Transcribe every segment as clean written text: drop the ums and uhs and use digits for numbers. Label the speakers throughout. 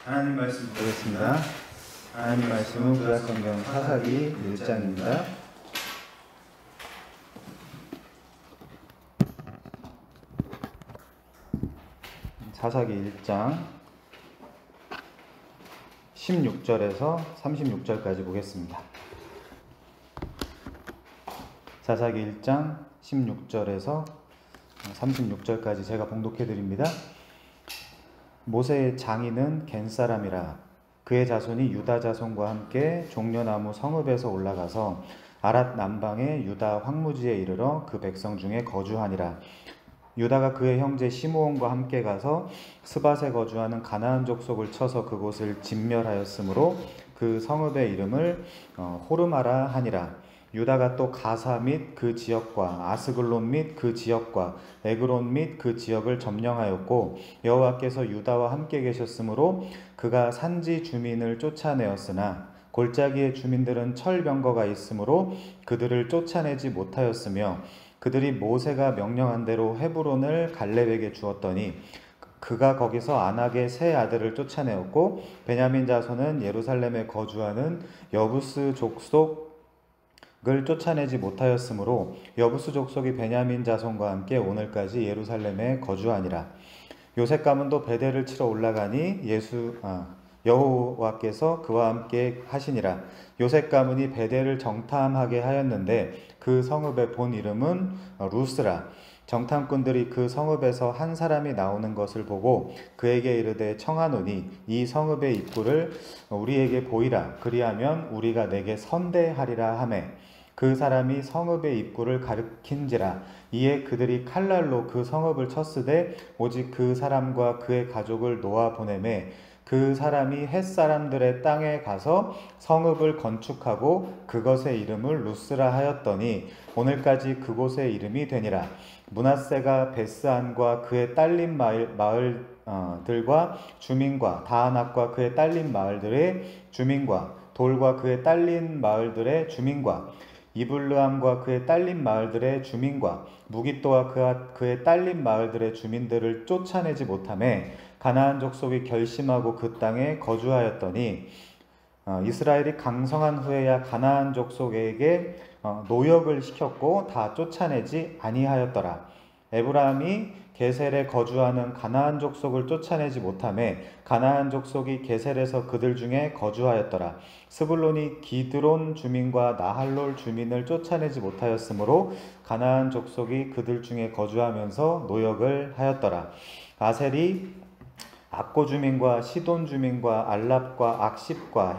Speaker 1: 하나님 말씀 보겠습니다. 하나님 말씀은 구약성경 사사기 1장입니다. 사사기 1장 16절에서 36절까지 보겠습니다. 사사기 1장 16절에서 36절까지 제가 봉독해 드립니다. 모세의 장인은 겐 사람이라 그의 자손이 유다 자손과 함께 종려나무 성읍에서 올라가서 아랏 남방의 유다 황무지에 이르러 그 백성 중에 거주하니라. 유다가 그의 형제 시므온과 함께 가서 스밧에 거주하는 가나안 족속을 쳐서 그곳을 진멸하였으므로 그 성읍의 이름을 호르마라 하니라. 유다가 또 가사 및 그 지역과 아스글론 및 그 지역과 에그론 및 그 지역을 점령하였고 여호와께서 유다와 함께 계셨으므로 그가 산지 주민을 쫓아내었으나 골짜기의 주민들은 철병거가 있으므로 그들을 쫓아내지 못하였으며 그들이 모세가 명령한 대로 헤브론을 갈렙에게 주었더니 그가 거기서 아낙의 세 아들을 쫓아내었고 베냐민 자손은 예루살렘에 거주하는 여부스 족속을 쫓아내지 못하였으므로 여부스 족속이 베냐민 자손과 함께 오늘까지 예루살렘에 거주하니라. 요셉 가문도 베델을 치러 올라가니 여호와께서 그와 함께 하시니라. 요셉 가문이 베델을 정탐하게 하였는데 그 성읍의 본 이름은 루스라. 정탐꾼들이 그 성읍에서 한 사람이 나오는 것을 보고 그에게 이르되 청하노니 이 성읍의 입구를 우리에게 보이라. 그리하면 우리가 내게 선대하리라 하매 그 사람이 성읍의 입구를 가리킨지라. 이에 그들이 칼날로 그 성읍을 쳤으되 오직 그 사람과 그의 가족을 놓아 보내매 그 사람이 햇사람들의 땅에 가서 성읍을 건축하고 그것의 이름을 루스라 하였더니 오늘까지 그곳의 이름이 되니라. 므낫세가 베스안과 그의 딸린 마을들과 주민과 다아낙과 그의 딸린 마을들의 주민과 돌과 그의 딸린 마을들의 주민과 이블르함과 그의 딸린 마을들의 주민과 무깃도와 그의 딸린 마을들의 주민들을 쫓아내지 못하매 가나안 족속이 결심하고 그 땅에 거주하였더니 이스라엘이 강성한 후에야 가나안 족속에게 노역을 시켰고 다 쫓아내지 아니하였더라. 에브라함이 게셀에 거주하는 가나안 족속을 쫓아내지 못하매 가나안 족속이 게셀에서 그들 중에 거주하였더라. 스불론이 기드론 주민과 나할롤 주민을 쫓아내지 못하였으므로 가나안 족속이 그들 중에 거주하면서 노역을 하였더라. 아셀이 악고 주민과 시돈 주민과 알랍과 악십과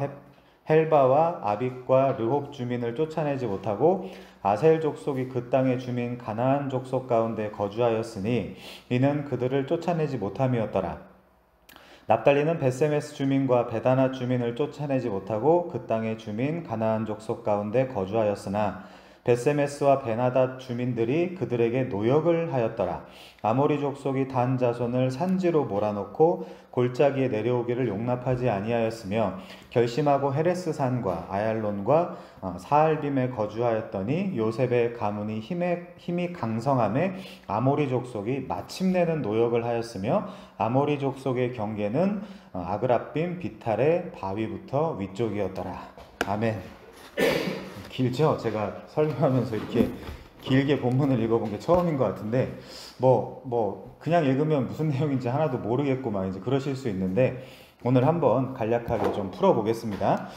Speaker 1: 헬바와 아빅과 르홉 주민을 쫓아내지 못하고 아셀 족속이 그 땅의 주민 가나안 족속 가운데 거주하였으니 이는 그들을 쫓아내지 못함이었더라. 납달리는 벳세메스 주민과 베다나 주민을 쫓아내지 못하고 그 땅의 주민 가나안 족속 가운데 거주하였으나 벳세메스와 베나닷 주민들이 그들에게 노역을 하였더라. 아모리 족속이 단 자손을 산지로 몰아넣고 골짜기에 내려오기를 용납하지 아니하였으며 결심하고 헤레스 산과 아얄론과 사알빔에 거주하였더니 요셉의 가문이 힘이 강성함에 아모리 족속이 마침내는 노역을 하였으며 아모리 족속의 경계는 아그라빔 비탈의 바위부터 위쪽이었더라. 아멘. 길죠? 제가 설교하면서 이렇게 길게 본문을 읽어본 게 처음인 것 같은데 그냥 읽으면 무슨 내용인지 하나도 모르겠고 막 이제 그러실 수 있는데 오늘 한번 간략하게 좀 풀어보겠습니다.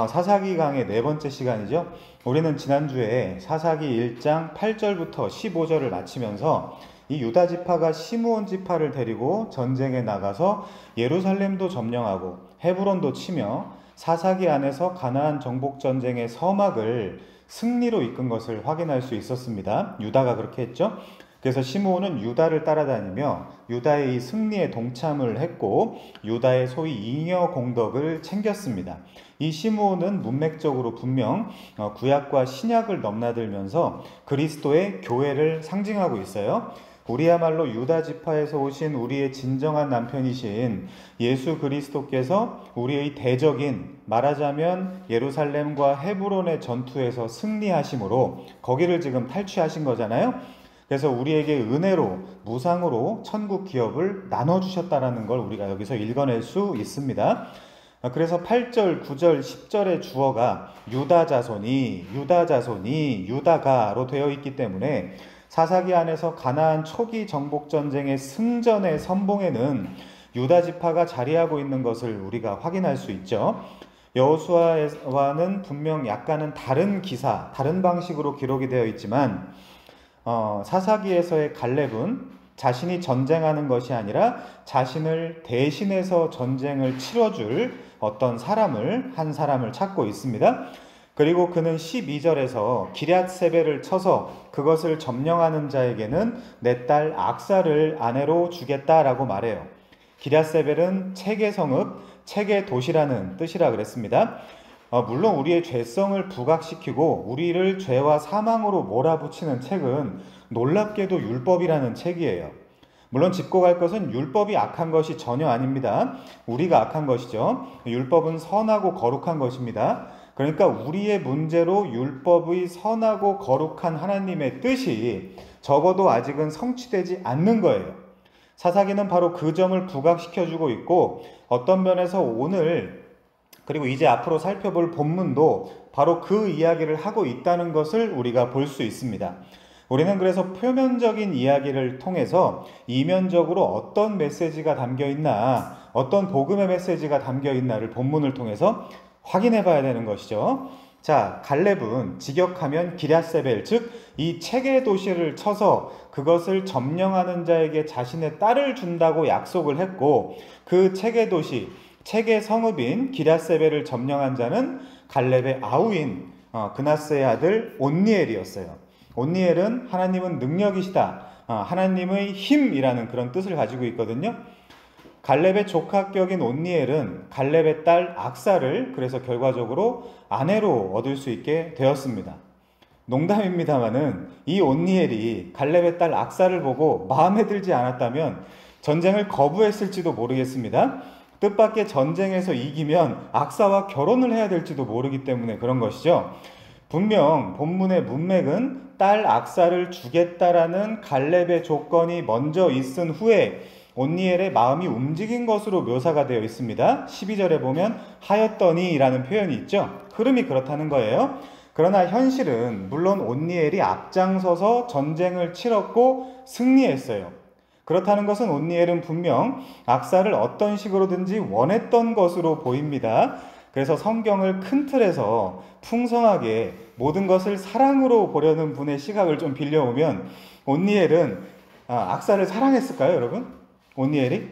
Speaker 1: 사사기 강의 네 번째 시간이죠. 우리는 지난주에 사사기 1장 8절부터 15절을 마치면서 이 유다 지파가 시므온 지파를 데리고 전쟁에 나가서 예루살렘도 점령하고 헤브론도 치며 사사기 안에서 가나안 정복 전쟁의 서막을 승리로 이끈 것을 확인할 수 있었습니다. 유다가 그렇게 했죠. 그래서 시므온은 유다를 따라다니며 유다의 이 승리에 동참을 했고 유다의 소위 잉여 공덕을 챙겼습니다. 이 시므온은 문맥적으로 분명 구약과 신약을 넘나들면서 그리스도의 교회를 상징하고 있어요. 우리야말로 유다 지파에서 오신 우리의 진정한 남편이신 예수 그리스도께서 우리의 대적인 말하자면 예루살렘과 헤브론의 전투에서 승리하심으로 거기를 지금 탈취하신 거잖아요. 그래서 우리에게 은혜로 무상으로 천국 기업을 나눠주셨다라는 걸 우리가 여기서 읽어낼 수 있습니다. 그래서 8절, 9절, 10절의 주어가 유다 자손이, 유다가로 되어 있기 때문에 사사기 안에서 가나안 초기 정복 전쟁의 승전의 선봉에는 유다 지파가 자리하고 있는 것을 우리가 확인할 수 있죠. 여호수아와는 분명 약간은 다른 기사, 다른 방식으로 기록이 되어 있지만 사사기에서의 갈렙은 자신이 전쟁하는 것이 아니라 자신을 대신해서 전쟁을 치러줄 어떤 한 사람을 찾고 있습니다. 그리고 그는 12절에서 기럇세벨을 쳐서 그것을 점령하는 자에게는 내 딸 악사를 아내로 주겠다라고 말해요. 기럇세벨은 책의 성읍, 책의 도시라는 뜻이라 그랬습니다. 물론 우리의 죄성을 부각시키고 우리를 죄와 사망으로 몰아붙이는 책은 놀랍게도 율법이라는 책이에요. 물론 짚고 갈 것은 율법이 악한 것이 전혀 아닙니다. 우리가 악한 것이죠. 율법은 선하고 거룩한 것입니다. 그러니까 우리의 문제로 율법의 선하고 거룩한 하나님의 뜻이 적어도 아직은 성취되지 않는 거예요. 사사기는 바로 그 점을 부각시켜주고 있고 어떤 면에서 오늘 그리고 이제 앞으로 살펴볼 본문도 바로 그 이야기를 하고 있다는 것을 우리가 볼 수 있습니다. 우리는 그래서 표면적인 이야기를 통해서 이면적으로 어떤 메시지가 담겨 있나, 어떤 복음의 메시지가 담겨 있나를 본문을 통해서 확인해 봐야 되는 것이죠. 자, 갈렙은 직역하면 기럇세벨, 즉 이 책의 도시를 쳐서 그것을 점령하는 자에게 자신의 딸을 준다고 약속을 했고, 그 책의 도시, 책의 성읍인 기럇세벨을 점령한 자는 갈렙의 아우인 그나스의 아들 온니엘이었어요. 온니엘은 하나님은 능력이시다, 하나님의 힘이라는 그런 뜻을 가지고 있거든요. 갈렙의 조카격인 온니엘은 갈렙의 딸 악사를 그래서 결과적으로 아내로 얻을 수 있게 되었습니다. 농담입니다마는 이 온니엘이 갈렙의 딸 악사를 보고 마음에 들지 않았다면 전쟁을 거부했을지도 모르겠습니다. 뜻밖의 전쟁에서 이기면 악사와 결혼을 해야 될지도 모르기 때문에 그런 것이죠. 분명 본문의 문맥은 딸 악사를 주겠다라는 갈렙의 조건이 먼저 있은 후에 온니엘의 마음이 움직인 것으로 묘사가 되어 있습니다. 12절에 보면 하였더니 라는 표현이 있죠. 흐름이 그렇다는 거예요. 그러나 현실은 물론 온니엘이 앞장서서 전쟁을 치렀고 승리했어요. 그렇다는 것은 온니엘은 분명 악사를 어떤 식으로든지 원했던 것으로 보입니다. 그래서 성경을 큰 틀에서 풍성하게 모든 것을 사랑으로 보려는 분의 시각을 좀 빌려오면 온니엘은 악사를 사랑했을까요, 여러분? 온니엘이?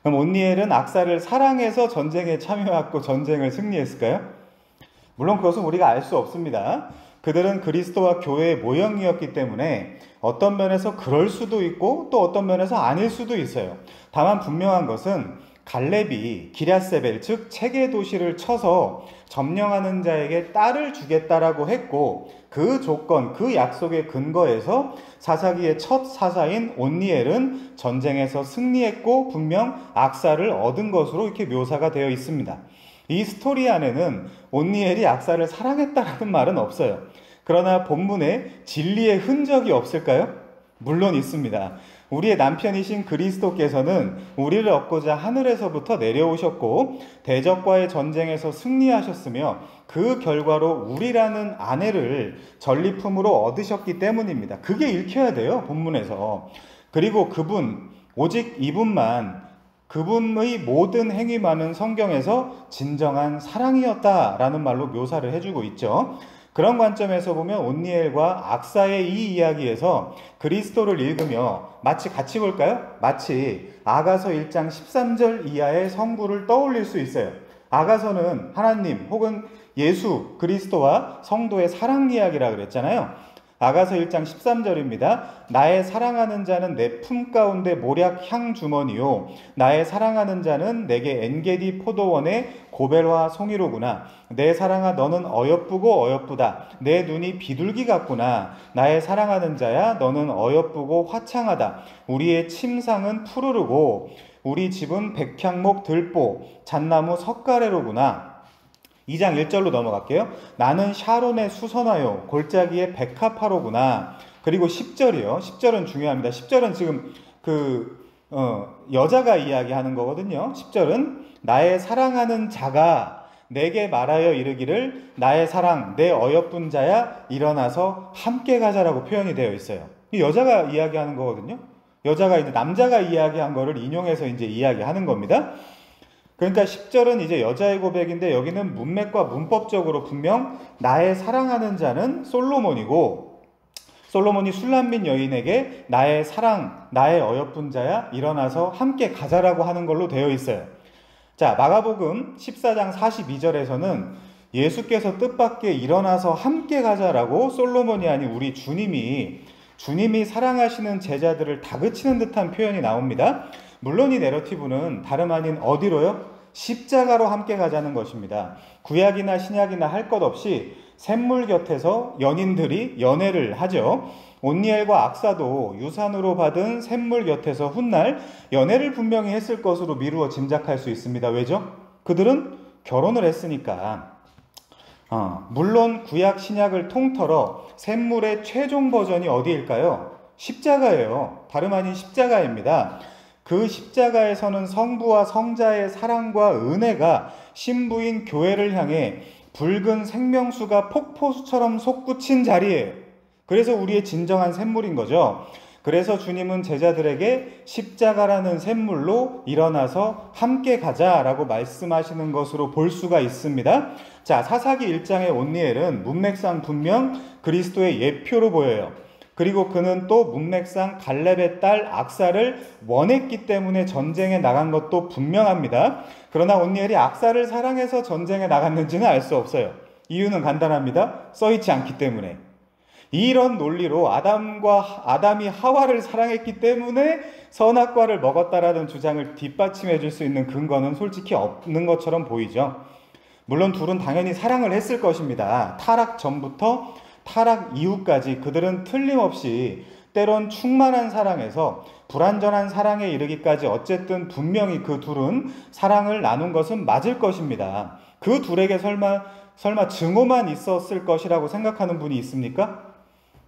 Speaker 1: 그럼 온니엘은 악사를 사랑해서 전쟁에 참여했고 전쟁을 승리했을까요? 물론 그것은 우리가 알 수 없습니다. 그들은 그리스도와 교회의 모형이었기 때문에 어떤 면에서 그럴 수도 있고 또 어떤 면에서 아닐 수도 있어요. 다만 분명한 것은 갈렙이 기럇세벨, 즉 책의 도시를 쳐서 점령하는 자에게 딸을 주겠다라고 했고 그 조건, 그 약속의 근거에서 사사기의 첫 사사인 온니엘은 전쟁에서 승리했고 분명 악사를 얻은 것으로 이렇게 묘사가 되어 있습니다. 이 스토리 안에는 온니엘이 악사를 사랑했다라는 말은 없어요. 그러나 본문에 진리의 흔적이 없을까요? 물론 있습니다. 우리의 남편이신 그리스도께서는 우리를 얻고자 하늘에서부터 내려오셨고 대적과의 전쟁에서 승리하셨으며 그 결과로 우리라는 아내를 전리품으로 얻으셨기 때문입니다. 그게 읽혀야 돼요, 본문에서. 그리고 그분, 오직 이분만 그분의 모든 행위만은 성경에서 진정한 사랑이었다라는 말로 묘사를 해주고 있죠. 그런 관점에서 보면 온니엘과 악사의 이 이야기에서 그리스도를 읽으며 마치 같이 볼까요? 마치 아가서 1장 13절 이하의 성부를 떠올릴 수 있어요. 아가서는 하나님 혹은 예수 그리스도와 성도의 사랑 이야기라 그랬잖아요. 아가서 1장 13절입니다. 나의 사랑하는 자는 내 품 가운데 모략 향 주머니요 나의 사랑하는 자는 내게 엔게디 포도원의 고벨화 송이로구나. 내 사랑아 너는 어여쁘고 어여쁘다. 내 눈이 비둘기 같구나. 나의 사랑하는 자야 너는 어여쁘고 화창하다. 우리의 침상은 푸르르고 우리 집은 백향목 들보 잣나무 석가래로구나. 2장 1절로 넘어갈게요. 나는 샤론의 수선화요 골짜기의 백합화로구나. 그리고 10절이요. 10절은 중요합니다. 10절은 지금 여자가 이야기하는 거거든요. 10절은 나의 사랑하는 자가 내게 말하여 이르기를 나의 사랑 내 어여쁜 자야 일어나서 함께 가자라고 표현이 되어 있어요. 이 여자가 이야기하는 거거든요. 여자가 이제 남자가 이야기한 거를 인용해서 이제 이야기하는 겁니다. 그러니까 10절은 이제 여자의 고백인데 여기는 문맥과 문법적으로 분명 나의 사랑하는 자는 솔로몬이고 솔로몬이 술람빈 여인에게 나의 사랑, 나의 어여쁜 자야 일어나서 함께 가자라고 하는 걸로 되어 있어요. 자, 마가복음 14장 42절에서는 예수께서 뜻밖의 일어나서 함께 가자라고 솔로몬이 아닌 우리 주님이 사랑하시는 제자들을 다그치는 듯한 표현이 나옵니다. 물론 이 내러티브는 다름 아닌 어디로요? 십자가로 함께 가자는 것입니다. 구약이나 신약이나 할 것 없이 샘물 곁에서 연인들이 연애를 하죠. 온니엘과 악사도 유산으로 받은 샘물 곁에서 훗날 연애를 분명히 했을 것으로 미루어 짐작할 수 있습니다. 왜죠? 그들은 결혼을 했으니까. 물론 구약 신약을 통틀어 샘물의 최종 버전이 어디일까요? 십자가예요. 다름 아닌 십자가입니다. 그 십자가에서는 성부와 성자의 사랑과 은혜가 신부인 교회를 향해 붉은 생명수가 폭포수처럼 솟구친 자리예요. 그래서 우리의 진정한 샘물인 거죠. 그래서 주님은 제자들에게 십자가라는 샘물로 일어나서 함께 가자라고 말씀하시는 것으로 볼 수가 있습니다. 자, 사사기 1장의 온니엘은 문맥상 분명 그리스도의 예표로 보여요. 그리고 그는 또 문맥상 갈렙의 딸 악사를 원했기 때문에 전쟁에 나간 것도 분명합니다. 그러나 온니엘이 악사를 사랑해서 전쟁에 나갔는지는 알 수 없어요. 이유는 간단합니다. 써있지 않기 때문에. 이런 논리로 아담이 하와를 사랑했기 때문에 선악과를 먹었다라는 주장을 뒷받침해 줄 수 있는 근거는 솔직히 없는 것처럼 보이죠. 물론 둘은 당연히 사랑을 했을 것입니다. 타락 전부터 타락 이후까지 그들은 틀림없이 때론 충만한 사랑에서 불완전한 사랑에 이르기까지 어쨌든 분명히 그 둘은 사랑을 나눈 것은 맞을 것입니다. 그 둘에게 설마 증오만 있었을 것이라고 생각하는 분이 있습니까?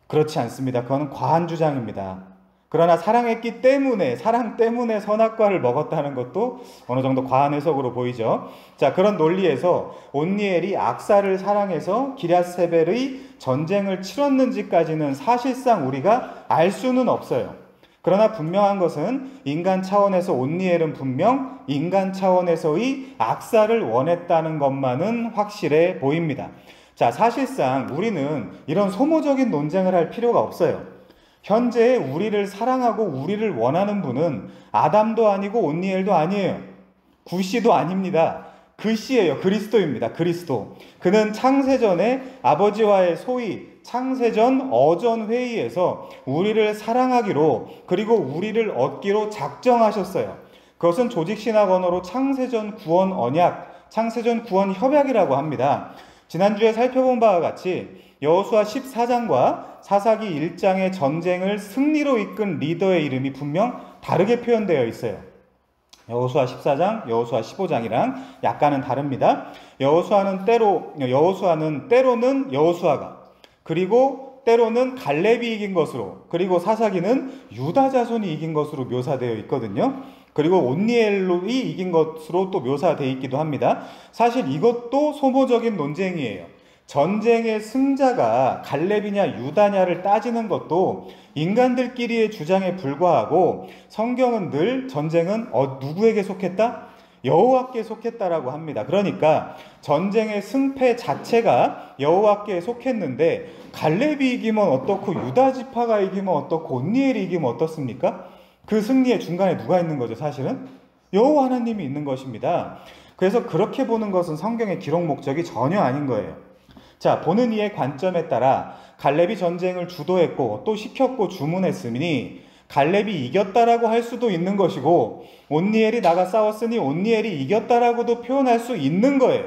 Speaker 1: 그렇지 않습니다. 그건 과한 주장입니다. 그러나 사랑 때문에 선악과를 먹었다는 것도 어느 정도 과한 해석으로 보이죠. 자, 그런 논리에서 온니엘이 악사를 사랑해서 기럇세벨의 전쟁을 치렀는지까지는 사실상 우리가 알 수는 없어요. 그러나 분명한 것은 인간 차원에서 온니엘은 분명 인간 차원에서의 악사를 원했다는 것만은 확실해 보입니다. 자, 사실상 우리는 이런 소모적인 논쟁을 할 필요가 없어요. 현재 우리를 사랑하고 우리를 원하는 분은 아담도 아니고 온니엘도 아니에요. 구시도 아닙니다. 그시예요. 그리스도입니다. 그리스도. 그는 창세전에 아버지와의 소위 창세전 어전회의에서 우리를 사랑하기로 그리고 우리를 얻기로 작정하셨어요. 그것은 조직신학 언어로 창세전 구원 언약, 창세전 구원 협약이라고 합니다. 지난주에 살펴본 바와 같이 여호수아 14장과 사사기 1장의 전쟁을 승리로 이끈 리더의 이름이 분명 다르게 표현되어 있어요. 여호수아 14장, 여호수아 15장이랑 약간은 다릅니다. 여호수아는 때로는 여호수아가, 그리고 때로는 갈렙이 이긴 것으로, 그리고 사사기는 유다 자손이 이긴 것으로 묘사되어 있거든요. 그리고 온니엘이 이긴 것으로 또 묘사되어 있기도 합니다. 사실 이것도 소모적인 논쟁이에요. 전쟁의 승자가 갈렙이냐 유다냐를 따지는 것도 인간들끼리의 주장에 불과하고 성경은 늘 전쟁은 누구에게 속했다? 여호와께 속했다라고 합니다. 그러니까 전쟁의 승패 자체가 여호와께 속했는데 갈렙이 이기면 어떻고 유다 지파가 이기면 어떻고 온니엘이 이기면 어떻습니까? 그 승리의 중간에 누가 있는 거죠? 사실은 여호와 하나님이 있는 것입니다. 그래서 그렇게 보는 것은 성경의 기록 목적이 전혀 아닌 거예요. 자, 보는 이의 관점에 따라 갈렙이 전쟁을 주도했고 또 시켰고 주문했으니 갈렙이 이겼다라고 할 수도 있는 것이고 온니엘이 나가 싸웠으니 온니엘이 이겼다라고도 표현할 수 있는 거예요.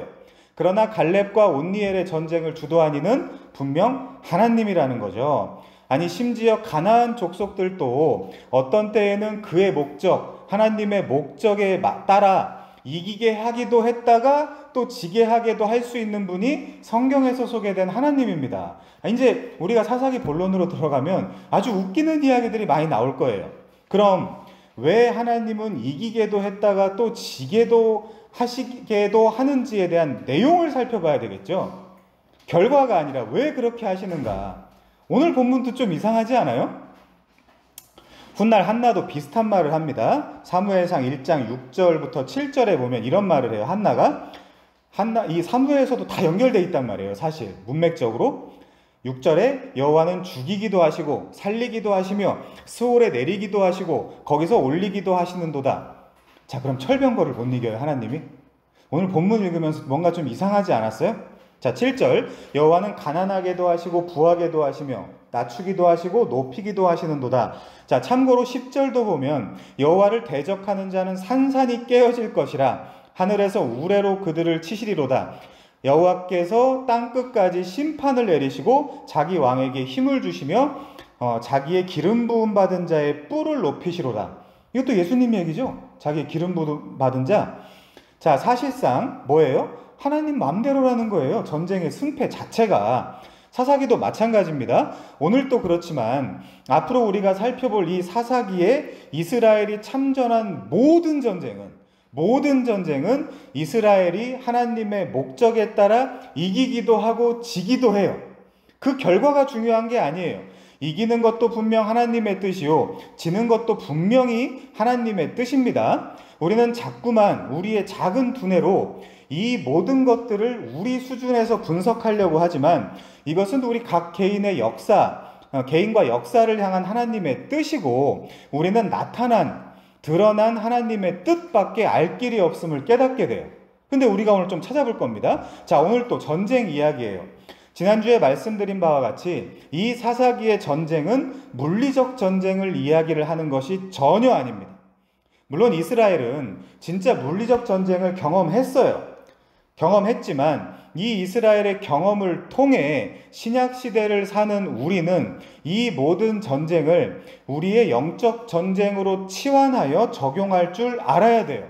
Speaker 1: 그러나 갈렙과 온니엘의 전쟁을 주도한 이는 분명 하나님이라는 거죠. 아니 심지어 가나안 족속들도 어떤 때에는 그의 목적, 하나님의 목적에 따라 이기게 하기도 했다가 또 지게 하게도 할 수 있는 분이 성경에서 소개된 하나님입니다. 이제 우리가 사사기 본론으로 들어가면 아주 웃기는 이야기들이 많이 나올 거예요. 그럼 왜 하나님은 이기게도 했다가 또 지게도 하시게도 하는지에 대한 내용을 살펴봐야 되겠죠. 결과가 아니라 왜 그렇게 하시는가. 오늘 본문도 좀 이상하지 않아요? 훗날 한나도 비슷한 말을 합니다. 사무엘상 1장 6절부터 7절에 보면 이런 말을 해요. 이 사무엘에서도 다 연결되어 있단 말이에요. 사실 문맥적으로 6절에 여호와는 죽이기도 하시고 살리기도 하시며 스올에 내리기도 하시고 거기서 올리기도 하시는도다. 자, 그럼 철병거를 못 이겨요, 하나님이? 오늘 본문 읽으면서 뭔가 좀 이상하지 않았어요? 자, 7절 여호와는 가난하게도 하시고 부하게도 하시며 낮추기도 하시고 높이기도 하시는도다. 자, 참고로 10절도 보면 여호와를 대적하는 자는 산산이 깨어질 것이라 하늘에서 우레로 그들을 치시리로다. 여호와께서 땅끝까지 심판을 내리시고 자기 왕에게 힘을 주시며 자기의 기름 부음 받은 자의 뿔을 높이시로다. 이것도 예수님 얘기죠. 자기의 기름 부음 받은 자. 자, 사실상 뭐예요? 하나님 마음대로라는 거예요. 전쟁의 승패 자체가. 사사기도 마찬가지입니다. 오늘도 그렇지만 앞으로 우리가 살펴볼 이 사사기에 이스라엘이 참전한 모든 전쟁은 이스라엘이 하나님의 목적에 따라 이기기도 하고 지기도 해요. 그 결과가 중요한 게 아니에요. 이기는 것도 분명 하나님의 뜻이요, 지는 것도 분명히 하나님의 뜻입니다. 우리는 자꾸만 우리의 작은 두뇌로 이 모든 것들을 우리 수준에서 분석하려고 하지만 이것은 우리 각 개인의 개인과 역사를 향한 하나님의 뜻이고 우리는 드러난 하나님의 뜻밖에 알 길이 없음을 깨닫게 돼요. 근데 우리가 오늘 좀 찾아볼 겁니다. 자, 오늘 또 전쟁 이야기예요. 지난주에 말씀드린 바와 같이 이 사사기의 전쟁은 물리적 전쟁을 이야기를 하는 것이 전혀 아닙니다. 물론 이스라엘은 진짜 물리적 전쟁을 경험했지만 이 이스라엘의 경험을 통해 신약시대를 사는 우리는 이 모든 전쟁을 우리의 영적 전쟁으로 치환하여 적용할 줄 알아야 돼요.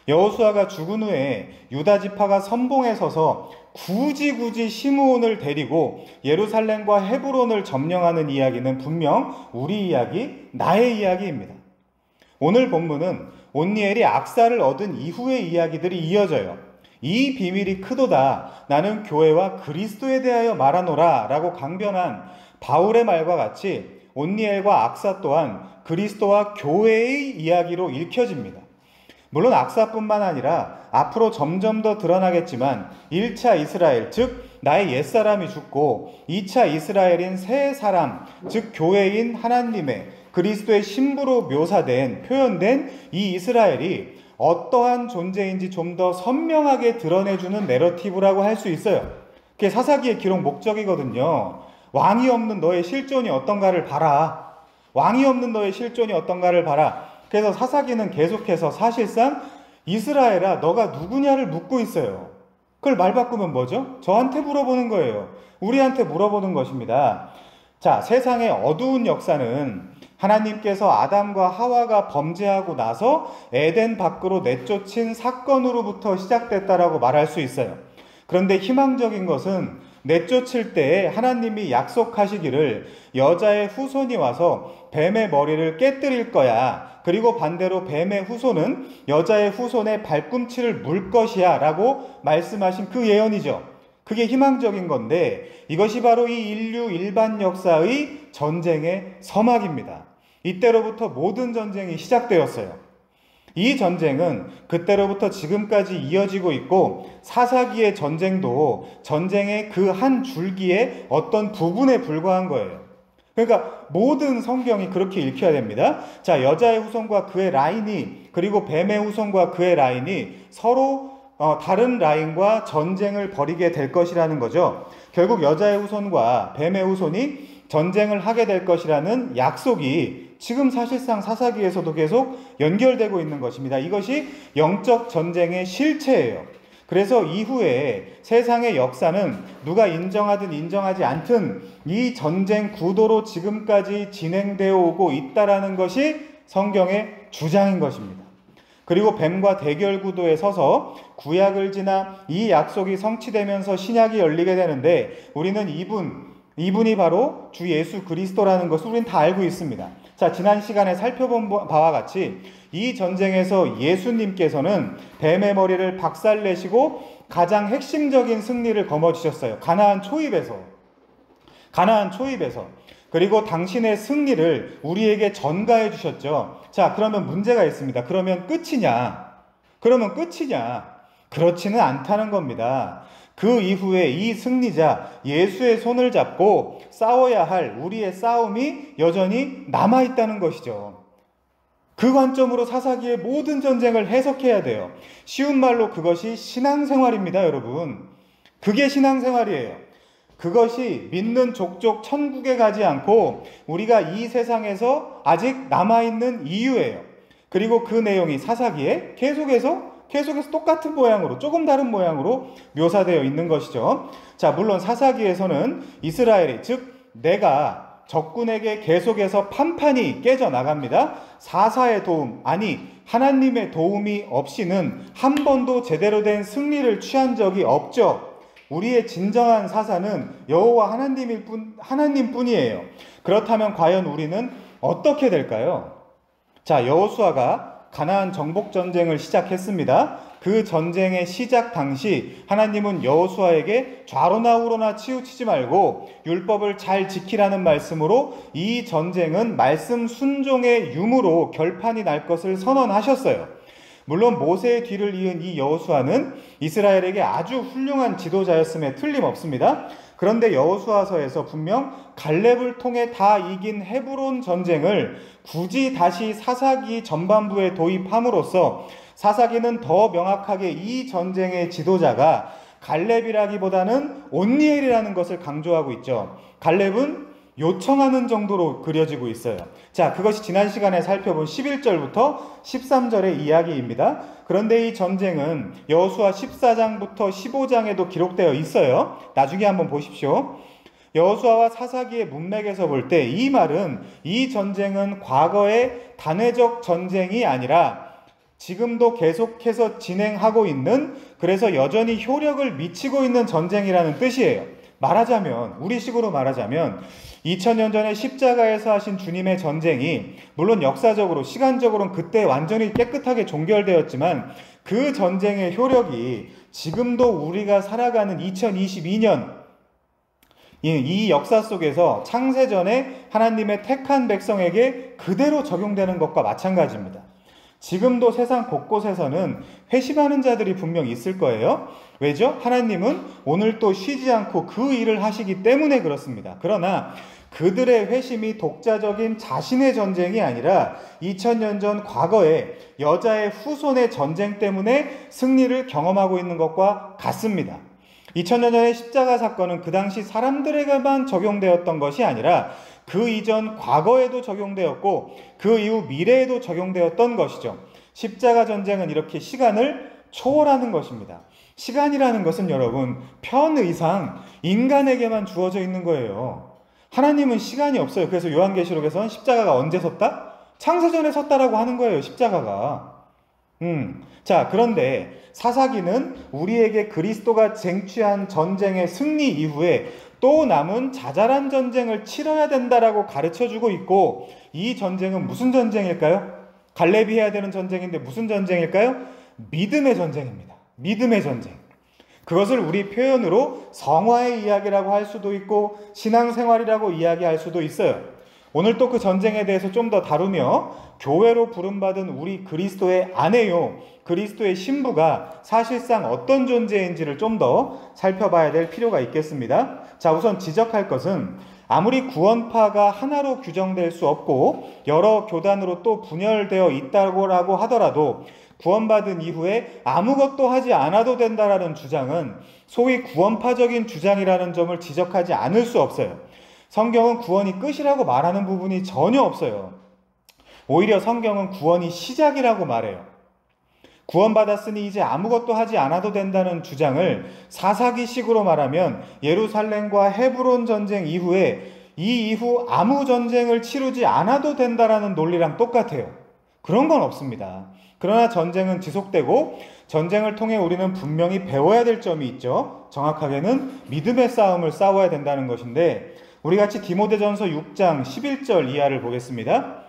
Speaker 1: 여호수아가 죽은 후에 유다 지파가 선봉에 서서 굳이 시므온을 데리고 예루살렘과 헤브론을 점령하는 이야기는 분명 우리 이야기, 나의 이야기입니다. 오늘 본문은 온니엘이 악사를 얻은 이후의 이야기들이 이어져요. 이 비밀이 크도다. 나는 교회와 그리스도에 대하여 말하노라 라고 강변한 바울의 말과 같이 온니엘과 악사 또한 그리스도와 교회의 이야기로 읽혀집니다. 물론 악사뿐만 아니라 앞으로 점점 더 드러나겠지만 1차 이스라엘, 즉 나의 옛사람이 죽고 2차 이스라엘인 새 사람, 즉 교회인 하나님의 그리스도의 신부로 표현된 이 이스라엘이 어떠한 존재인지 좀 더 선명하게 드러내주는 내러티브라고 할 수 있어요. 그게 사사기의 기록 목적이거든요. 왕이 없는 너의 실존이 어떤가를 봐라. 그래서 사사기는 계속해서 사실상 이스라엘아 너가 누구냐를 묻고 있어요. 그걸 말 바꾸면 뭐죠? 저한테 물어보는 거예요. 우리한테 물어보는 것입니다. 자, 세상의 어두운 역사는 하나님께서 아담과 하와가 범죄하고 나서 에덴 밖으로 내쫓은 사건으로부터 시작됐다라고 말할 수 있어요. 그런데 희망적인 것은 내쫓을 때에 하나님이 약속하시기를 여자의 후손이 와서 뱀의 머리를 깨뜨릴 거야. 그리고 반대로 뱀의 후손은 여자의 후손의 발꿈치를 물 것이야 라고 말씀하신 그 예언이죠. 그게 희망적인 건데 이것이 바로 이 인류 일반 역사의 전쟁의 서막입니다. 이때로부터 모든 전쟁이 시작되었어요. 이 전쟁은 그때로부터 지금까지 이어지고 있고 사사기의 전쟁도 전쟁의 그 한 줄기의 어떤 부분에 불과한 거예요. 그러니까 모든 성경이 그렇게 읽혀야 됩니다. 자, 여자의 후손과 그의 라인이 그리고 뱀의 후손과 그의 라인이 서로 다른 라인과 전쟁을 벌이게 될 것이라는 거죠. 결국 여자의 후손과 뱀의 후손이 전쟁을 하게 될 것이라는 약속이 지금 사실상 사사기에서도 계속 연결되고 있는 것입니다. 이것이 영적 전쟁의 실체예요. 그래서 이후에 세상의 역사는 누가 인정하든 인정하지 않든 이 전쟁 구도로 지금까지 진행되어 오고 있다라는 것이 성경의 주장인 것입니다. 그리고 뱀과 대결 구도에 서서 구약을 지나 이 약속이 성취되면서 신약이 열리게 되는데 우리는 이분이 바로 주 예수 그리스도라는 것을 우리는 다 알고 있습니다. 자, 지난 시간에 살펴본 바와 같이 이 전쟁에서 예수님께서는 뱀의 머리를 박살내시고 가장 핵심적인 승리를 거머쥐셨어요. 가나안 초입에서. 그리고 당신의 승리를 우리에게 전가해 주셨죠. 자, 그러면 문제가 있습니다. 그러면 끝이냐? 그렇지는 않다는 겁니다. 그 이후에 이 승리자 예수의 손을 잡고 싸워야 할 우리의 싸움이 여전히 남아있다는 것이죠. 그 관점으로 사사기의 모든 전쟁을 해석해야 돼요. 쉬운 말로 그것이 신앙생활입니다, 여러분. 그게 신앙생활이에요. 그것이 믿는 족족 천국에 가지 않고 우리가 이 세상에서 아직 남아있는 이유예요. 그리고 그 내용이 사사기에 계속해서 똑같은 모양으로, 조금 다른 모양으로 묘사되어 있는 것이죠. 자, 물론 사사기에서는 이스라엘이, 즉 내가 적군에게 계속해서 판판이 깨져나갑니다. 사사의 도움, 아니 하나님의 도움이 없이는 한 번도 제대로 된 승리를 취한 적이 없죠. 우리의 진정한 사사는 여호와 하나님뿐이에요. 그렇다면 과연 우리는 어떻게 될까요? 자, 여호수아가 가나안 정복 전쟁을 시작했습니다. 그 전쟁의 시작 당시 하나님은 여호수아에게 좌로나 우로나 치우치지 말고 율법을 잘 지키라는 말씀으로 이 전쟁은 말씀 순종의 유무로 결판이 날 것을 선언하셨어요. 물론 모세의 뒤를 이은 이 여호수아는 이스라엘에게 아주 훌륭한 지도자였음에 틀림없습니다. 그런데 여호수아서에서 분명 갈렙을 통해 다 이긴 헤브론 전쟁을 굳이 다시 사사기 전반부에 도입함으로써 사사기는 더 명확하게 이 전쟁의 지도자가 갈렙이라기보다는 온니엘이라는 것을 강조하고 있죠. 갈렙은 요청하는 정도로 그려지고 있어요. 자, 그것이 지난 시간에 살펴본 11절부터 13절의 이야기입니다. 그런데 이 전쟁은 여호수아 14장부터 15장에도 기록되어 있어요. 나중에 한번 보십시오. 여호수아와 사사기의 문맥에서 볼 때 이 말은 이 전쟁은 과거의 단회적 전쟁이 아니라 지금도 계속해서 진행하고 있는, 그래서 여전히 효력을 미치고 있는 전쟁이라는 뜻이에요. 우리식으로 말하자면 2000년 전에 십자가에서 하신 주님의 전쟁이 물론 역사적으로 시간적으로는 그때 완전히 깨끗하게 종결되었지만 그 전쟁의 효력이 지금도 우리가 살아가는 2022년 이 역사 속에서 창세전에 하나님의 택한 백성에게 그대로 적용되는 것과 마찬가지입니다. 지금도 세상 곳곳에서는 회심하는 자들이 분명 있을 거예요. 왜죠? 하나님은 오늘 또 쉬지 않고 그 일을 하시기 때문에 그렇습니다. 그러나 그들의 회심이 독자적인 자신의 전쟁이 아니라 2000년 전 과거에 여자의 후손의 전쟁 때문에 승리를 경험하고 있는 것과 같습니다. 2000년 전의 십자가 사건은 그 당시 사람들에게만 적용되었던 것이 아니라 그 이전 과거에도 적용되었고 그 이후 미래에도 적용되었던 것이죠. 십자가 전쟁은 이렇게 시간을 초월하는 것입니다. 시간이라는 것은 여러분 편의상 인간에게만 주어져 있는 거예요. 하나님은 시간이 없어요. 그래서 요한계시록에서는 십자가가 언제 섰다? 창세전에 섰다라고 하는 거예요. 십자가가. 자, 그런데 사사기는 우리에게 그리스도가 쟁취한 전쟁의 승리 이후에 또 남은 자잘한 전쟁을 치러야 된다라고 가르쳐주고 있고, 이 전쟁은 무슨 전쟁일까요? 갈렙이 해야 되는 전쟁인데 무슨 전쟁일까요? 믿음의 전쟁입니다. 믿음의 전쟁. 그것을 우리 표현으로 성화의 이야기라고 할 수도 있고 신앙생활이라고 이야기할 수도 있어요. 오늘 또 그 전쟁에 대해서 좀 더 다루며 교회로 부름받은 우리 그리스도의 아내요, 그리스도의 신부가 사실상 어떤 존재인지를 좀 더 살펴봐야 될 필요가 있겠습니다. 자, 우선 지적할 것은 아무리 구원파가 하나로 규정될 수 없고 여러 교단으로 또 분열되어 있다고 하더라도 구원받은 이후에 아무것도 하지 않아도 된다라는 주장은 소위 구원파적인 주장이라는 점을 지적하지 않을 수 없어요. 성경은 구원이 끝이라고 말하는 부분이 전혀 없어요. 오히려 성경은 구원이 시작이라고 말해요. 구원받았으니 이제 아무것도 하지 않아도 된다는 주장을 사사기식으로 말하면 예루살렘과 헤브론 전쟁 이후에 이 이후 아무 전쟁을 치르지 않아도 된다라는 논리랑 똑같아요. 그런 건 없습니다. 그러나 전쟁은 지속되고 전쟁을 통해 우리는 분명히 배워야 될 점이 있죠. 정확하게는 믿음의 싸움을 싸워야 된다는 것인데, 우리 같이 디모데전서 6장 11절 이하를 보겠습니다.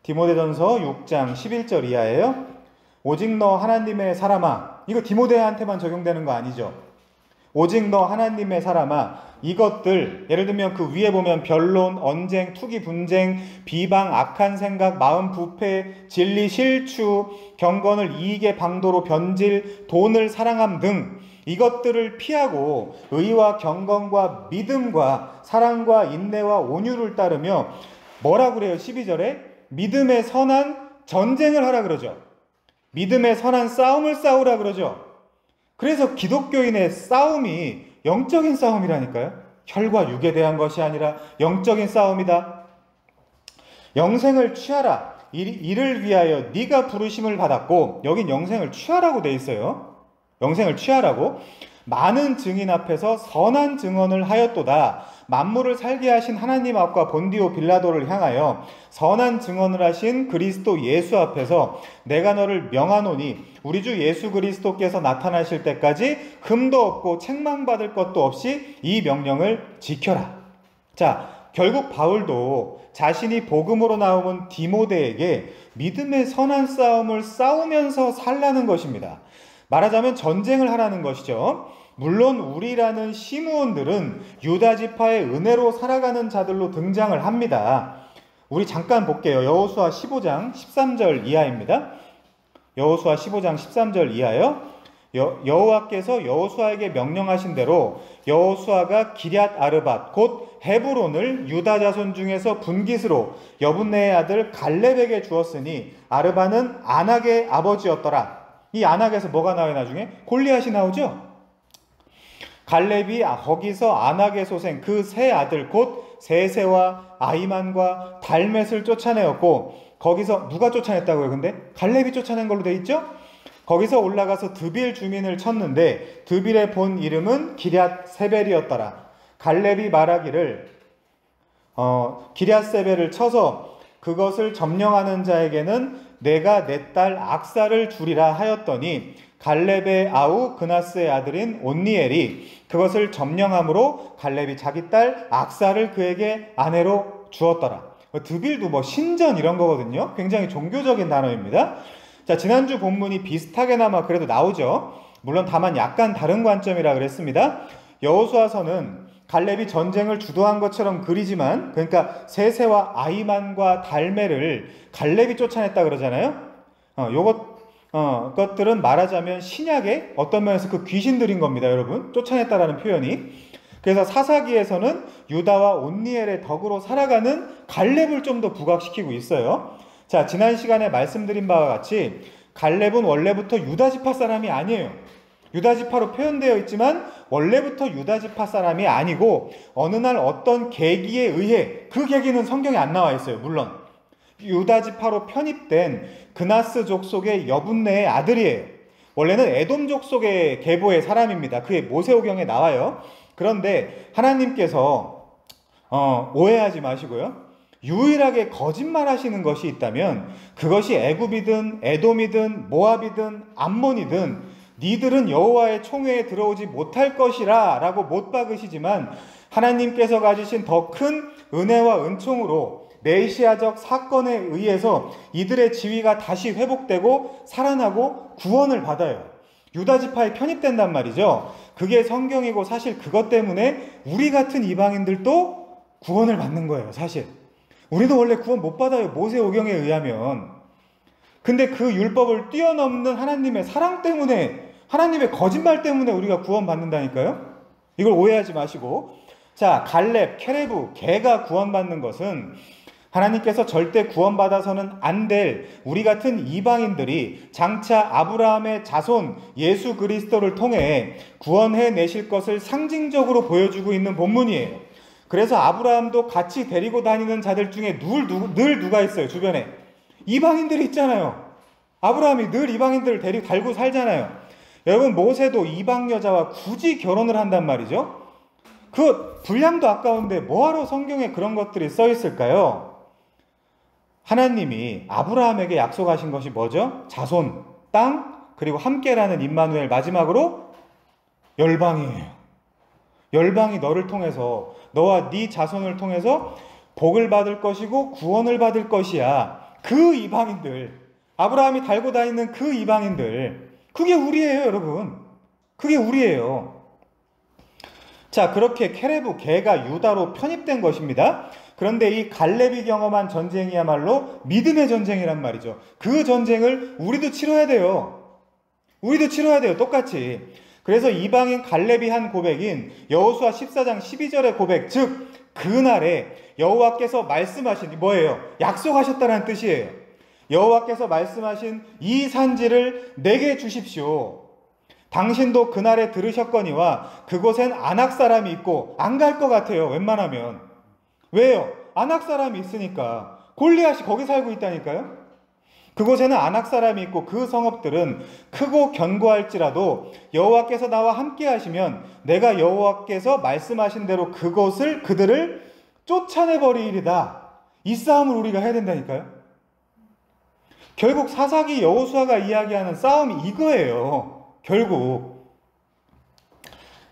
Speaker 1: 디모데전서 6장 11절 이하예요. 오직 너 하나님의 사람아, 이거 디모데한테만 적용되는 거 아니죠? 오직 너 하나님의 사람아, 이것들, 예를 들면 그 위에 보면 변론, 언쟁, 투기, 분쟁, 비방, 악한 생각, 마음 부패, 진리 실추, 경건을 이익의 방도로 변질, 돈을 사랑함 등 이것들을 피하고 의와 경건과 믿음과 사랑과 인내와 온유를 따르며 뭐라 그래요? 12절에 믿음의 선한 전쟁을 하라 그러죠. 믿음의 선한 싸움을 싸우라 그러죠. 그래서 기독교인의 싸움이 영적인 싸움이라니까요. 혈과 육에 대한 것이 아니라 영적인 싸움이다. 영생을 취하라. 이를 위하여 네가 부르심을 받았고, 여긴 영생을 취하라고 돼 있어요. 영생을 취하라고. 많은 증인 앞에서 선한 증언을 하였도다. 만물을 살게 하신 하나님 앞과 본디오 빌라도를 향하여 선한 증언을 하신 그리스도 예수 앞에서 내가 너를 명하노니 우리 주 예수 그리스도께서 나타나실 때까지 흠도 없고 책망받을 것도 없이 이 명령을 지켜라. 자, 결국 바울도 자신이 복음으로 나온 디모데에게 믿음의 선한 싸움을 싸우면서 살라는 것입니다. 말하자면 전쟁을 하라는 것이죠. 물론 우리라는 시므온들은 유다 지파의 은혜로 살아가는 자들로 등장을 합니다. 우리 잠깐 볼게요. 여호수아 15장 13절 이하입니다. 여호수아 15장 13절 이하요. 여호와께서 여호수아에게 명령하신 대로 여호수아가 기럇 아르밧 곧 헤브론을 유다 자손 중에서 분깃으로 여분네의 아들 갈렙에게 주었으니 아르밧은 아낙의 아버지였더라. 이 아낙에서 뭐가 나와요? 나중에 골리앗이 나오죠. 갈렙이 거기서 아낙의 소생 그 세 아들 곧 세세와 아이만과 달멧을 쫓아내었고, 거기서 누가 쫓아냈다고요? 근데 갈렙이 쫓아낸 걸로 돼 있죠. 거기서 올라가서 드빌 주민을 쳤는데 드빌의 본 이름은 기럇 세벨이었더라. 갈렙이 말하기를 기럇 세벨을 쳐서 그것을 점령하는 자에게는 내가 내 딸 악사를 주리라 하였더니 갈렙의 아우 그나스의 아들인 온니엘이 그것을 점령함으로 갈렙이 자기 딸 악사를 그에게 아내로 주었더라. 드빌도 뭐 신전 이런 거거든요. 굉장히 종교적인 단어입니다. 자, 지난주 본문이 비슷하게나마 그래도 나오죠. 물론 다만 약간 다른 관점이라 그랬습니다. 여호수아서는 갈렙이 전쟁을 주도한 것처럼 그리지만, 그러니까 세세와 아이만과 달메를 갈렙이 쫓아냈다 그러잖아요. 것들은 말하자면 신약의 어떤 면에서 그 귀신들인 겁니다, 여러분. 쫓아냈다라는 표현이. 그래서 사사기에서는 유다와 온니엘의 덕으로 살아가는 갈렙을 좀 더 부각시키고 있어요. 자, 지난 시간에 말씀드린 바와 같이 갈렙은 원래부터 유다지파 사람이 아니에요. 유다지파로 표현되어 있지만 원래부터 유다지파 사람이 아니고 어느 날 어떤 계기에 의해, 그 계기는 성경에 안 나와 있어요, 물론. 유다지파로 편입된 그나스 족속의 여분네의 아들이에요. 원래는 에돔 족속의 계보의 사람입니다. 그게 모세오경에 나와요. 그런데 하나님께서 오해하지 마시고요. 유일하게 거짓말하시는 것이 있다면 그것이 애굽이든 에돔이든 모압이든 암몬이든 니들은 여호와의 총회에 들어오지 못할 것이라 라고 못 박으시지만, 하나님께서 가지신 더 큰 은혜와 은총으로 메시아적 사건에 의해서 이들의 지위가 다시 회복되고 살아나고 구원을 받아요. 유다지파에 편입된단 말이죠. 그게 성경이고, 사실 그것 때문에 우리 같은 이방인들도 구원을 받는 거예요. 사실 우리도 원래 구원 못 받아요, 모세오경에 의하면. 근데 그 율법을 뛰어넘는 하나님의 사랑 때문에, 하나님의 거짓말 때문에 우리가 구원받는다니까요. 이걸 오해하지 마시고. 자, 갈렙, 케레브, 걔가 구원받는 것은 하나님께서 절대 구원받아서는 안 될 우리 같은 이방인들이 장차 아브라함의 자손 예수 그리스도를 통해 구원해 내실 것을 상징적으로 보여주고 있는 본문이에요. 그래서 아브라함도 같이 데리고 다니는 자들 중에 늘 누가 있어요? 주변에 이방인들이 있잖아요. 아브라함이 늘 이방인들을 데리고 달고 살잖아요. 여러분, 모세도 이방 여자와 굳이 결혼을 한단 말이죠. 그 분량도 아까운데 뭐하러 성경에 그런 것들이 써 있을까요? 하나님이 아브라함에게 약속하신 것이 뭐죠? 자손, 땅, 그리고 함께라는 임마누엘, 마지막으로 열방이에요. 열방이 너를 통해서, 너와 네 자손을 통해서 복을 받을 것이고 구원을 받을 것이야. 그 이방인들, 아브라함이 달고 다니는 그 이방인들, 그게 우리예요, 여러분. 그게 우리예요. 자, 그렇게 케레브, 개가 유다로 편입된 것입니다. 그런데 이 갈렙이 경험한 전쟁이야말로 믿음의 전쟁이란 말이죠. 그 전쟁을 우리도 치러야 돼요. 우리도 치러야 돼요, 똑같이. 그래서 이방인 갈렙이 한 고백인 여호수아 14장 12절의 고백, 즉 그날에 여호와께서 말씀하신, 뭐예요? 약속하셨다는 뜻이에요. 여호와께서 말씀하신 이 산지를 내게 주십시오. 당신도 그날에 들으셨거니와 그곳엔 아낙 사람이 있고, 안 갈 것 같아요, 웬만하면. 왜요? 아낙 사람이 있으니까. 골리앗이 거기 살고 있다니까요. 그곳에는 아낙 사람이 있고 그 성읍들은 크고 견고할지라도 여호와께서 나와 함께 하시면 내가 여호와께서 말씀하신 대로 그들을 쫓아내버리리이다. 이 싸움을 우리가 해야 된다니까요. 결국 사사기 여호수아가 이야기하는 싸움이 이거예요. 결국.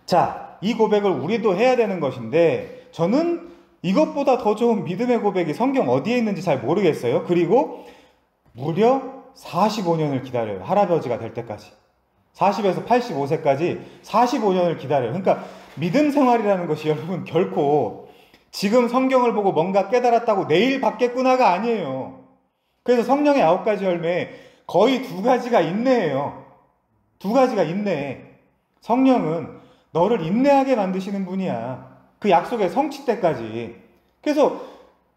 Speaker 1: 자, 이 고백을 우리도 해야 되는 것인데, 저는 이것보다 더 좋은 믿음의 고백이 성경 어디에 있는지 잘 모르겠어요. 그리고 무려 45년을 기다려요. 할아버지가 될 때까지. 40에서 85세까지 45년을 기다려요. 그러니까 믿음 생활이라는 것이 여러분 결코 지금 성경을 보고 뭔가 깨달았다고 내일 받겠구나가 아니에요. 그래서 성령의 9가지 열매에 거의 2가지가 인내예요. 2가지가 인내. 성령은 너를 인내하게 만드시는 분이야. 그 약속의 성취 때까지. 그래서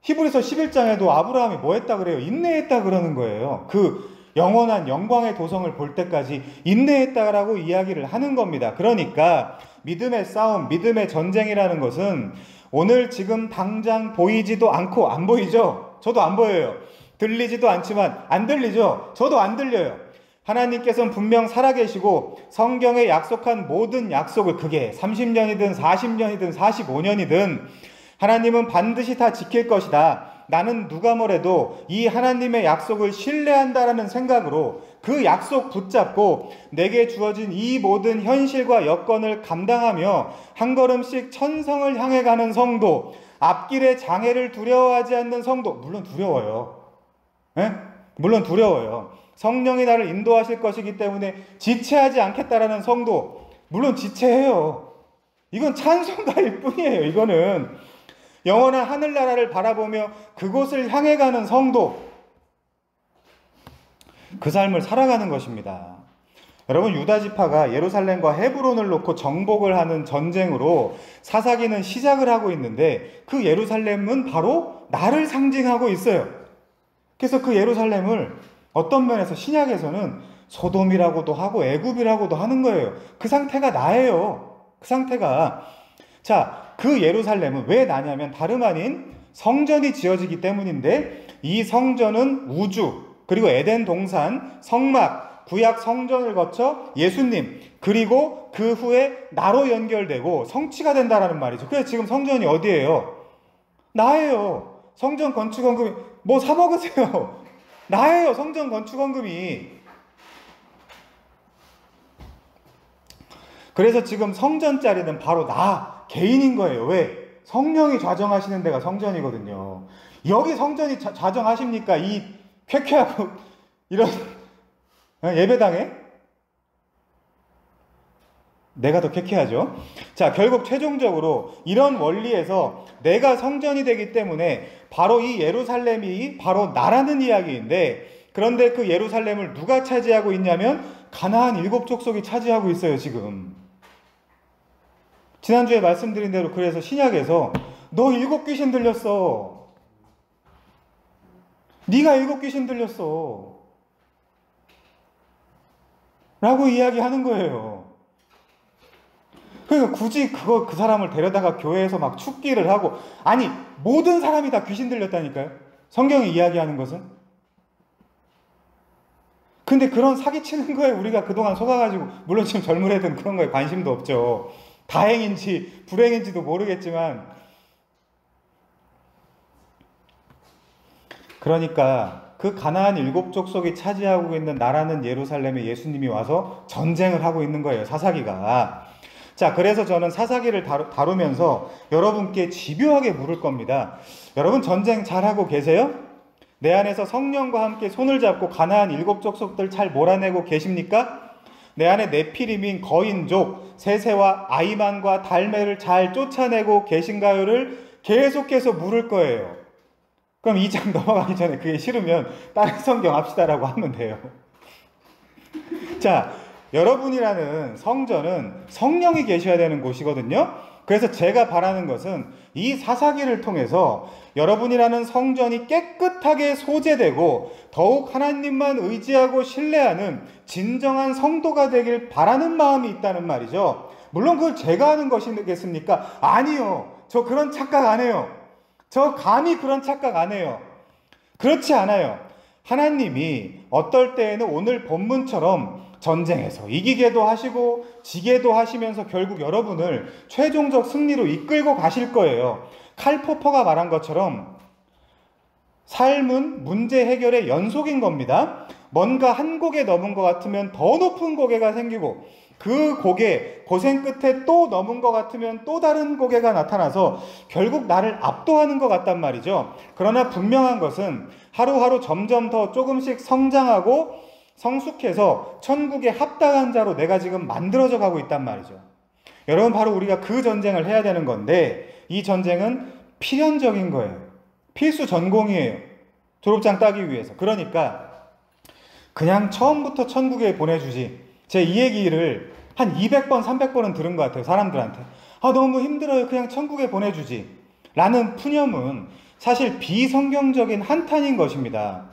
Speaker 1: 히브리서 11장에도 아브라함이 뭐 했다 그래요? 인내했다 그러는 거예요. 그 영원한 영광의 도성을 볼 때까지 인내했다라고 이야기를 하는 겁니다. 그러니까 믿음의 싸움, 믿음의 전쟁이라는 것은 오늘 지금 당장 보이지도 않고, 안 보이죠? 저도 안 보여요. 들리지도 않지만 안 들리죠? 저도 안 들려요. 하나님께서는 분명 살아계시고 성경에 약속한 모든 약속을, 그게 30년이든 40년이든 45년이든 하나님은 반드시 다 지킬 것이다. 나는 누가 뭐래도 이 하나님의 약속을 신뢰한다라는 생각으로 그 약속 붙잡고 내게 주어진 이 모든 현실과 여건을 감당하며 한 걸음씩 천성을 향해 가는 성도, 앞길의 장애를 두려워하지 않는 성도, 물론 두려워요. 물론 두려워요. 성령이 나를 인도하실 것이기 때문에 지체하지 않겠다라는 성도, 물론 지체해요. 이건 찬송가일 뿐이에요. 이거는 영원한 하늘나라를 바라보며 그곳을 향해 가는 성도, 그 삶을 살아가는 것입니다. 여러분, 유다지파가 예루살렘과 헤브론을 놓고 정복을 하는 전쟁으로 사사기는 시작을 하고 있는데, 그 예루살렘은 바로 나를 상징하고 있어요. 그래서 그 예루살렘을 어떤 면에서 신약에서는 소돔이라고도 하고 애굽이라고도 하는 거예요. 그 상태가 나예요. 그 상태가. 자, 그 예루살렘은 왜 나냐면 다름 아닌 성전이 지어지기 때문인데, 이 성전은 우주, 그리고 에덴 동산, 성막, 구약 성전을 거쳐 예수님, 그리고 그 후에 나로 연결되고 성취가 된다라는 말이죠. 그래서 지금 성전이 어디예요? 나예요. 성전 건축원금이 뭐 사 먹으세요. 나예요. 성전 건축원금이. 그래서 지금 성전자리는 바로 나 개인인 거예요. 왜? 성령이 좌정하시는 데가 성전이거든요. 여기 성전이 좌정하십니까? 이 쾌쾌하고 이런 예배당에? 내가 더 쾌쾌하죠. 자, 결국 최종적으로 이런 원리에서 내가 성전이 되기 때문에 바로 이 예루살렘이 바로 나라는 이야기인데, 그런데 그 예루살렘을 누가 차지하고 있냐면 가나안 7족속이 차지하고 있어요. 지금 지난주에 말씀드린 대로, 그래서 신약에서 너 7귀신 들렸어, 네가 7귀신 들렸어 라고 이야기하는 거예요. 그러니까 굳이 그 사람을 데려다가 교회에서 막 축기를 하고, 아니 모든 사람이 다 귀신 들렸다니까요. 성경이 이야기하는 것은. 근데 그런 사기치는 거에 우리가 그동안 속아가지고, 물론 지금 젊은 애들은 그런 거에 관심도 없죠. 다행인지 불행인지도 모르겠지만, 그러니까 그 가나안 7족속이 차지하고 있는 나라는 예루살렘에 예수님이 와서 전쟁을 하고 있는 거예요, 사사기가. 자, 그래서 저는 사사기를 다루면서 여러분께 집요하게 물을 겁니다. 여러분 전쟁 잘하고 계세요? 내 안에서 성령과 함께 손을 잡고 가나안 7족속들 잘 몰아내고 계십니까? 내 안에 네피림인 거인족 세세와 아이만과 달메를 잘 쫓아내고 계신가요를 계속해서 물을 거예요. 그럼 2장 넘어가기 전에 그게 싫으면 다른 성경 합시다라고 하면 돼요. 자, 여러분이라는 성전은 성령이 계셔야 되는 곳이거든요. 그래서 제가 바라는 것은 이 사사기를 통해서 여러분이라는 성전이 깨끗하게 소재되고 더욱 하나님만 의지하고 신뢰하는 진정한 성도가 되길 바라는 마음이 있다는 말이죠. 물론 그걸 제가 하는 것이겠습니까? 아니요. 저 그런 착각 안 해요. 저 감히 그런 착각 안 해요. 그렇지 않아요. 하나님이 어떨 때에는 오늘 본문처럼 전쟁에서 이기게도 하시고 지게도 하시면서 결국 여러분을 최종적 승리로 이끌고 가실 거예요. 칼 포퍼가 말한 것처럼 삶은 문제 해결의 연속인 겁니다. 뭔가 한 고개 넘은 것 같으면 더 높은 고개가 생기고 그 고개, 고생 끝에 또 넘은 것 같으면 또 다른 고개가 나타나서 결국 나를 압도하는 것 같단 말이죠. 그러나 분명한 것은 하루하루 점점 더 조금씩 성장하고 성숙해서 천국에 합당한 자로 내가 지금 만들어져 가고 있단 말이죠. 여러분, 바로 우리가 그 전쟁을 해야 되는 건데 이 전쟁은 필연적인 거예요. 필수 전공이에요. 졸업장 따기 위해서. 그러니까 그냥 처음부터 천국에 보내주지. 제 이 얘기를 한 200번, 300번은 들은 것 같아요. 사람들한테. 너무 힘들어요. 그냥 천국에 보내주지. 라는 푸념은 사실 비성경적인 한탄인 것입니다.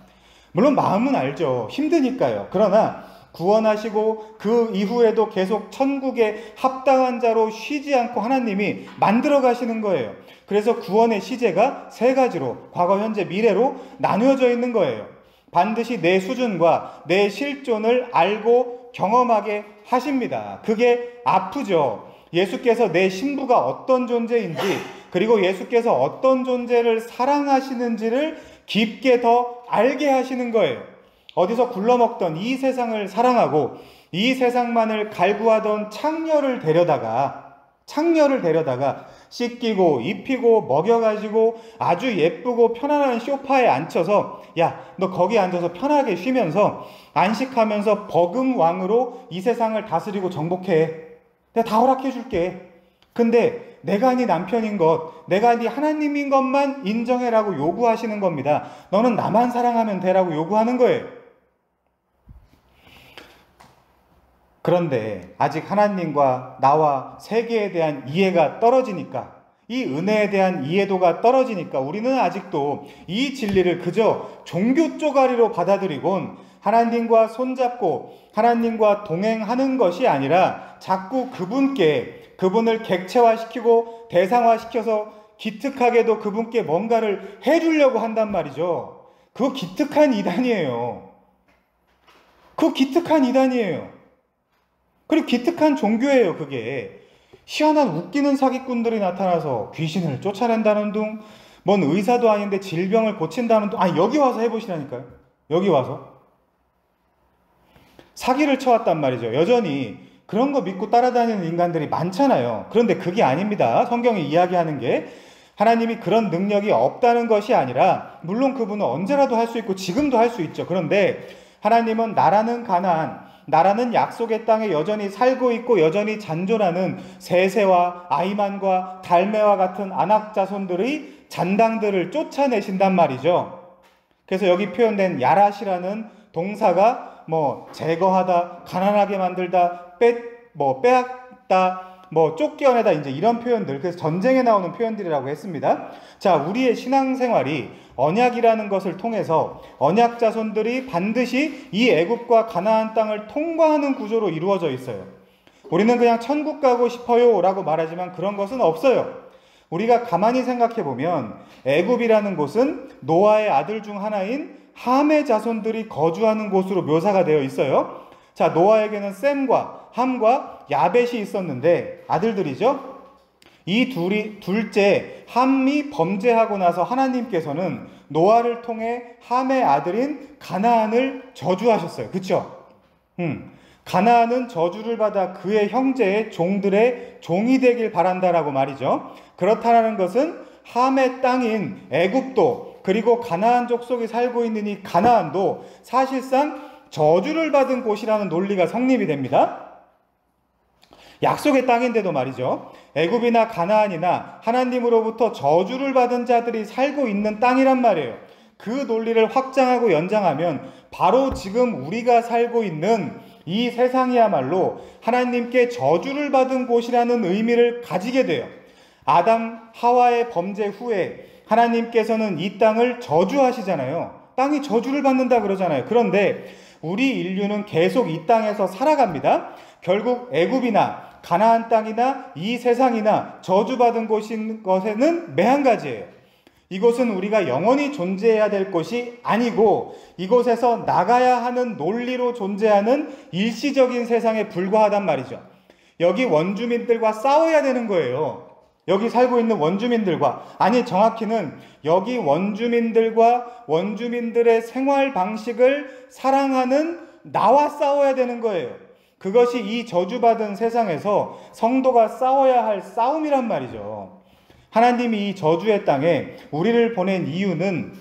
Speaker 1: 물론 마음은 알죠. 힘드니까요. 그러나 구원하시고 그 이후에도 계속 천국에 합당한 자로 쉬지 않고 하나님이 만들어 가시는 거예요. 그래서 구원의 시제가 세 가지로 과거, 현재, 미래로 나누어져 있는 거예요. 반드시 내 수준과 내 실존을 알고 경험하게 하십니다. 그게 아프죠. 예수께서 내 신부가 어떤 존재인지, 그리고 예수께서 어떤 존재를 사랑하시는지를 깊게 더 알게 하시는 거예요. 어디서 굴러먹던 이 세상을 사랑하고 이 세상만을 갈구하던 창녀를 데려다가 씻기고 입히고 먹여가지고 아주 예쁘고 편안한 소파에 앉혀서 야, 너 거기 앉아서 편하게 쉬면서 안식하면서 버금왕으로 이 세상을 다스리고 정복해. 내가 다 허락해 줄게. 근데 내가 네 남편인 것, 내가 네 하나님인 것만 인정해라고 요구하시는 겁니다. 너는 나만 사랑하면 되라고 요구하는 거예요. 그런데 아직 하나님과 나와 세계에 대한 이해가 떨어지니까, 이 은혜에 대한 이해도가 떨어지니까 우리는 아직도 이 진리를 그저 종교 쪼가리로 받아들이곤 하나님과 손잡고 하나님과 동행하는 것이 아니라 자꾸 그분을 객체화시키고 대상화시켜서 기특하게도 그분께 뭔가를 해주려고 한단 말이죠. 그거 기특한 이단이에요. 그리고 기특한 종교예요. 그게 희한한 웃기는 사기꾼들이 나타나서 귀신을 쫓아낸다는 둥, 뭔 의사도 아닌데 질병을 고친다는 둥. 여기 와서 해보시라니까요. 여기 와서 사기를 쳐왔단 말이죠. 여전히 그런 거 믿고 따라다니는 인간들이 많잖아요. 그런데 그게 아닙니다. 성경이 이야기하는 게 하나님이 그런 능력이 없다는 것이 아니라, 물론 그분은 언제라도 할 수 있고 지금도 할 수 있죠. 그런데 하나님은 나라는 가나안, 나라는 약속의 땅에 여전히 살고 있고 여전히 잔존하는 세세와 아이만과 달메와 같은 안악 자손들의 잔당들을 쫓아내신단 말이죠. 그래서 여기 표현된 야랏이라는 동사가 제거하다, 가난하게 만들다, 빼앗다, 쫓겨내다, 이제 이런 표현들, 그래서 전쟁에 나오는 표현들이라고 했습니다. 자, 우리의 신앙생활이 언약이라는 것을 통해서 언약 자손들이 반드시 이 애굽과 가나안 땅을 통과하는 구조로 이루어져 있어요. 우리는 그냥 천국 가고 싶어요 라고 말하지만 그런 것은 없어요. 우리가 가만히 생각해 보면 애굽이라는 곳은 노아의 아들 중 하나인 함의 자손들이 거주하는 곳으로 묘사가 되어 있어요. 자, 노아에게는 셈과 함과 야벳이 있었는데 아들들이죠. 이 둘째 함이 범죄하고 나서 하나님께서는 노아를 통해 함의 아들인 가나안을 저주하셨어요. 그쵸? 가나안은 저주를 받아 그의 형제의 종들의 종이 되길 바란다라고 말이죠. 그렇다는 것은 함의 땅인 애굽도 그리고 가나안 족속이 살고 있는 이 가나안도 사실상 저주를 받은 곳이라는 논리가 성립이 됩니다. 약속의 땅인데도 말이죠. 애굽이나 가나안이나 하나님으로부터 저주를 받은 자들이 살고 있는 땅이란 말이에요. 그 논리를 확장하고 연장하면 바로 지금 우리가 살고 있는 이 세상이야말로 하나님께 저주를 받은 곳이라는 의미를 가지게 돼요. 아담, 하와의 범죄 후에 하나님께서는 이 땅을 저주하시잖아요. 땅이 저주를 받는다 그러잖아요. 그런데 우리 인류는 계속 이 땅에서 살아갑니다. 결국 애굽이나 가나안 땅이나 이 세상이나 저주받은 곳인 것에는 매한 가지예요. 이곳은 우리가 영원히 존재해야 될 곳이 아니고 이곳에서 나가야 하는 논리로 존재하는 일시적인 세상에 불과하단 말이죠. 여기 원주민들과 싸워야 되는 거예요. 여기 살고 있는 원주민들과, 아니 정확히는 여기 원주민들과 원주민들의 생활 방식을 사랑하는 나와 싸워야 되는 거예요. 그것이 이 저주받은 세상에서 성도가 싸워야 할 싸움이란 말이죠. 하나님이 이 저주의 땅에 우리를 보낸 이유는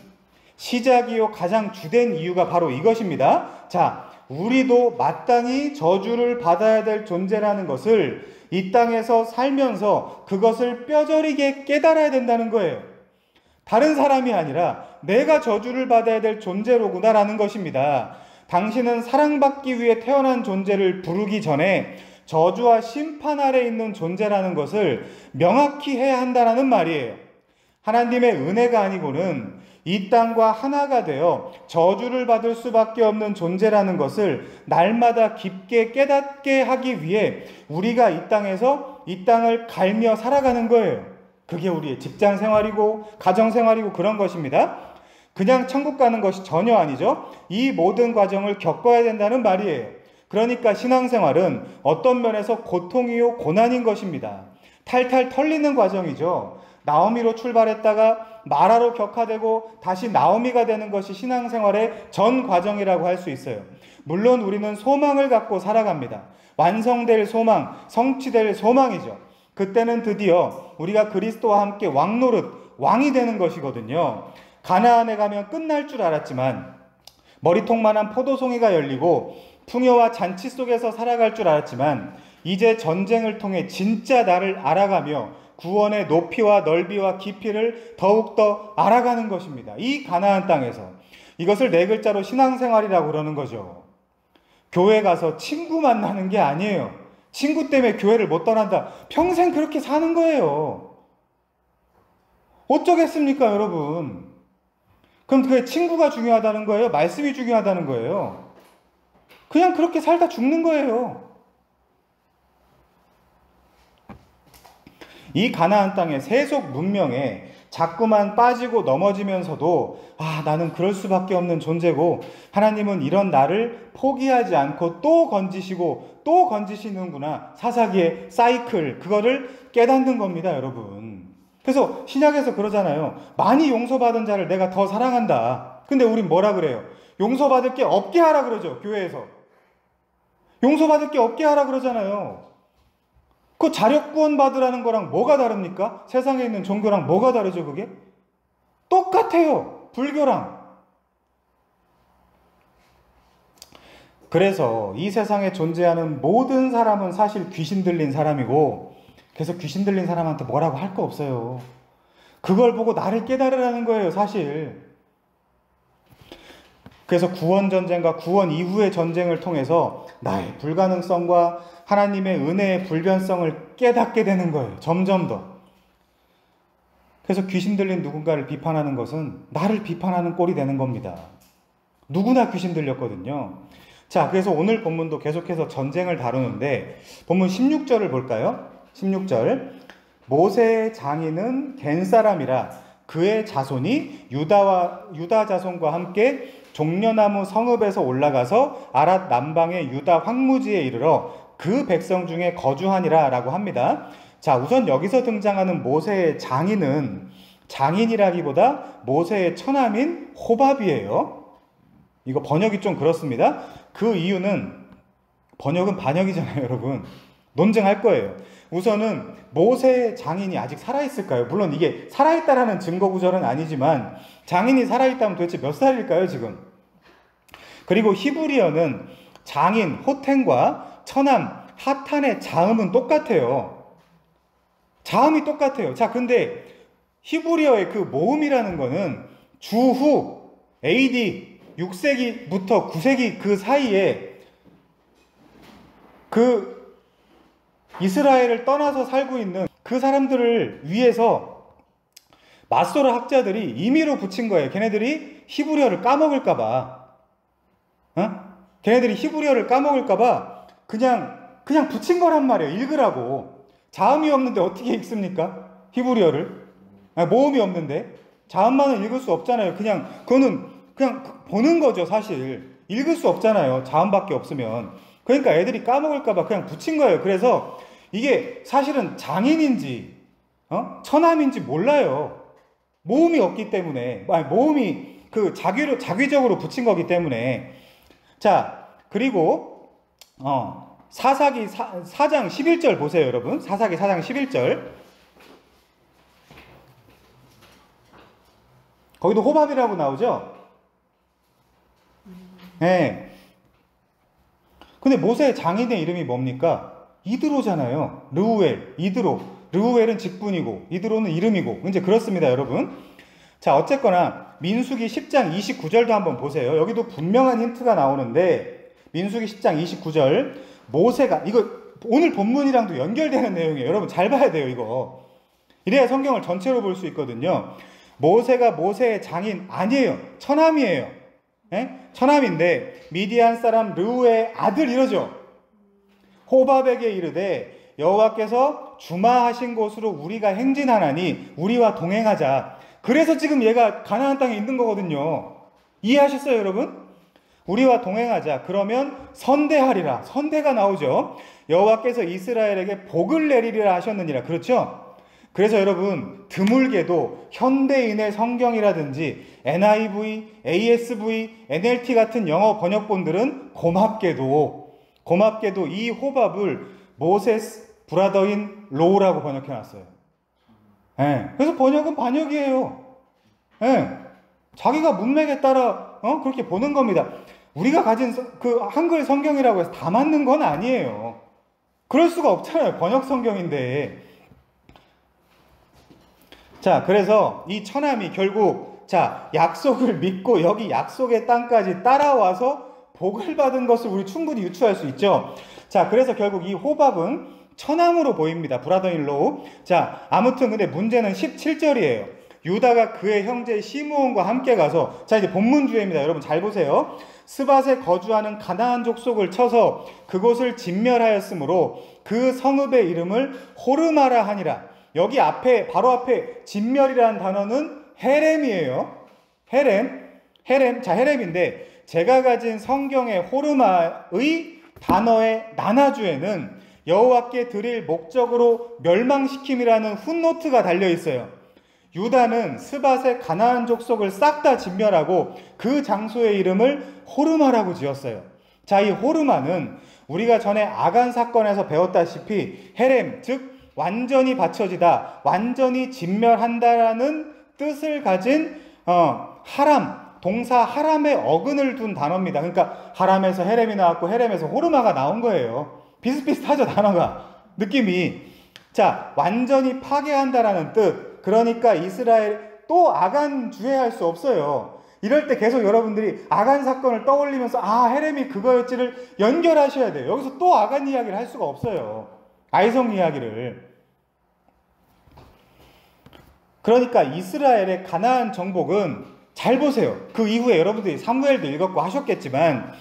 Speaker 1: 시작이요 가장 주된 이유가 바로 이것입니다. 자, 우리도 마땅히 저주를 받아야 될 존재라는 것을 이 땅에서 살면서 그것을 뼈저리게 깨달아야 된다는 거예요. 다른 사람이 아니라 내가 저주를 받아야 될 존재로구나라는 것입니다. 당신은 사랑받기 위해 태어난 존재를 부르기 전에 저주와 심판 아래 있는 존재라는 것을 명확히 해야 한다는 말이에요. 하나님의 은혜가 아니고는 이 땅과 하나가 되어 저주를 받을 수밖에 없는 존재라는 것을 날마다 깊게 깨닫게 하기 위해 우리가 이 땅에서 이 땅을 갈며 살아가는 거예요. 그게 우리의 직장 생활이고 가정 생활이고 그런 것입니다. 그냥 천국 가는 것이 전혀 아니죠. 이 모든 과정을 겪어야 된다는 말이에요. 그러니까 신앙생활은 어떤 면에서 고통이요 고난인 것입니다. 탈탈 털리는 과정이죠. 나오미로 출발했다가 마라로 격화되고 다시 나오미가 되는 것이 신앙생활의 전 과정이라고 할 수 있어요. 물론 우리는 소망을 갖고 살아갑니다. 완성될 소망, 성취될 소망이죠. 그때는 드디어 우리가 그리스도와 함께 왕노릇, 왕이 되는 것이거든요. 가나안에 가면 끝날 줄 알았지만 머리통만한 포도송이가 열리고 풍요와 잔치 속에서 살아갈 줄 알았지만 이제 전쟁을 통해 진짜 나를 알아가며 구원의 높이와 넓이와 깊이를 더욱더 알아가는 것입니다. 이 가나안 땅에서. 이것을 네 글자로 신앙생활이라고 그러는 거죠. 교회 가서 친구 만나는 게 아니에요. 친구 때문에 교회를 못 떠난다. 평생 그렇게 사는 거예요. 어쩌겠습니까, 여러분? 그럼 그게 친구가 중요하다는 거예요? 말씀이 중요하다는 거예요? 그냥 그렇게 살다 죽는 거예요. 이 가나안 땅의 세속 문명에 자꾸만 빠지고 넘어지면서도 나는 그럴 수밖에 없는 존재고 하나님은 이런 나를 포기하지 않고 또 건지시고 또 건지시는구나. 사사기의 사이클, 그거를 깨닫는 겁니다, 여러분. 그래서 신약에서 그러잖아요. 많이 용서받은 자를 내가 더 사랑한다. 근데 우린 뭐라 그래요? 용서받을 게 없게 하라 그러죠, 교회에서. 용서받을 게 없게 하라 그러잖아요. 그 자력 구원 받으라는 거랑 뭐가 다릅니까? 세상에 있는 종교랑 뭐가 다르죠, 그게? 똑같아요, 불교랑. 그래서 이 세상에 존재하는 모든 사람은 사실 귀신 들린 사람이고, 그래서 귀신 들린 사람한테 뭐라고 할 거 없어요. 그걸 보고 나를 깨달으라는 거예요, 사실. 그래서 구원 전쟁과 구원 이후의 전쟁을 통해서 나의 불가능성과 하나님의 은혜의 불변성을 깨닫게 되는 거예요. 점점 더. 그래서 귀신 들린 누군가를 비판하는 것은 나를 비판하는 꼴이 되는 겁니다. 누구나 귀신 들렸거든요. 자, 그래서 오늘 본문도 계속해서 전쟁을 다루는데 본문 16절을 볼까요? 16절. 모세의 장인은 겐 사람이라 그의 자손이 유다 자손과 함께 종려나무 성읍에서 올라가서 아랏 남방의 유다 황무지에 이르러 그 백성 중에 거주하니라 라고 합니다. 자, 우선 여기서 등장하는 모세의 장인은 장인이라기보다 모세의 처남인 호밥이에요. 이거 번역이 좀 그렇습니다. 그 이유는 번역은 반역이잖아요, 여러분. 논증할 거예요. 우선은 모세의 장인이 아직 살아있을까요? 물론 이게 살아있다라는 증거 구절은 아니지만 장인이 살아있다면 도대체 몇 살일까요, 지금? 그리고 히브리어는 장인 호텐과 처남 하탄의 자음은 똑같아요. 자음이 똑같아요. 자, 근데 히브리어의 그 모음이라는 거는 주후 AD 6세기부터 9세기 그 사이에 그 이스라엘을 떠나서 살고 있는 그 사람들을 위해서 마소라 학자들이 임의로 붙인 거예요. 걔네들이 히브리어를 까먹을까봐. 걔네들이 히브리어를 까먹을까봐 그냥 붙인 거란 말이에요. 읽으라고. 자음이 없는데 어떻게 읽습니까? 히브리어를. 모음이 없는데. 자음만은 읽을 수 없잖아요. 그거는 그냥 보는 거죠, 사실. 읽을 수 없잖아요. 자음밖에 없으면. 그러니까 애들이 까먹을까봐 그냥 붙인 거예요. 그래서 이게 사실은 장인인지, 처남인지 몰라요. 모음이 없기 때문에. 모음이 자귀적으로 붙인 거기 때문에. 자, 그리고, 사사기 4장 11절 보세요, 여러분. 사사기 4장 11절. 거기도 호밥이라고 나오죠? 네. 근데 모세의 장인의 이름이 뭡니까? 이드로잖아요. 르우엘, 이드로. 르우엘은 직분이고, 이드로는 이름이고. 이제 그렇습니다, 여러분. 자, 어쨌거나, 민수기 10장 29절도 한번 보세요. 여기도 분명한 힌트가 나오는데, 민수기 10장 29절. 모세가, 이거 오늘 본문이랑도 연결되는 내용이에요. 여러분 잘 봐야 돼요, 이거. 이래야 성경을 전체로 볼 수 있거든요. 모세가 모세의 장인 아니에요. 처남이에요. 처남인데 미디안 사람 르우의 아들 이러죠. 호밥에게 이르되 여호와께서 주마하신 곳으로 우리가 행진하나니 우리와 동행하자. 그래서 지금 얘가 가나안 땅에 있는 거거든요. 이해하셨어요, 여러분? 우리와 동행하자. 그러면 선대하리라. 선대가 나오죠. 여호와께서 이스라엘에게 복을 내리리라 하셨느니라. 그렇죠? 그래서 여러분 드물게도 현대인의 성경이라든지 NIV, ASV, NLT 같은 영어 번역본들은 고맙게도 이 호밥을 모세스 브라더인 로우라고 번역해놨어요. 그래서 번역은 반역이에요. 자기가 문맥에 따라 그렇게 보는 겁니다. 우리가 가진 그 한글 성경이라고 해서 다 맞는 건 아니에요. 그럴 수가 없잖아요. 번역 성경인데. 자, 그래서 이 처남이 결국 약속을 믿고 여기 약속의 땅까지 따라와서 복을 받은 것을 우리 충분히 유추할 수 있죠. 자, 그래서 결국 이 호밥은 처남으로 보입니다. 브라더인로우. 자, 아무튼 근데 문제는 17절이에요. 유다가 그의 형제 시므온과 함께 가서, 자, 이제 본문 주제입니다. 여러분 잘 보세요. 스밧에 거주하는 가나안 족속을 쳐서 그곳을 진멸하였으므로 그 성읍의 이름을 호르마라 하니라. 여기 앞에, 바로 앞에 진멸이라는 단어는 헤렘이에요. 헤렘. 자, 헤렘인데 제가 가진 성경의 호르마의 단어의 나나주에는 여호와께 드릴 목적으로 멸망시킴이라는 훗노트가 달려 있어요. 유다는 스밧의 가나안 족속을 싹 다 진멸하고 그 장소의 이름을 호르마라고 지었어요. 자, 이 호르마는 우리가 전에 아간 사건에서 배웠다시피 헤렘, 즉 완전히 받쳐지다, 완전히 진멸한다라는 뜻을 가진 하람, 동사 하람의 어근을 둔 단어입니다. 그러니까 하람에서 헤렘이 나왔고 헤렘에서 호르마가 나온 거예요. 비슷비슷하죠, 단어가. 느낌이. 자, 완전히 파괴한다라는 뜻. 그러니까 이스라엘 또 아간 주의할 수 없어요. 이럴 때 계속 여러분들이 아간 사건을 떠올리면서 헤렘이 그거였지를 연결하셔야 돼요. 여기서 또 아간 이야기를 할 수가 없어요. 아이성 이야기를. 그러니까 이스라엘의 가나안 정복은, 잘 보세요. 그 이후에 여러분들이 사무엘도 읽었고 하셨겠지만,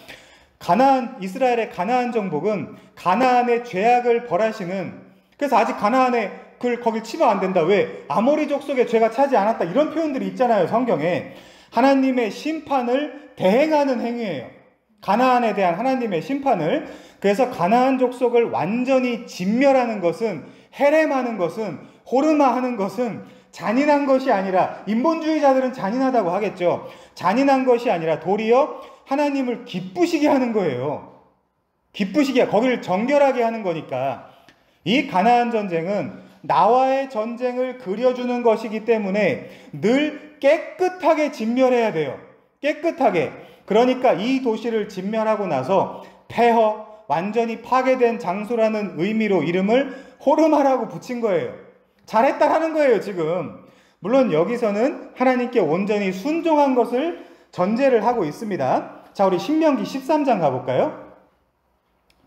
Speaker 1: 이스라엘의 가나안 정복은 가나안의 죄악을 벌하시는, 그래서 아직 가나안에 거길 치면 안 된다. 왜? 아모리 족속의 죄가 차지 않았다. 이런 표현들이 있잖아요, 성경에. 하나님의 심판을 대행하는 행위예요. 가나안에 대한 하나님의 심판을. 그래서 가나안 족속을 완전히 진멸하는 것은, 헤렘하는 것은, 호르마하는 것은 잔인한 것이 아니라, 인본주의자들은 잔인하다고 하겠죠. 잔인한 것이 아니라 도리어 하나님을 기쁘시게 하는 거예요. 기쁘시게, 거기를 정결하게 하는 거니까. 이 가나안 전쟁은 나와의 전쟁을 그려주는 것이기 때문에 늘 깨끗하게 진멸해야 돼요. 깨끗하게. 그러니까 이 도시를 진멸하고 나서 폐허, 완전히 파괴된 장소라는 의미로 이름을 호르마라고 붙인 거예요. 잘했다라는 거예요, 지금. 물론 여기서는 하나님께 온전히 순종한 것을 전제를 하고 있습니다. 자, 우리 신명기 13장 가볼까요?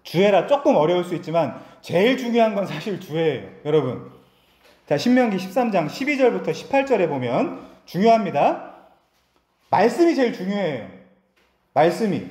Speaker 1: 주애라 조금 어려울 수 있지만 제일 중요한 건 사실 주애예요, 여러분. 자, 신명기 13장 12절부터 18절에 보면 중요합니다. 말씀이 제일 중요해요. 말씀이.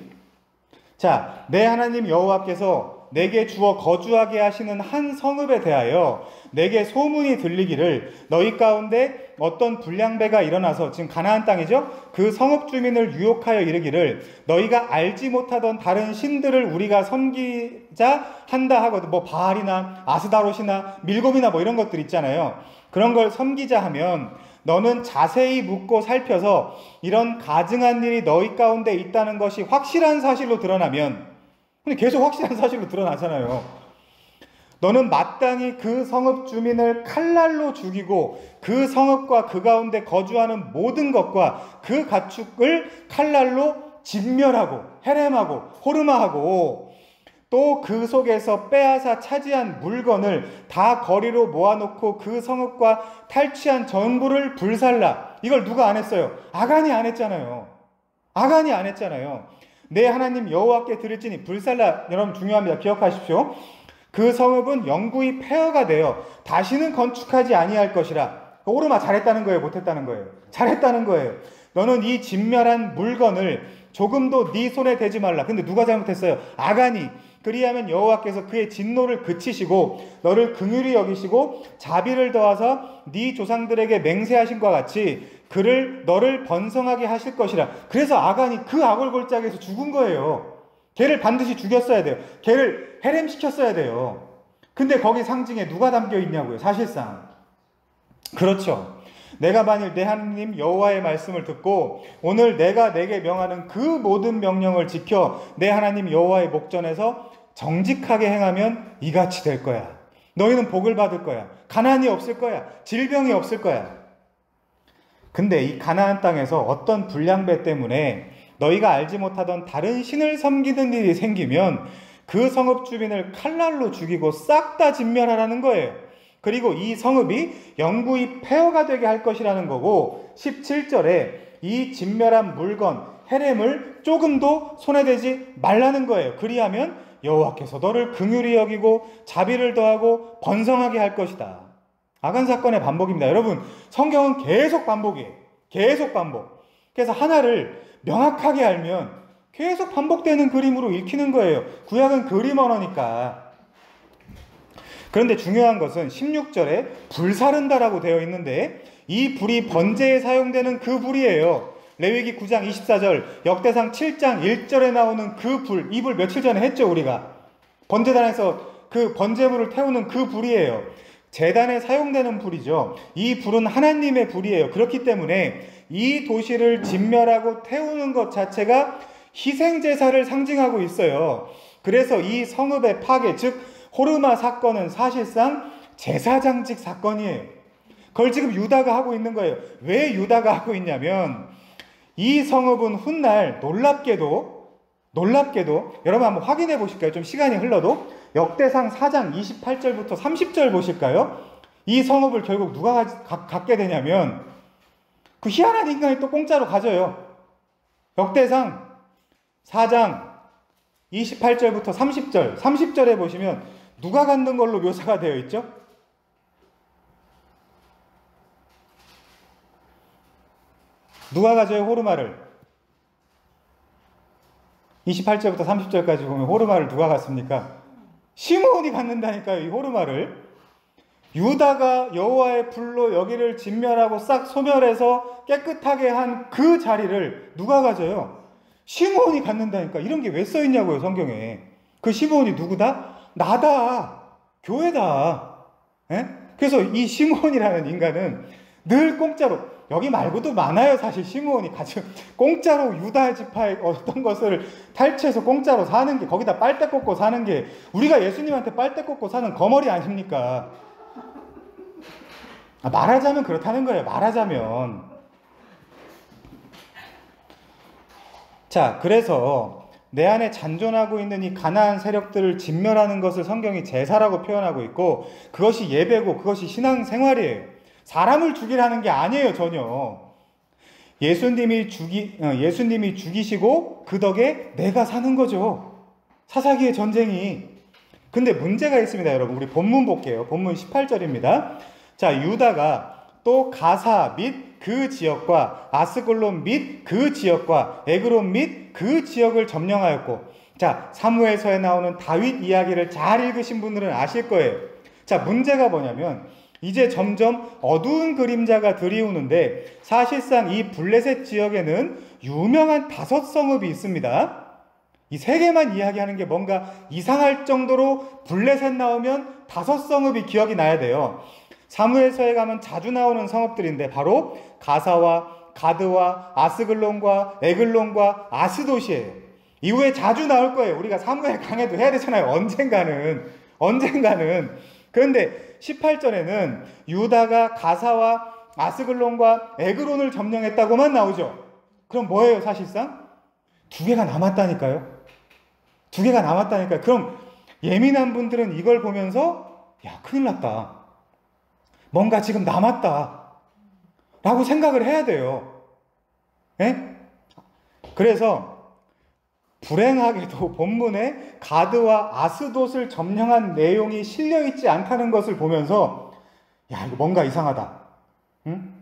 Speaker 1: 자, 내 하나님 여호와께서 내게 주어 거주하게 하시는 한 성읍에 대하여 내게 소문이 들리기를 너희 가운데 어떤 불량배가 일어나서, 지금 가나안 땅이죠? 그 성읍 주민을 유혹하여 이르기를 너희가 알지 못하던 다른 신들을 우리가 섬기자 한다 하거든. 뭐 바알이나 아스다롯이나 밀곰이나 뭐 이런 것들 있잖아요. 그런 걸 섬기자 하면 너는 자세히 묻고 살펴서 이런 가증한 일이 너희 가운데 있다는 것이 확실한 사실로 드러나면, 근데 계속 확실한 사실로 드러나잖아요. 너는 마땅히 그 성읍 주민을 칼날로 죽이고 그 성읍과 그 가운데 거주하는 모든 것과 그 가축을 칼날로 진멸하고 헤렘하고 호르마하고 또 그 속에서 빼앗아 차지한 물건을 다 거리로 모아놓고 그 성읍과 탈취한 전부를 불살라. 이걸 누가 안 했어요? 아간이 안 했잖아요. 아간이 안 했잖아요. 내 하나님 여호와께 드릴지니 불살라. 여러분 중요합니다. 기억하십시오. 그 성읍은 영구히 폐허가 되어 다시는 건축하지 아니할 것이라. 오르마 잘했다는 거예요? 못했다는 거예요? 잘했다는 거예요. 너는 이 진멸한 물건을 조금도 네 손에 대지 말라. 근데 누가 잘못했어요? 아간이. 그리하면 여호와께서 그의 진노를 그치시고 너를 긍휼히 여기시고 자비를 더하사 네 조상들에게 맹세하신 것과 같이 너를 번성하게 하실 것이라. 그래서 아간이 그 악을 골짜기에서 죽은 거예요. 걔를 반드시 죽였어야 돼요. 걔를 해렘시켰어야 돼요. 근데 거기 상징에 누가 담겨 있냐고요, 사실상. 그렇죠. 내가 만일 내 하나님 여호와의 말씀을 듣고 오늘 내가 내게 명하는 그 모든 명령을 지켜 내 하나님 여호와의 목전에서 정직하게 행하면 이같이 될 거야. 너희는 복을 받을 거야. 가난이 없을 거야. 질병이 없을 거야. 근데 이 가나안 땅에서 어떤 불량배 때문에 너희가 알지 못하던 다른 신을 섬기는 일이 생기면 그 성읍 주민을 칼날로 죽이고 싹 다 진멸하라는 거예요. 그리고 이 성읍이 영구히 폐허가 되게 할 것이라는 거고, 17절에 이 진멸한 물건 헤렘을 조금도 손에 대지 말라는 거예요. 그리하면 여호와께서 너를 긍휼히 여기고 자비를 더하고 번성하게 할 것이다. 아간 사건의 반복입니다. 여러분, 성경은 계속 반복이에요. 계속 반복. 그래서 하나를 명확하게 알면 계속 반복되는 그림으로 읽히는 거예요. 구약은 그림 언어니까. 그런데 중요한 것은 16절에 불사른다라고 되어 있는데 이 불이 번제에 사용되는 그 불이에요. 레위기 9장 24절, 역대상 7장 1절에 나오는 그 불, 이 불 며칠 전에 했죠, 우리가. 번제단에서 그 번제물을 태우는 그 불이에요. 제단에 사용되는 불이죠. 이 불은 하나님의 불이에요. 그렇기 때문에 이 도시를 진멸하고 태우는 것 자체가 희생제사를 상징하고 있어요. 그래서 이 성읍의 파괴, 즉 호르마 사건은 사실상 제사장직 사건이에요. 그걸 지금 유다가 하고 있는 거예요. 왜 유다가 하고 있냐면 이 성읍은 훗날 놀랍게도 여러분 한번 확인해 보실까요? 좀 시간이 흘러도 역대상 4장 28절부터 30절 보실까요? 이 성읍을 결국 누가 갖게 되냐면 그 희한한 인간이 또 공짜로 가져요. 역대상 4장 28절부터 30절, 30절에 보시면 누가 갖는 걸로 묘사가 되어 있죠? 누가 가져요, 호르마를? 28절부터 30절까지 보면 호르마를 누가 갖습니까? 시므온이 갖는다니까요, 이 호르마를. 유다가 여호와의 불로 여기를 진멸하고 싹 소멸해서 깨끗하게 한 그 자리를 누가 가져요? 시므온이 갖는다니까. 이런 게 왜 써있냐고요, 성경에. 그 시므온이 누구다? 나다. 교회다. 에? 그래서 이 시므온이라는 인간은 늘 공짜로. 여기 말고도 많아요. 사실 시므온이 같이 공짜로 유다 지파의 어떤 것을 탈취해서 공짜로 사는 게, 거기다 빨대 꽂고 사는 게 우리가 예수님한테 빨대 꽂고 사는 거머리 아닙니까? 말하자면 그렇다는 거예요. 말하자면. 자, 그래서 내 안에 잔존하고 있는 이 가나안 세력들을 진멸하는 것을 성경이 제사라고 표현하고 있고, 그것이 예배고 그것이 신앙생활이에요. 사람을 죽이라는 게 아니에요, 전혀. 예수님이 죽이시고 그 덕에 내가 사는 거죠. 사사기의 전쟁이. 근데 문제가 있습니다, 여러분. 우리 본문 볼게요. 본문 18절입니다. 자, 유다가 또 가사 및 그 지역과 아스글론 및 그 지역과 에그론 및 그 지역을 점령하였고. 자, 사무엘서에 나오는 다윗 이야기를 잘 읽으신 분들은 아실 거예요. 자, 문제가 뭐냐면 이제 점점 어두운 그림자가 드리우는데, 사실상 이 블레셋 지역에는 유명한 5성읍이 있습니다. 이 3개만 이야기하는 게 뭔가 이상할 정도로 블레셋 나오면 5성읍이 기억이 나야 돼요. 사무엘서에 가면 자주 나오는 성읍들인데 바로 가사와 가드와 아스글론과 에글론과 아스돗이에요. 이후에 자주 나올 거예요. 우리가 사무엘 강해도 해야 되잖아요. 언젠가는. 그런데 18절에는 유다가 가사와 아스글론과 에그론을 점령했다고만 나오죠. 그럼 뭐예요, 사실상? 2개가 남았다니까요. 2개가 남았다니까요. 그럼 예민한 분들은 이걸 보면서 야, 큰일 났다. 뭔가 지금 남았다. 라고 생각을 해야 돼요. 예? 그래서 불행하게도 본문에 가드와 아스돗을 점령한 내용이 실려있지 않다는 것을 보면서 야, 이거 뭔가 이상하다. 응?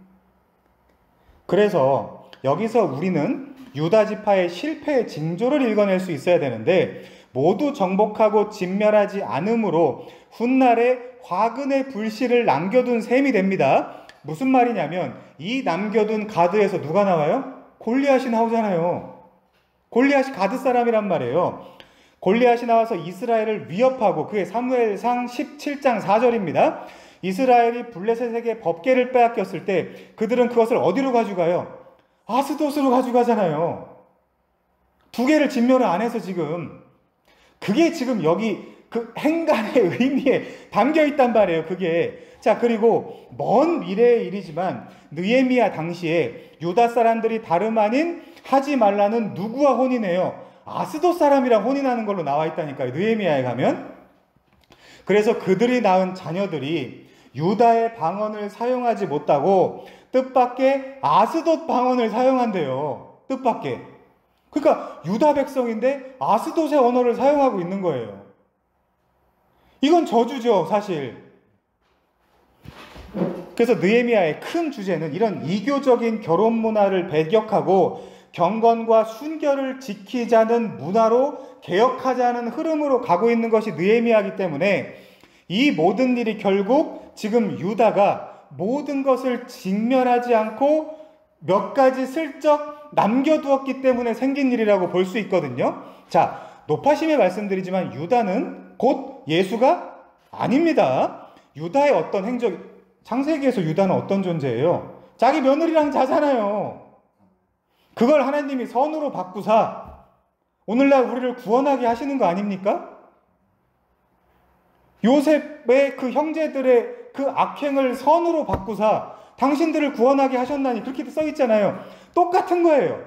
Speaker 1: 그래서 여기서 우리는 유다 지파의 실패의 징조를 읽어낼 수 있어야 되는데, 모두 정복하고 진멸하지 않으므로 훗날에 화근의 불씨를 남겨둔 셈이 됩니다. 무슨 말이냐면 이 남겨둔 가드에서 누가 나와요? 골리앗이 나오잖아요. 골리앗이 가드 사람이란 말이에요. 골리앗이 나와서 이스라엘을 위협하고, 그게 사무엘상 17장 4절입니다. 이스라엘이 블레셋에게 법궤를 빼앗겼을 때 그들은 그것을 어디로 가져가요? 아스돗으로 가져가잖아요. 2개를 진멸을 안 해서 지금. 그게 지금 여기 그 행간의 의미에 담겨 있단 말이에요, 그게. 자, 그리고 먼 미래의 일이지만 느헤미야 당시에 유다 사람들이 다름 아닌 하지 말라는 누구와 혼인해요? 아스돗 사람이랑 혼인하는 걸로 나와 있다니까요, 느헤미야에 가면. 그래서 그들이 낳은 자녀들이 유다의 방언을 사용하지 못하고 뜻밖의 아스돗 방언을 사용한대요. 뜻밖의. 그러니까 유다 백성인데 아스돗의 언어를 사용하고 있는 거예요. 이건 저주죠, 사실. 그래서 느헤미야의 큰 주제는 이런 이교적인 결혼 문화를 배격하고 경건과 순결을 지키자는 문화로 개혁하자는 흐름으로 가고 있는 것이 느헤미야이기 때문에 이 모든 일이 결국 지금 유다가 모든 것을 직면하지 않고 몇 가지 슬쩍 남겨두었기 때문에 생긴 일이라고 볼 수 있거든요. 자, 높아심에 말씀드리지만 유다는 곧 예수가 아닙니다. 유다의 어떤 행적, 창세기에서 유다는 어떤 존재예요? 자기 며느리랑 자잖아요. 그걸 하나님이 선으로 바꾸사 오늘날 우리를 구원하게 하시는 거 아닙니까? 요셉의 그 형제들의 그 악행을 선으로 바꾸사 당신들을 구원하게 하셨나니, 그렇게 써 있잖아요. 똑같은 거예요.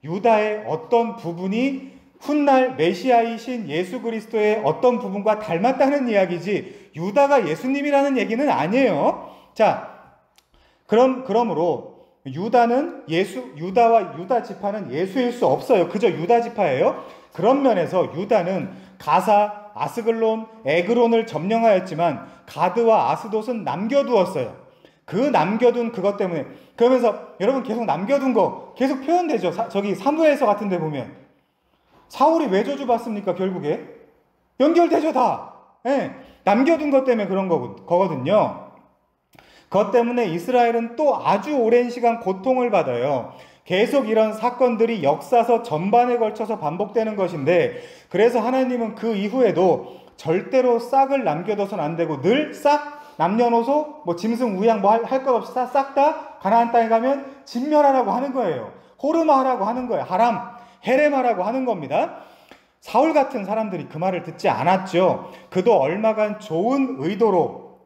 Speaker 1: 유다의 어떤 부분이 훗날 메시아이신 예수 그리스도의 어떤 부분과 닮았다는 이야기지 유다가 예수님이라는 얘기는 아니에요. 자, 그러므로 유다와 유다 지파는 예수일 수 없어요. 그저 유다 지파예요. 그런 면에서 유다는 가사, 아스글론, 에그론을 점령하였지만 가드와 아스돗은 남겨두었어요. 그 남겨둔 그것 때문에. 그러면서 여러분 계속 남겨둔 거 계속 표현되죠. 저기 사무엘서 같은 데 보면 사울이 왜 저주받습니까? 결국에 연결되죠, 다. 예, 남겨둔 것 때문에 그런 거거든요. 그것 때문에 이스라엘은 또 아주 오랜 시간 고통을 받아요. 계속 이런 사건들이 역사서 전반에 걸쳐서 반복되는 것인데, 그래서 하나님은 그 이후에도 절대로 싹을 남겨둬서는 안 되고 늘 싹 남녀노소 뭐 짐승 우양 뭐 할 것 없이 싹 다 가나안 땅에 가면 진멸하라고 하는 거예요. 호르마하라고 하는 거예요. 하람, 헤렘하라고 하는 겁니다. 사울 같은 사람들이 그 말을 듣지 않았죠. 그도 얼마간 좋은 의도로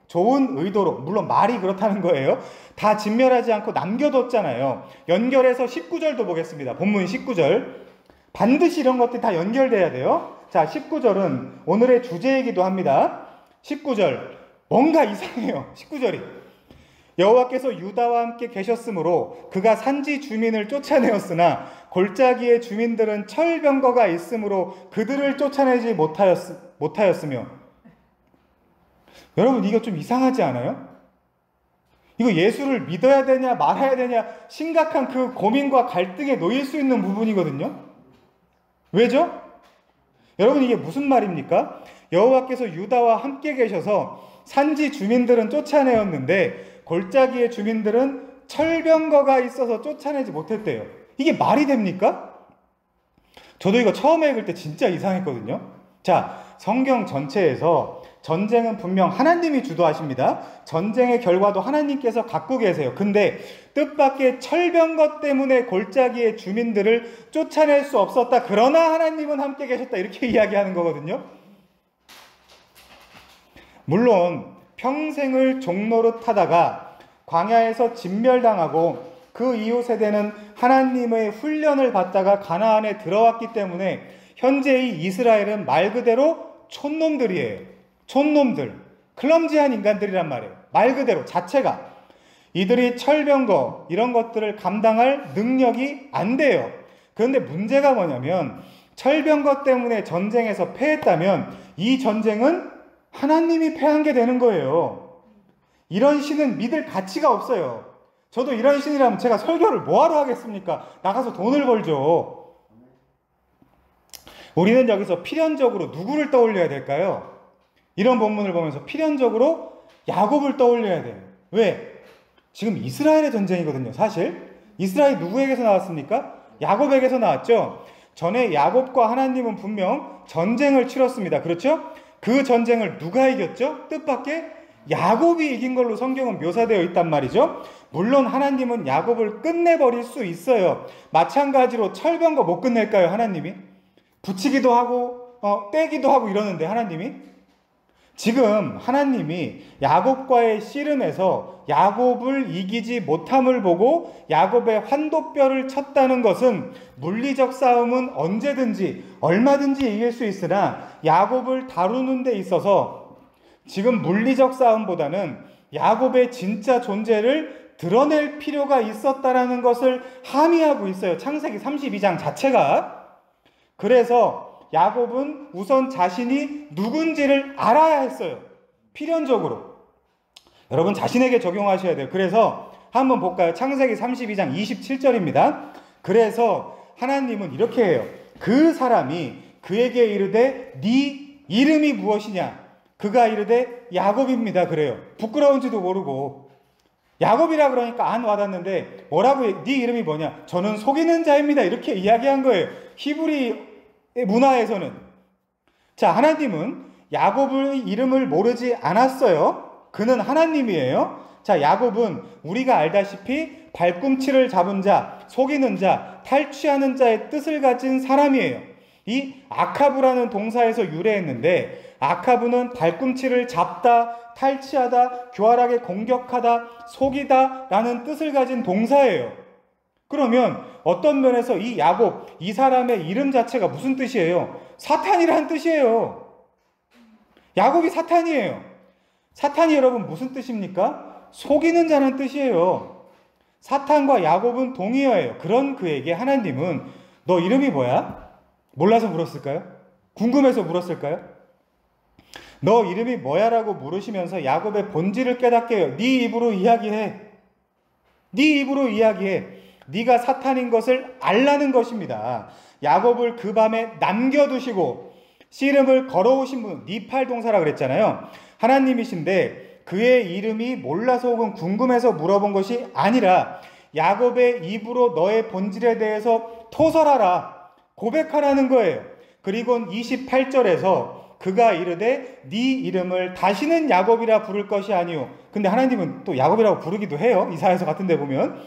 Speaker 1: 물론 말이 그렇다는 거예요. 다 진멸하지 않고 남겨뒀잖아요. 연결해서 19절도 보겠습니다. 본문 19절. 반드시 이런 것들이 다 연결돼야 돼요. 자, 19절은 오늘의 주제이기도 합니다. 19절. 뭔가 이상해요. 19절이. 여호와께서 유다와 함께 계셨으므로 그가 산지 주민을 쫓아내었으나 골짜기의 주민들은 철병거가 있으므로 그들을 쫓아내지 못하였으며. 여러분, 이거 좀 이상하지 않아요? 이거 예수를 믿어야 되냐 말아야 되냐 심각한 그 고민과 갈등에 놓일 수 있는 부분이거든요. 왜죠? 여러분, 이게 무슨 말입니까? 여호와께서 유다와 함께 계셔서 산지 주민들은 쫓아내었는데 골짜기의 주민들은 철병거가 있어서 쫓아내지 못했대요. 이게 말이 됩니까? 저도 이거 처음에 읽을 때 진짜 이상했거든요. 자, 성경 전체에서 전쟁은 분명 하나님이 주도하십니다. 전쟁의 결과도 하나님께서 갖고 계세요. 근데 뜻밖의 철병거 때문에 골짜기의 주민들을 쫓아낼 수 없었다. 그러나 하나님은 함께 계셨다. 이렇게 이야기하는 거거든요. 물론 평생을 종노릇하다가 광야에서 진멸당하고 그 이후 세대는 하나님의 훈련을 받다가 가나안에 들어왔기 때문에 현재의 이스라엘은 말 그대로 촌놈들이에요. 촌놈들, 클럼지한 인간들이란 말이에요. 말 그대로 자체가. 이들이 철병거 이런 것들을 감당할 능력이 안 돼요. 그런데 문제가 뭐냐면 철병거 때문에 전쟁에서 패했다면 이 전쟁은 하나님이 패한 게 되는 거예요. 이런 신은 믿을 가치가 없어요. 저도 이런 신이라면 제가 설교를 뭐하러 하겠습니까? 나가서 돈을 벌죠. 우리는 여기서 필연적으로 누구를 떠올려야 될까요? 이런 본문을 보면서 필연적으로 야곱을 떠올려야 돼요. 왜? 지금 이스라엘의 전쟁이거든요. 사실 이스라엘이 누구에게서 나왔습니까? 야곱에게서 나왔죠. 전에 야곱과 하나님은 분명 전쟁을 치렀습니다. 그렇죠? 그 전쟁을 누가 이겼죠? 뜻밖의 야곱이 이긴 걸로 성경은 묘사되어 있단 말이죠. 물론 하나님은 야곱을 끝내버릴 수 있어요. 마찬가지로 철병거 못 끝낼까요? 하나님이? 붙이기도 하고 떼기도 하고 이러는데 하나님이? 지금 하나님이 야곱과의 씨름에서 야곱을 이기지 못함을 보고 야곱의 환도뼈를 쳤다는 것은 물리적 싸움은 언제든지 얼마든지 이길 수 있으나 야곱을 다루는 데 있어서 지금 물리적 싸움보다는 야곱의 진짜 존재를 드러낼 필요가 있었다라는 것을 함의하고 있어요. 창세기 32장 자체가. 그래서 야곱은 우선 자신이 누군지를 알아야 했어요. 필연적으로. 여러분 자신에게 적용하셔야 돼요. 그래서 한번 볼까요? 창세기 32장 27절입니다. 그래서 하나님은 이렇게 해요. 그 사람이 그에게 이르되 네 이름이 무엇이냐? 그가 이르되 야곱입니다. 그래요. 부끄러운지도 모르고. 야곱이라 그러니까 안 와닿는데 뭐라고 네 이름이 뭐냐? 저는 속이는 자입니다. 이렇게 이야기한 거예요. 히브리 문화에서는. 자, 하나님은 야곱의 이름을 모르지 않았어요. 그는 하나님이에요. 자, 야곱은 우리가 알다시피 발꿈치를 잡은 자, 속이는 자, 탈취하는 자의 뜻을 가진 사람이에요. 이 아카브라는 동사에서 유래했는데 아카브는 발꿈치를 잡다, 탈취하다, 교활하게 공격하다, 속이다 라는 뜻을 가진 동사예요. 그러면 어떤 면에서 이 야곱, 이 사람의 이름 자체가 무슨 뜻이에요? 사탄이라는 뜻이에요. 야곱이 사탄이에요. 사탄이 여러분 무슨 뜻입니까? 속이는 자는 뜻이에요. 사탄과 야곱은 동의어예요. 그런 그에게 하나님은 너 이름이 뭐야? 몰라서 물었을까요? 궁금해서 물었을까요? 너 이름이 뭐야? 라고 물으시면서 야곱의 본질을 깨닫게 해요. 네 입으로 이야기해. 네 입으로 이야기해. 네가 사탄인 것을 알라는 것입니다. 야곱을 그 밤에 남겨두시고 씨름을 걸어오신 분, 니팔 동사라 그랬잖아요. 하나님이신데 그의 이름이 몰라서 혹은 궁금해서 물어본 것이 아니라 야곱의 입으로 너의 본질에 대해서 토설하라, 고백하라는 거예요. 그리고 28절에서 그가 이르되 네 이름을 다시는 야곱이라 부를 것이 아니요. 근데 하나님은 또 야곱이라고 부르기도 해요. 이사야서 같은 데 보면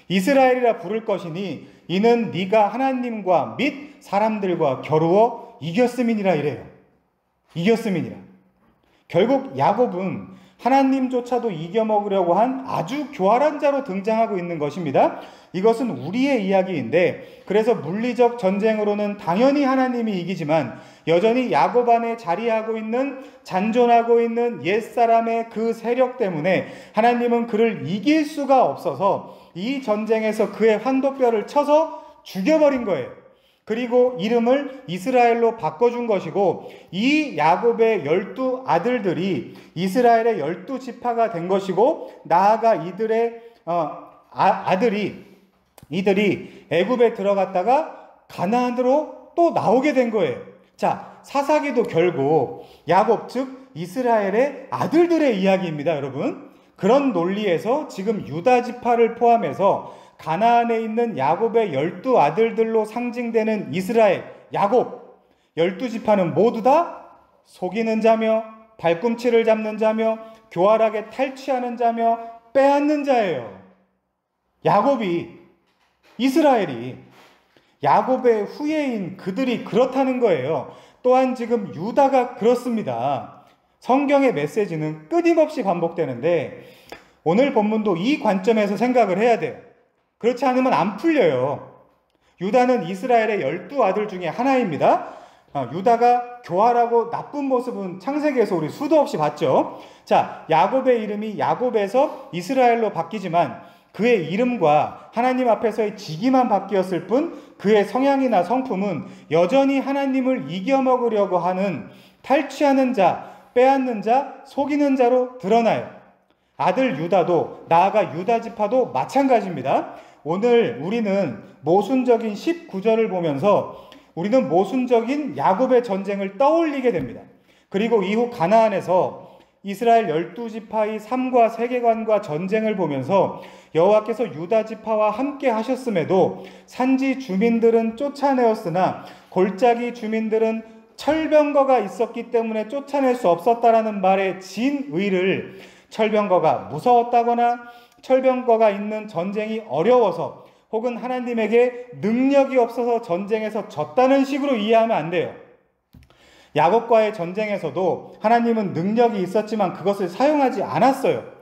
Speaker 1: 이스라엘이라 부를 것이니 이는 네가 하나님과 및 사람들과 겨루어 이겼음이니라 이래요. 이겼음이니라. 결국 야곱은 하나님조차도 이겨먹으려고 한 아주 교활한 자로 등장하고 있는 것입니다. 이것은 우리의 이야기인데, 그래서 물리적 전쟁으로는 당연히 하나님이 이기지만 여전히 야곱 안에 자리하고 있는, 잔존하고 있는 옛사람의 그 세력 때문에 하나님은 그를 이길 수가 없어서 이 전쟁에서 그의 환도뼈를 쳐서 죽여버린 거예요. 그리고 이름을 이스라엘로 바꿔준 것이고, 이 야곱의 12 아들들이 이스라엘의 12지파가 된 것이고, 나아가 이들의 이들이 애굽에 들어갔다가 가나안으로 또 나오게 된 거예요. 자, 사사기도 결국 야곱 즉 이스라엘의 아들들의 이야기입니다, 여러분. 그런 논리에서 지금 유다 지파를 포함해서 가나안에 있는 야곱의 12 아들들로 상징되는 이스라엘, 야곱 12지파는 모두 다 속이는 자며 발꿈치를 잡는 자며 교활하게 탈취하는 자며 빼앗는 자예요. 이스라엘이 야곱의 후예인 그들이 그렇다는 거예요. 또한 지금 유다가 그렇습니다. 성경의 메시지는 끊임없이 반복되는데 오늘 본문도 이 관점에서 생각을 해야 돼요. 그렇지 않으면 안 풀려요. 유다는 이스라엘의 12 아들 중에 하나입니다. 유다가 교활하고 나쁜 모습은 창세기에서 우리 수도 없이 봤죠. 자, 야곱의 이름이 야곱에서 이스라엘로 바뀌지만 그의 이름과 하나님 앞에서의 직위만 바뀌었을 뿐 그의 성향이나 성품은 여전히 하나님을 이겨먹으려고 하는 탈취하는 자, 빼앗는 자, 속이는 자로 드러나요. 아들 유다도 나아가 유다 지파도 마찬가지입니다. 오늘 우리는 모순적인 19절을 보면서 우리는 모순적인 야곱의 전쟁을 떠올리게 됩니다. 그리고 이후 가나안에서 이스라엘 12지파의 삶과 세계관과 전쟁을 보면서 여호와께서 유다 지파와 함께 하셨음에도 산지 주민들은 쫓아내었으나 골짜기 주민들은 철병거가 있었기 때문에 쫓아낼 수 없었다라는 말의 진의를 철병거가 무서웠다거나 철병거가 있는 전쟁이 어려워서 혹은 하나님에게 능력이 없어서 전쟁에서 졌다는 식으로 이해하면 안 돼요. 야곱과의 전쟁에서도 하나님은 능력이 있었지만 그것을 사용하지 않았어요.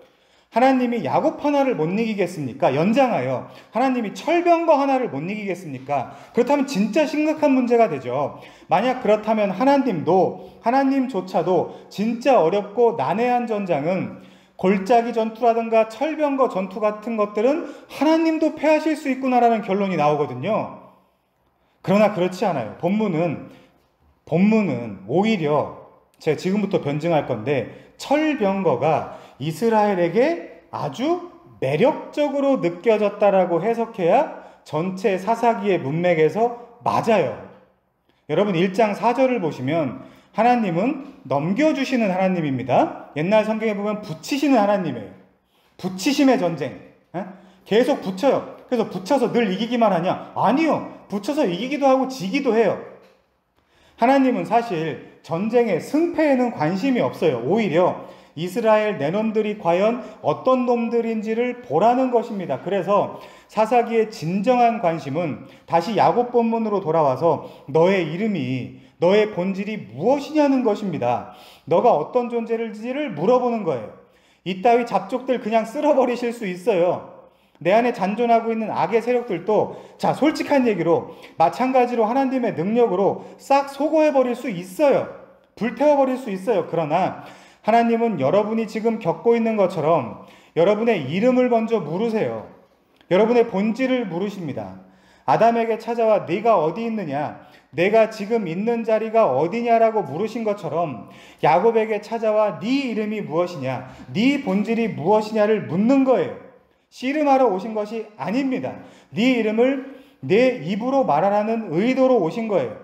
Speaker 1: 하나님이 야곱 하나를 못 이기겠습니까? 연장하여 하나님이 철병거 하나를 못 이기겠습니까? 그렇다면 진짜 심각한 문제가 되죠. 만약 그렇다면 하나님조차도 진짜 어렵고 난해한 전장은 골짜기 전투라든가 철병거 전투 같은 것들은 하나님도 패하실 수 있구나라는 결론이 나오거든요. 그러나 그렇지 않아요. 본문은 오히려 제가 지금부터 변증할 건데 철병거가 이스라엘에게 아주 매력적으로 느껴졌다라고 해석해야 전체 사사기의 문맥에서 맞아요. 여러분 1장 4절을 보시면 하나님은 넘겨주시는 하나님입니다. 옛날 성경에 보면 붙이시는 하나님이에요. 붙이심의 전쟁. 계속 붙여요. 그래서 붙여서 늘 이기기만 하냐? 아니요. 붙여서 이기기도 하고 지기도 해요. 하나님은 사실 전쟁의 승패에는 관심이 없어요. 오히려 이스라엘 내 놈들이 과연 어떤 놈들인지를 보라는 것입니다. 그래서 사사기의 진정한 관심은 다시 야곱 본문으로 돌아와서 너의 이름이 너의 본질이 무엇이냐는 것입니다. 너가 어떤 존재인지를 물어보는 거예요. 이따위 잡족들 그냥 쓸어버리실 수 있어요. 내 안에 잔존하고 있는 악의 세력들도 자 솔직한 얘기로 마찬가지로 하나님의 능력으로 싹 소거해버릴 수 있어요. 불태워버릴 수 있어요. 그러나 하나님은 여러분이 지금 겪고 있는 것처럼 여러분의 이름을 먼저 물으세요. 여러분의 본질을 물으십니다. 아담에게 찾아와 네가 어디 있느냐? 내가 지금 있는 자리가 어디냐라고 물으신 것처럼 야곱에게 찾아와 네 이름이 무엇이냐? 네 본질이 무엇이냐를 묻는 거예요. 씨름하러 오신 것이 아닙니다. 네 이름을 내 입으로 말하라는 의도로 오신 거예요.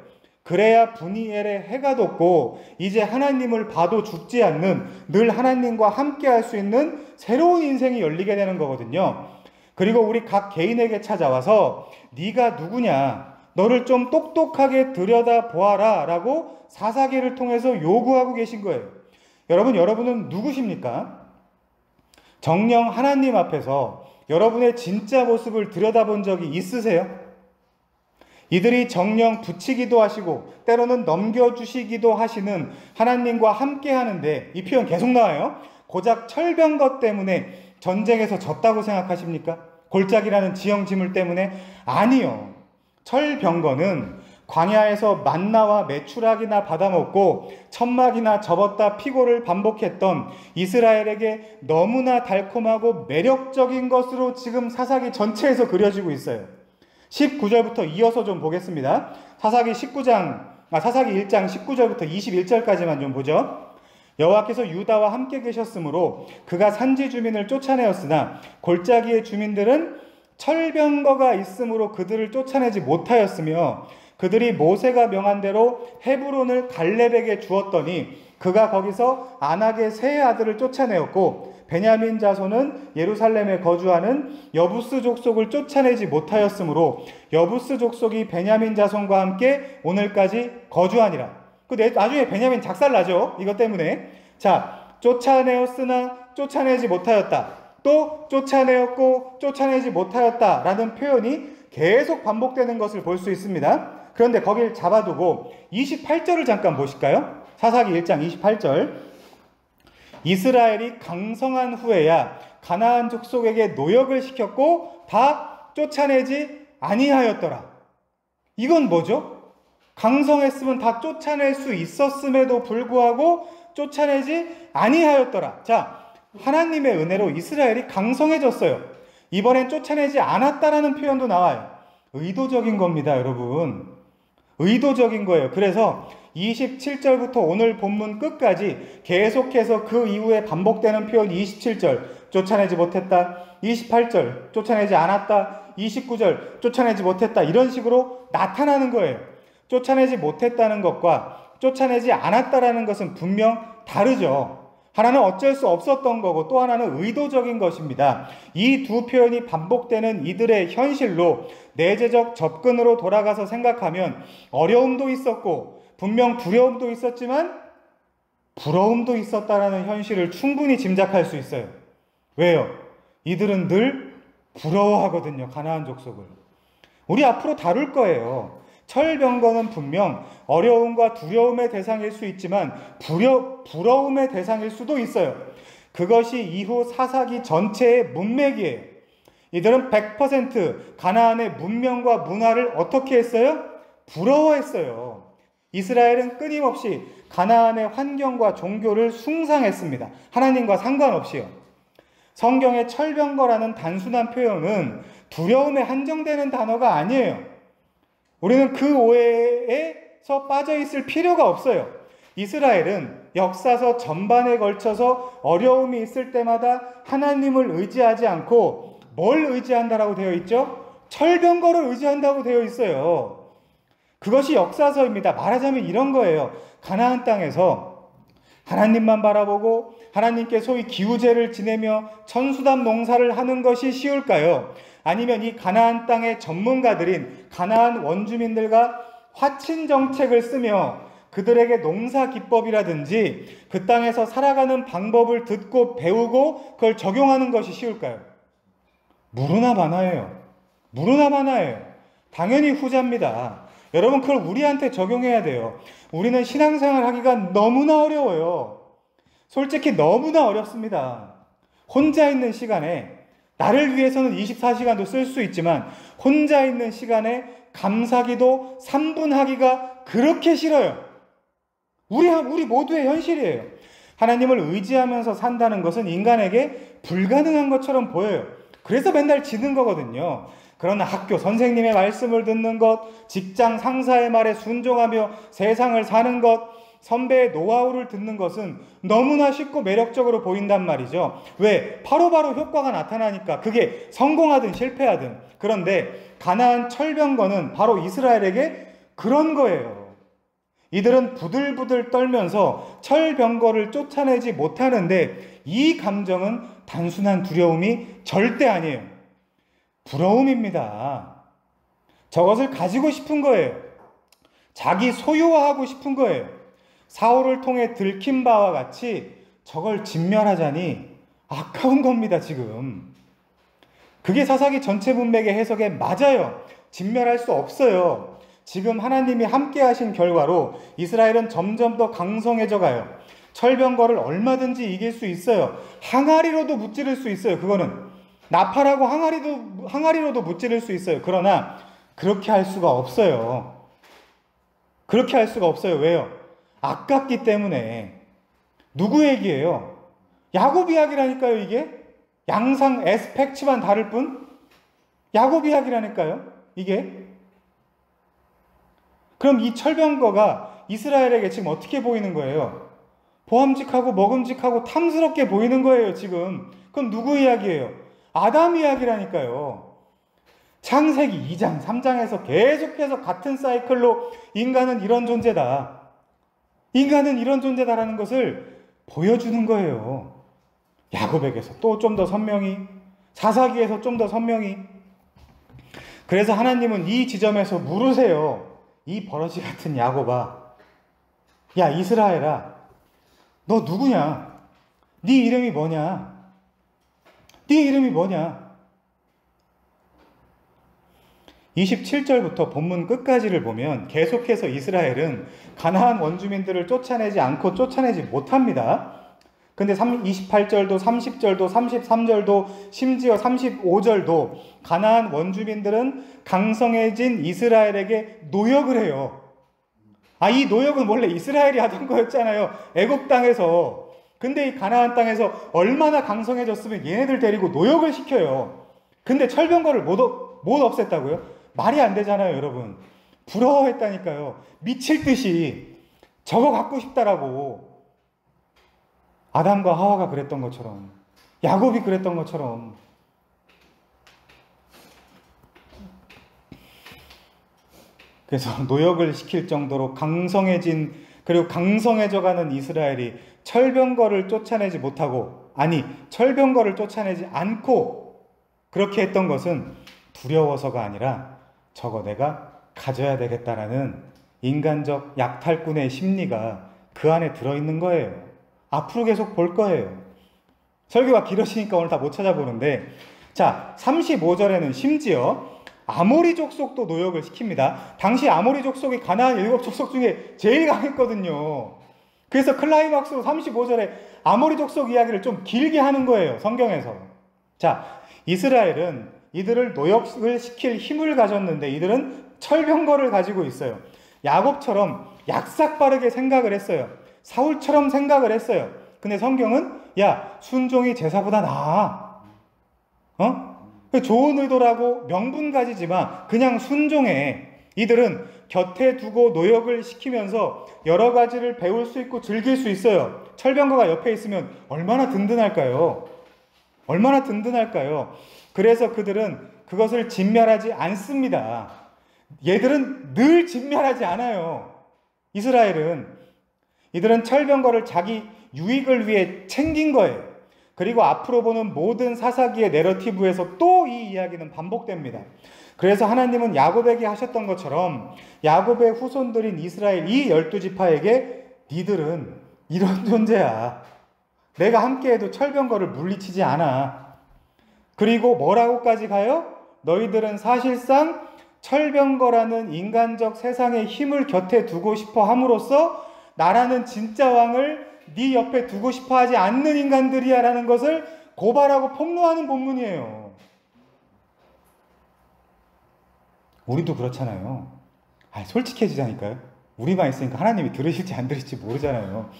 Speaker 1: 그래야 분이엘의 해가 돋고 이제 하나님을 봐도 죽지 않는 늘 하나님과 함께 할 수 있는 새로운 인생이 열리게 되는 거거든요. 그리고 우리 각 개인에게 찾아와서 네가 누구냐? 너를 좀 똑똑하게 들여다보아라 라고 사사기를 통해서 요구하고 계신 거예요. 여러분은 누구십니까? 정녕 하나님 앞에서 여러분의 진짜 모습을 들여다본 적이 있으세요? 이들이 정녕 붙이기도 하시고 때로는 넘겨주시기도 하시는 하나님과 함께 하는데, 이 표현 계속 나와요. 고작 철병거 때문에 전쟁에서 졌다고 생각하십니까? 골짜기라는 지형지물 때문에? 아니요. 철병거는 광야에서 만나와 메추라기나 받아먹고 천막이나 접었다 피고를 반복했던 이스라엘에게 너무나 달콤하고 매력적인 것으로 지금 사사기 전체에서 그려지고 있어요. 19절부터 이어서 좀 보겠습니다. 사사기 1장 19절부터 21절까지만 좀 보죠. 여호와께서 유다와 함께 계셨으므로 그가 산지 주민을 쫓아내었으나 골짜기의 주민들은 철병거가 있으므로 그들을 쫓아내지 못하였으며, 그들이 모세가 명한 대로 헤브론을 갈렙에게 주었더니 그가 거기서 아낙의 세 아들을 쫓아내었고, 베냐민 자손은 예루살렘에 거주하는 여부스 족속을 쫓아내지 못하였으므로 여부스 족속이 베냐민 자손과 함께 오늘까지 거주하니라. 나중에 베냐민 작살나죠, 이것 때문에. 자, 쫓아내었으나 쫓아내지 못하였다, 또 쫓아내었고 쫓아내지 못하였다 라는 표현이 계속 반복되는 것을 볼 수 있습니다. 그런데 거길 잡아두고 28절을 잠깐 보실까요? 사사기 1장 28절. 이스라엘이 강성한 후에야 가나안 족속에게 노역을 시켰고 다 쫓아내지 아니하였더라. 이건 뭐죠? 강성했으면 다 쫓아낼 수 있었음에도 불구하고 쫓아내지 아니하였더라. 자, 하나님의 은혜로 이스라엘이 강성해졌어요. 이번엔 쫓아내지 않았다라는 표현도 나와요. 의도적인 겁니다, 여러분. 의도적인 거예요. 그래서 27절부터 오늘 본문 끝까지 계속해서 그 이후에 반복되는 표현, 27절 쫓아내지 못했다, 28절 쫓아내지 않았다, 29절 쫓아내지 못했다, 이런 식으로 나타나는 거예요. 쫓아내지 못했다는 것과 쫓아내지 않았다라는 것은 분명 다르죠. 하나는 어쩔 수 없었던 거고 또 하나는 의도적인 것입니다. 이 두 표현이 반복되는 이들의 현실로 내재적 접근으로 돌아가서 생각하면 어려움도 있었고 분명 두려움도 있었지만 부러움도 있었다라는 현실을 충분히 짐작할 수 있어요. 왜요? 이들은 늘 부러워하거든요, 가나안 족속을. 우리 앞으로 다룰 거예요. 철병거는 분명 어려움과 두려움의 대상일 수 있지만 부러움의 대상일 수도 있어요. 그것이 이후 사사기 전체의 문맥이에요. 이들은 100% 가나안의 문명과 문화를 어떻게 했어요? 부러워했어요. 이스라엘은 끊임없이 가나안의 환경과 종교를 숭상했습니다. 하나님과 상관없이요. 성경의 철병거라는 단순한 표현은 두려움에 한정되는 단어가 아니에요. 우리는 그 오해에서 빠져 있을 필요가 없어요. 이스라엘은 역사서 전반에 걸쳐서 어려움이 있을 때마다 하나님을 의지하지 않고 뭘 의지한다라고 되어 있죠? 철병거를 의지한다고 되어 있어요. 그것이 역사서입니다. 말하자면 이런 거예요. 가나안 땅에서 하나님만 바라보고 하나님께 소위 기우제를 지내며 천수담 농사를 하는 것이 쉬울까요? 아니면 이 가나안 땅의 전문가들인 가나안 원주민들과 화친 정책을 쓰며 그들에게 농사 기법이라든지 그 땅에서 살아가는 방법을 듣고 배우고 그걸 적용하는 것이 쉬울까요? 무르나 바나예요. 무르나 바나예요. 당연히 후자입니다. 여러분, 그걸 우리한테 적용해야 돼요. 우리는 신앙생활 하기가 너무나 어려워요. 솔직히 너무나 어렵습니다. 혼자 있는 시간에, 나를 위해서는 24시간도 쓸 수 있지만 혼자 있는 시간에 감사기도 3분 하기가 그렇게 싫어요. 우리 모두의 현실이에요. 하나님을 의지하면서 산다는 것은 인간에게 불가능한 것처럼 보여요. 그래서 맨날 지는 거거든요. 그러나 학교 선생님의 말씀을 듣는 것, 직장 상사의 말에 순종하며 세상을 사는 것, 선배의 노하우를 듣는 것은 너무나 쉽고 매력적으로 보인단 말이죠. 왜? 바로바로 효과가 나타나니까. 그게 성공하든 실패하든. 그런데 가나안 철병거는 바로 이스라엘에게 그런 거예요. 이들은 부들부들 떨면서 철병거를 쫓아내지 못하는데 이 감정은 단순한 두려움이 절대 아니에요. 부러움입니다.
Speaker 2: 저것을 가지고 싶은 거예요. 자기 소유화하고 싶은 거예요. 사울을 통해 들킨 바와 같이 저걸 진멸하자니 아까운 겁니다, 지금. 그게 사사기 전체 문맥의 해석에 맞아요. 진멸할 수 없어요. 지금 하나님이 함께 하신 결과로 이스라엘은 점점 더 강성해져 가요. 철병거를 얼마든지 이길 수 있어요. 항아리로도 무찌를 수 있어요. 그거는 나팔하고 항아리로도 무찌를 수 있어요. 그러나 그렇게 할 수가 없어요. 그렇게 할 수가 없어요. 왜요? 아깝기 때문에. 누구 얘기예요? 야곱 이야기라니까요, 이게. 양상 에스펙츠만 다를 뿐 야곱 이야기라니까요, 이게. 그럼 이 철병거가 이스라엘에게 지금 어떻게 보이는 거예요? 보암직하고 먹음직하고 탐스럽게 보이는 거예요, 지금. 그럼 누구 이야기예요? 아담 이야기라니까요. 창세기 2장, 3장에서 계속해서 같은 사이클로 인간은 이런 존재다. 인간은 이런 존재다라는 것을 보여주는 거예요. 야곱에게서 또 좀 더 선명히, 사사기에서 좀 더 선명히. 그래서 하나님은 이 지점에서 물으세요. 이 버러지 같은 야곱아, 야 이스라엘아, 너 누구냐? 네 이름이 뭐냐? 네 이름이 뭐냐? 27절부터 본문 끝까지를 보면 계속해서 이스라엘은 가나안 원주민들을 쫓아내지 않고 쫓아내지 못합니다. 근데 28절도 30절도 33절도 심지어 35절도 가나안 원주민들은 강성해진 이스라엘에게 노역을 해요. 이 노역은 원래 이스라엘이 하던 거였잖아요. 애굽 땅에서. 근데 이 가나안 땅에서 얼마나 강성해졌으면 얘네들 데리고 노역을 시켜요. 근데 철병거를 못 없앴다고요? 말이 안 되잖아요, 여러분. 부러워했다니까요. 미칠 듯이 저거 갖고 싶다라고. 아담과 하와가 그랬던 것처럼, 야곱이 그랬던 것처럼. 그래서 노역을 시킬 정도로 강성해진, 그리고 강성해져가는 이스라엘이 철병거를 쫓아내지 못하고, 철병거를 쫓아내지 않고 그렇게 했던 것은 두려워서가 아니라 저거 내가 가져야 되겠다라는 인간적 약탈꾼의 심리가 그 안에 들어있는 거예요. 앞으로 계속 볼 거예요. 설교가 길어지니까 오늘 다 못 찾아보는데, 자, 35절에는 심지어 아모리 족속도 노역을 시킵니다. 당시 아모리 족속이 가나안 7족속 중에 제일 강했거든요. 그래서 클라이막스로 35절에 아모리 족속 이야기를 좀 길게 하는 거예요, 성경에서. 자, 이스라엘은 이들을 노역을 시킬 힘을 가졌는데 이들은 철병거를 가지고 있어요. 야곱처럼 약삭빠르게 생각을 했어요. 사울처럼 생각을 했어요. 근데 성경은 야, 순종이 제사보다 나아. 좋은 의도라고 명분 가지지 마. 그냥 순종해. 이들은 곁에 두고 노역을 시키면서 여러 가지를 배울 수 있고 즐길 수 있어요. 철병거가 옆에 있으면 얼마나 든든할까요? 얼마나 든든할까요? 그래서 그들은 그것을 진멸하지 않습니다. 얘들은 늘 진멸하지 않아요. 이들은 철병거를 자기 유익을 위해 챙긴 거예요. 그리고 앞으로 보는 모든 사사기의 내러티브에서 또 이 이야기는 반복됩니다. 그래서 하나님은 야곱에게 하셨던 것처럼 야곱의 후손들인 이스라엘 이 12지파에게 니들은 이런 존재야. 내가 함께해도 철병거를 물리치지 않아. 그리고 뭐라고까지 가요? 너희들은 사실상 철병거라는 인간적 세상의 힘을 곁에 두고 싶어 함으로써 나라는 진짜 왕을 네 옆에 두고 싶어 하지 않는 인간들이야 라는 것을 고발하고 폭로하는 본문이에요. 우리도 그렇잖아요. 솔직해지자니까요. 우리만 있으니까 하나님이 들으실지 안 들으실지 모르잖아요.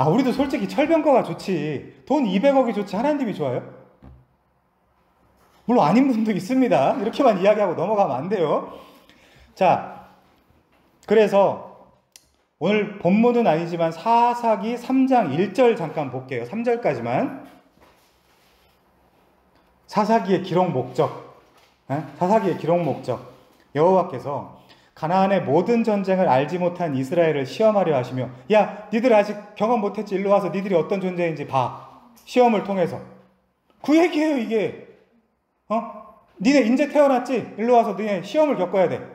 Speaker 2: 우리도 솔직히 철병거가 좋지, 돈 200억이 좋지 하나님이 좋아요? 물론 아닌 분도 있습니다. 이렇게만 이야기하고 넘어가면 안 돼요. 자, 그래서 오늘 본문은 아니지만 사사기 3장 1절 잠깐 볼게요. 3절까지만. 사사기의 기록 목적. 사사기의 기록 목적. 여호와께서 가나안의 모든 전쟁을 알지 못한 이스라엘을 시험하려 하시며, 야, 니들 아직 경험 못했지? 일로 와서 니들이 어떤 존재인지 봐. 시험을 통해서. 그 얘기예요, 이게. 니네 인제 태어났지? 일로 와서 니네 시험을 겪어야 돼.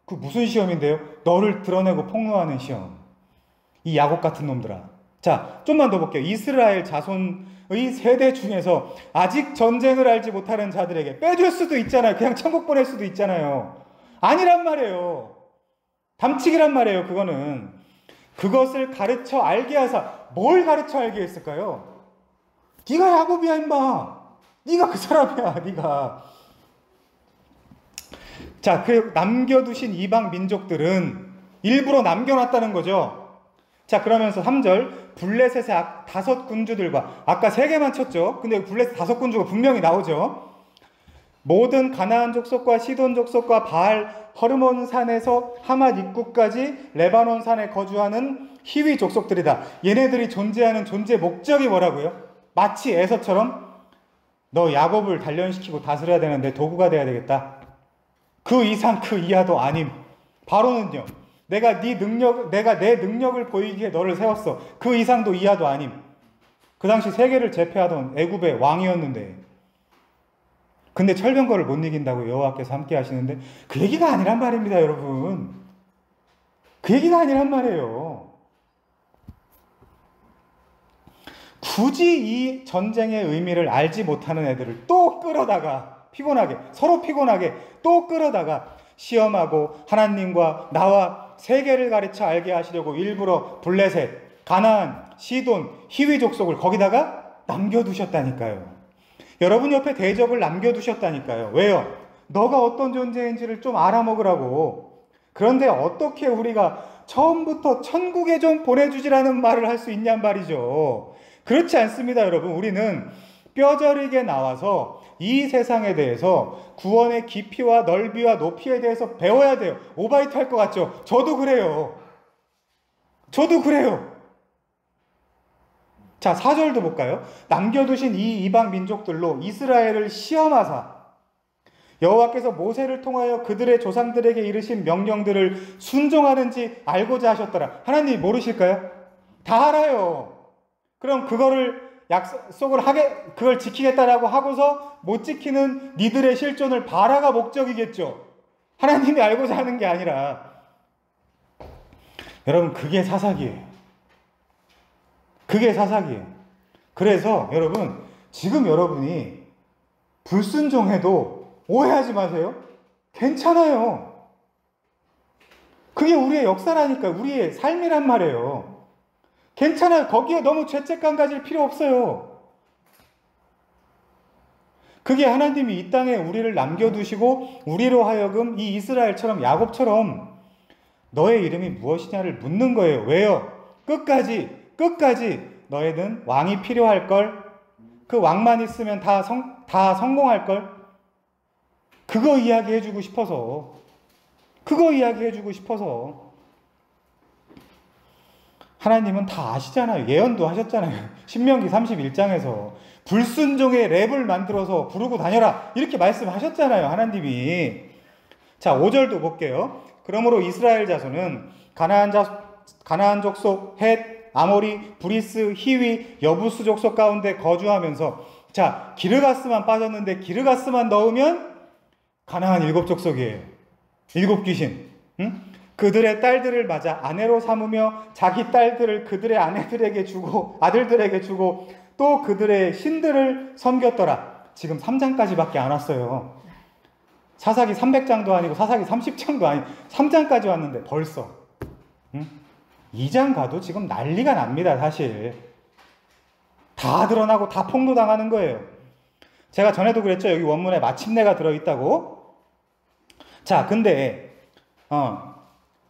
Speaker 2: 그 무슨 시험인데요? 너를 드러내고 폭로하는 시험. 이 야곱 같은 놈들아. 자, 좀만 더 볼게요. 이스라엘 자손의 세대 중에서 아직 전쟁을 알지 못하는 자들에게 빼줄 수도 있잖아요. 그냥 천국 보낼 수도 있잖아요. 아니란 말이에요. 담치기란 말이에요. 그거는. 그것을 가르쳐 알게 하사. 뭘 가르쳐 알게 했을까요? 네가 야곱이야 임마. 네가 그 사람이야. 네가. 자, 그 남겨두신 이방 민족들은 일부러 남겨놨다는 거죠. 자, 그러면서 3절 블레셋의 5 군주들과 아까 3개만 쳤죠. 근데 블레셋 5 군주가 분명히 나오죠. 모든 가나안 족속과 시돈 족속과 바알 허르몬 산에서 하맛 입구까지 레바논 산에 거주하는 히위 족속들이다. 얘네들이 존재하는 존재 목적이 뭐라고요? 마치 에서처럼 너 야곱을 단련시키고 다스려야 되는데 도구가 돼야 되겠다. 그 이상 그 이하도 아님. 바로는요. 내가 내 능력을 보이기에 너를 세웠어. 그 이상도 이하도 아님. 그 당시 세계를 제패하던 애굽의 왕이었는데. 근데 철병거를 못 이긴다고 여호와께서 함께 하시는데 그 얘기가 아니란 말입니다, 여러분. 그 얘기가 아니란 말이에요. 굳이 이 전쟁의 의미를 알지 못하는 애들을 또 끌어다가 서로 피곤하게 또 끌어다가 시험하고 하나님과 나와 세계를 가르쳐 알게 하시려고 일부러 블레셋, 가나안, 시돈, 히위 족속을 거기다가 남겨두셨다니까요. 여러분 옆에 대적을 남겨두셨다니까요. 왜요? 너가 어떤 존재인지를 좀 알아먹으라고. 그런데 어떻게 우리가 처음부터 천국에 좀 보내주지라는 말을 할 수 있냔 말이죠. 그렇지 않습니다, 여러분. 우리는 뼈저리게 나와서 이 세상에 대해서 구원의 깊이와 넓이와 높이에 대해서 배워야 돼요. 오바이트 할 것 같죠? 저도 그래요. 자, 4절도 볼까요? 남겨두신 이 이방 민족들로 이스라엘을 시험하사 여호와께서 모세를 통하여 그들의 조상들에게 이르신 명령들을 순종하는지 알고자 하셨더라. 하나님 모르실까요? 다 알아요. 그럼 그거를 그걸 지키겠다라고 하고서 못 지키는 니들의 실존을 바라가 목적이겠죠. 하나님이 알고자 하는 게 아니라. 여러분, 그게 사사기예요. 그래서 여러분, 지금 여러분이 불순종해도 오해하지 마세요. 괜찮아요. 그게 우리의 역사라니까, 우리의 삶이란 말이에요. 괜찮아요. 거기에 너무 죄책감 가질 필요 없어요. 그게 하나님이 이 땅에 우리를 남겨두시고 우리로 하여금 이 이스라엘처럼 야곱처럼 너의 이름이 무엇이냐를 묻는 거예요. 왜요? 끝까지 너희는 왕이 필요할걸. 그 왕만 있으면 다 성공할걸. 그거 이야기해주고 싶어서. 하나님은 다 아시잖아요. 예언도 하셨잖아요. 신명기 31장에서 불순종의 랩을 만들어서 부르고 다녀라 이렇게 말씀하셨잖아요, 하나님이. 자, 5절도 볼게요. 그러므로 이스라엘 자손은 가나안 족속, 헷, 아모리, 브리스, 히위, 여부스 족속 가운데 거주하면서, 자, 기르가스만 빠졌는데 기르가스만 넣으면 가나안 7족속이에요. 7귀신. 응? 그들의 딸들을 맞아 아내로 삼으며 자기 딸들을 그들의 아내들에게 주고 아들들에게 주고 또 그들의 신들을 섬겼더라. 지금 3장까지밖에 안 왔어요. 사사기 300장도 아니고 사사기 30장도 아니고 3장까지 왔는데 벌써. 응? 2장 가도 지금 난리가 납니다, 사실. 다 드러나고 다 폭로당하는 거예요. 제가 전에도 그랬죠. 여기 원문에 마침내가 들어있다고. 자, 근데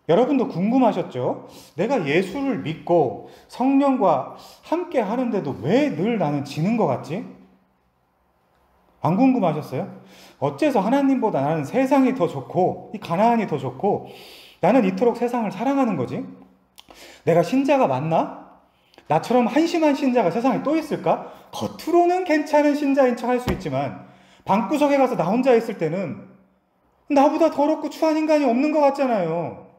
Speaker 2: 여러분도 궁금하셨죠? 내가 예수를 믿고 성령과 함께 하는데도 왜 늘 나는 지는 것 같지? 안 궁금하셨어요? 어째서 하나님보다 나는 세상이 더 좋고 이 가나안이 더 좋고 나는 이토록 세상을 사랑하는 거지? 내가 신자가 맞나? 나처럼 한심한 신자가 세상에 또 있을까? 겉으로는 괜찮은 신자인 척 할 수 있지만 방구석에 가서 나 혼자 있을 때는 나보다 더럽고 추한 인간이 없는 것 같잖아요.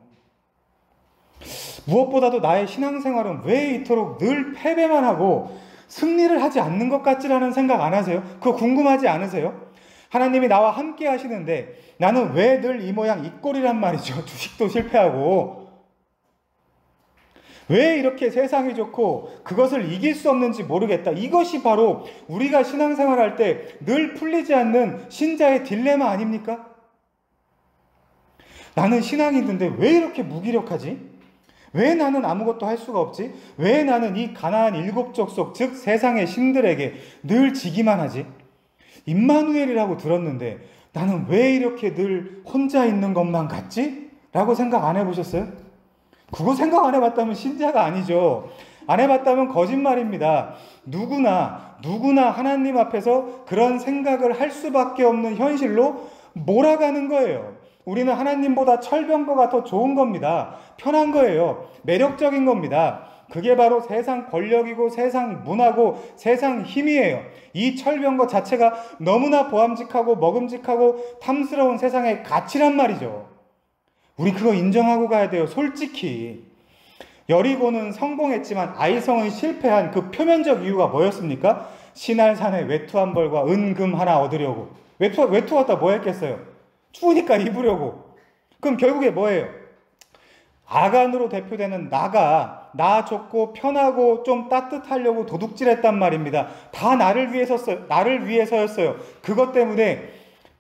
Speaker 2: 무엇보다도 나의 신앙생활은 왜 이토록 늘 패배만 하고 승리를 하지 않는 것 같지라는 생각 안 하세요? 그거 궁금하지 않으세요? 하나님이 나와 함께 하시는데 나는 왜 늘 이 모양 이 꼴이란 말이죠. 주식도 실패하고. 왜 이렇게 세상이 좋고 그것을 이길 수 없는지 모르겠다. 이것이 바로 우리가 신앙생활할 때 늘 풀리지 않는 신자의 딜레마 아닙니까? 나는 신앙이 있는데 왜 이렇게 무기력하지? 왜 나는 아무것도 할 수가 없지? 왜 나는 이 가나안 일곱 족속, 즉 세상의 신들에게 늘 지기만 하지? 임마누엘이라고 들었는데 나는 왜 이렇게 늘 혼자 있는 것만 같지? 라고 생각 안 해보셨어요? 그거 생각 안 해봤다면 신자가 아니죠. 안 해봤다면 거짓말입니다. 누구나 하나님 앞에서 그런 생각을 할 수밖에 없는 현실로 몰아가는 거예요. 우리는 하나님보다 철병거가 더 좋은 겁니다. 편한 거예요. 매력적인 겁니다. 그게 바로 세상 권력이고 세상 문화고 세상 힘이에요. 이 철병거 자체가 너무나 보암직하고 먹음직하고 탐스러운 세상의 가치란 말이죠. 우리 그거 인정하고 가야 돼요. 솔직히. 여리고는 성공했지만 아이성은 실패한 그 표면적 이유가 뭐였습니까? 신할산에 외투 한 벌과 은금 하나 얻으려고. 외투 갖다 뭐 했겠어요? 추우니까 입으려고. 그럼 결국에 뭐예요? 아간으로 대표되는 나 좋고 편하고 좀 따뜻하려고 도둑질했단 말입니다. 다 나를 위해서였어요. 그것 때문에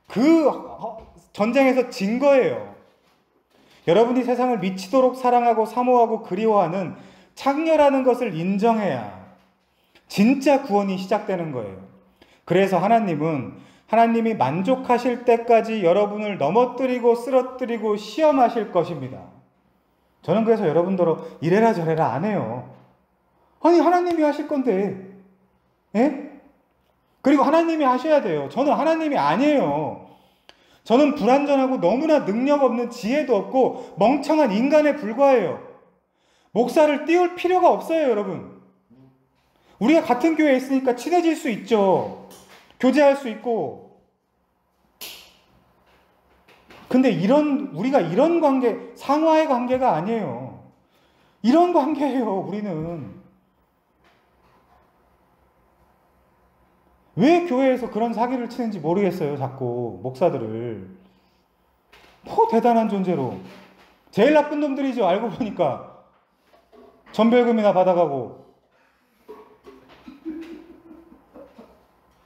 Speaker 2: 그 전쟁에서 진 거예요. 여러분이 세상을 미치도록 사랑하고 사모하고 그리워하는 창녀라는 것을 인정해야 진짜 구원이 시작되는 거예요. 그래서 하나님이 만족하실 때까지 여러분을 넘어뜨리고 쓰러뜨리고 시험하실 것입니다. 저는 그래서 여러분들로 이래라 저래라 안 해요. 아니 하나님이 하실 건데. 예? 그리고 하나님이 하셔야 돼요. 저는 하나님이 아니에요. 저는 불완전하고 너무나 능력 없는 지혜도 없고 멍청한 인간에 불과해요. 목사를 띄울 필요가 없어요, 여러분. 우리가 같은 교회에 있으니까 친해질 수 있죠. 교제할 수 있고. 근데 우리가 이런 관계, 상하의 관계가 아니에요. 이런 관계예요, 우리는. 왜 교회에서 그런 사기를 치는지 모르겠어요, 자꾸. 목사들을. 뭐 대단한 존재로. 제일 나쁜 놈들이죠, 알고 보니까. 전별금이나 받아가고.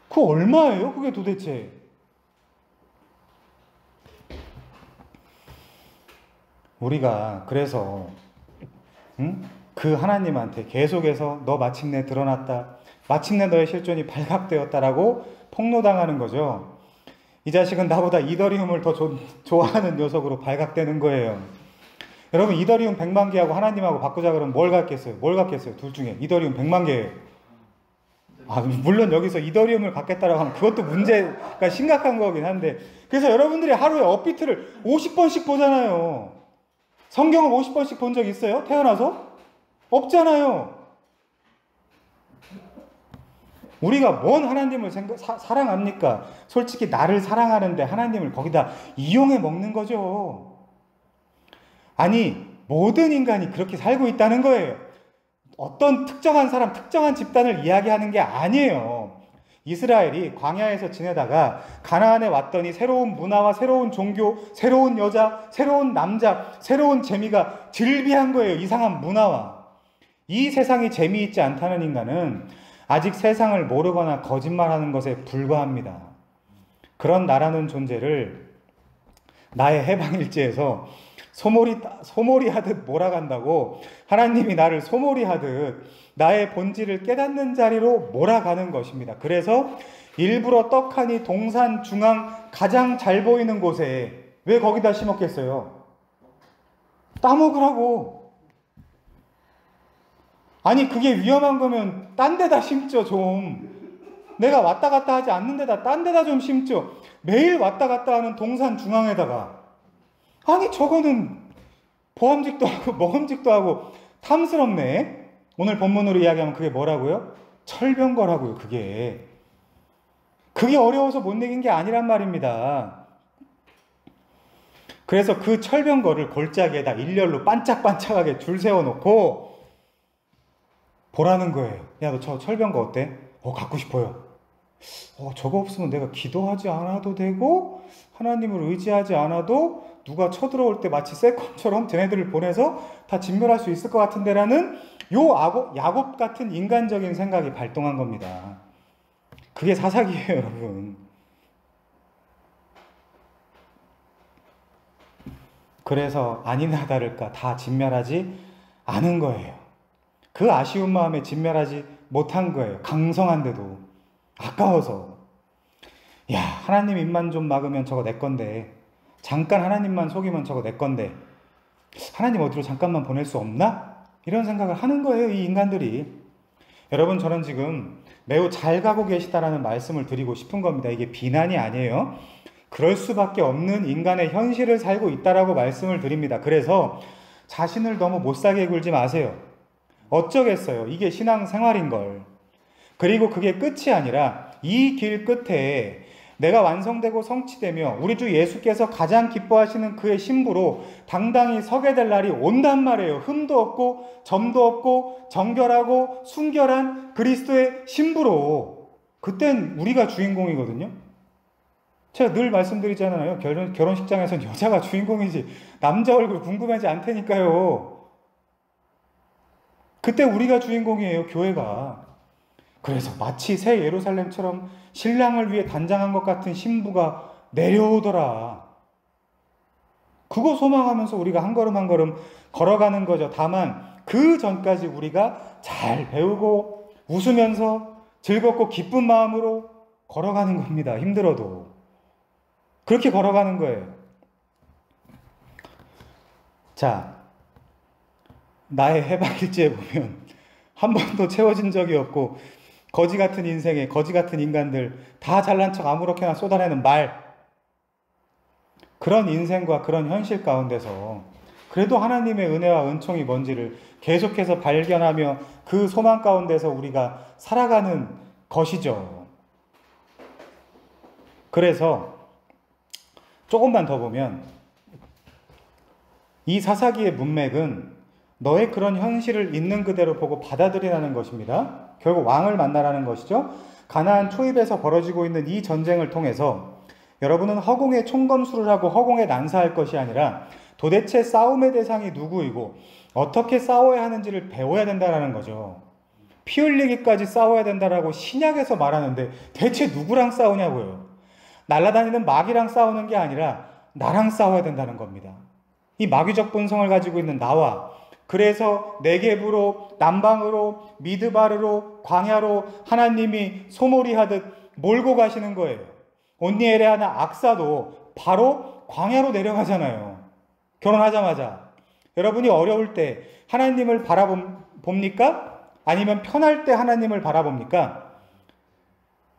Speaker 2: 그거 얼마예요, 그게 도대체? 우리가 그래서 그 하나님한테 계속해서 너 마침내 드러났다. 마침내 너의 실존이 발각되었다라고 폭로당하는 거죠. 이 자식은 나보다 이더리움을 더 좋아하는 녀석으로 발각되는 거예요. 여러분 이더리움 100만 개하고 하나님하고 바꾸자 그러면 뭘 갖겠어요? 둘 중에. 이더리움 100만 개예요. 물론 여기서 이더리움을 갖겠다라고 하면 그것도 문제가 심각한 거긴 한데, 그래서 여러분들이 하루에 업비트를 50번씩 보잖아요. 성경을 50번씩 본 적 있어요? 태어나서? 없잖아요. 우리가 뭔 하나님을 사랑합니까? 솔직히 나를 사랑하는데 하나님을 거기다 이용해 먹는 거죠. 아니, 모든 인간이 그렇게 살고 있다는 거예요. 어떤 특정한 사람, 특정한 집단을 이야기하는 게 아니에요. 이스라엘이 광야에서 지내다가 가나안에 왔더니 새로운 문화와 새로운 종교, 새로운 여자, 새로운 남자, 새로운 재미가 즐비한 거예요. 이상한 문화와. 이 세상이 재미있지 않다는 인간은 아직 세상을 모르거나 거짓말하는 것에 불과합니다. 그런 나라는 존재를 나의 해방일지에서 소몰이 하듯 몰아간다고, 하나님이 나를 소몰이 하듯 나의 본질을 깨닫는 자리로 몰아가는 것입니다. 그래서 일부러 떡하니 동산 중앙 가장 잘 보이는 곳에 왜 거기다 심었겠어요? 따먹으라고. 아니 그게 위험한 거면 딴 데다 심죠. 좀 내가 왔다 갔다 하지 않는 데다 딴 데다 좀 심죠. 매일 왔다 갔다 하는 동산 중앙에다가. 아니 저거는 보암직도 하고 먹음직도 하고 탐스럽네. 오늘 본문으로 이야기하면 그게 뭐라고요? 철병거라고요. 그게 어려워서 못 내긴 게 아니란 말입니다. 그래서 그 철병거를 골짜기에다 일렬로 반짝반짝하게 줄 세워놓고 보라는 거예요. 야, 너 저 철병거 어때? 갖고 싶어요. 저거 없으면 내가 기도하지 않아도 되고 하나님을 의지하지 않아도 누가 쳐들어올 때 마치 세컨처럼 쟤네들을 보내서 다 진멸할 수 있을 것 같은데라는 야곱 같은 인간적인 생각이 발동한 겁니다. 그게 사사기예요, 여러분. 그래서 아니나 다를까 다 진멸하지 않은 거예요. 그 아쉬운 마음에 진멸하지 못한 거예요. 강성한데도. 아까워서. 야, 하나님 입만 좀 막으면 저거 내 건데. 잠깐 하나님만 속이면 저거 내 건데. 하나님 어디로 잠깐만 보낼 수 없나? 이런 생각을 하는 거예요, 이 인간들이. 여러분, 저는 지금 매우 잘 가고 계시다라는 말씀을 드리고 싶은 겁니다. 이게 비난이 아니에요. 그럴 수밖에 없는 인간의 현실을 살고 있다라고 말씀을 드립니다. 그래서 자신을 너무 못살게 굴지 마세요. 어쩌겠어요. 이게 신앙생활인걸. 그리고 그게 끝이 아니라 이 길 끝에 내가 완성되고 성취되며 우리 주 예수께서 가장 기뻐하시는 그의 신부로 당당히 서게 될 날이 온단 말이에요. 흠도 없고 점도 없고 정결하고 순결한 그리스도의 신부로. 그땐 우리가 주인공이거든요. 제가 늘 말씀드리잖아요. 결혼식장에선 여자가 주인공이지 남자 얼굴 궁금하지 않다니까요. 그때 우리가 주인공이에요, 교회가. 그래서 마치 새 예루살렘처럼 신랑을 위해 단장한 것 같은 신부가 내려오더라. 그거 소망하면서 우리가 한 걸음 한 걸음 걸어가는 거죠. 다만 그 전까지 우리가 잘 배우고 웃으면서 즐겁고 기쁜 마음으로 걸어가는 겁니다. 힘들어도. 그렇게 걸어가는 거예요. 자, 나의 해박일지에 보면 한 번도 채워진 적이 없고 거지 같은 인생에 거지 같은 인간들 다 잘난 척 아무렇게나 쏟아내는 말, 그런 인생과 그런 현실 가운데서 그래도 하나님의 은혜와 은총이 뭔지를 계속해서 발견하며 그 소망 가운데서 우리가 살아가는 것이죠. 그래서 조금만 더 보면 이 사사기의 문맥은 너의 그런 현실을 있는 그대로 보고 받아들이라는 것입니다. 결국 왕을 만나라는 것이죠. 가나안 초입에서 벌어지고 있는 이 전쟁을 통해서 여러분은 허공에 총검술을 하고 허공에 난사할 것이 아니라 도대체 싸움의 대상이 누구이고 어떻게 싸워야 하는지를 배워야 된다는 거죠. 피 흘리기까지 싸워야 된다라고 신약에서 말하는데 대체 누구랑 싸우냐고요. 날아다니는 마귀랑 싸우는 게 아니라 나랑 싸워야 된다는 겁니다. 이 마귀적 본성을 가지고 있는 나와, 그래서 네겝으로, 남방으로, 미드바르로, 광야로 하나님이 소몰이 하듯 몰고 가시는 거예요. 온니엘레아나 악사도 바로 광야로 내려가잖아요. 결혼하자마자. 여러분이 어려울 때 하나님을 바라봅니까? 아니면 편할 때 하나님을 바라봅니까?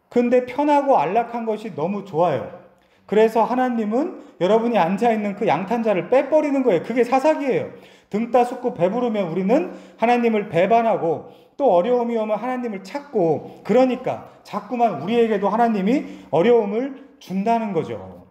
Speaker 2: 근데 편하고 안락한 것이 너무 좋아요. 그래서 하나님은 여러분이 앉아있는 그 양탄자를 빼버리는 거예요. 그게 사사기예요. 등 따숩고 배부르면 우리는 하나님을 배반하고 또 어려움이 오면 하나님을 찾고, 그러니까 자꾸만 우리에게도 하나님이 어려움을 준다는 거죠.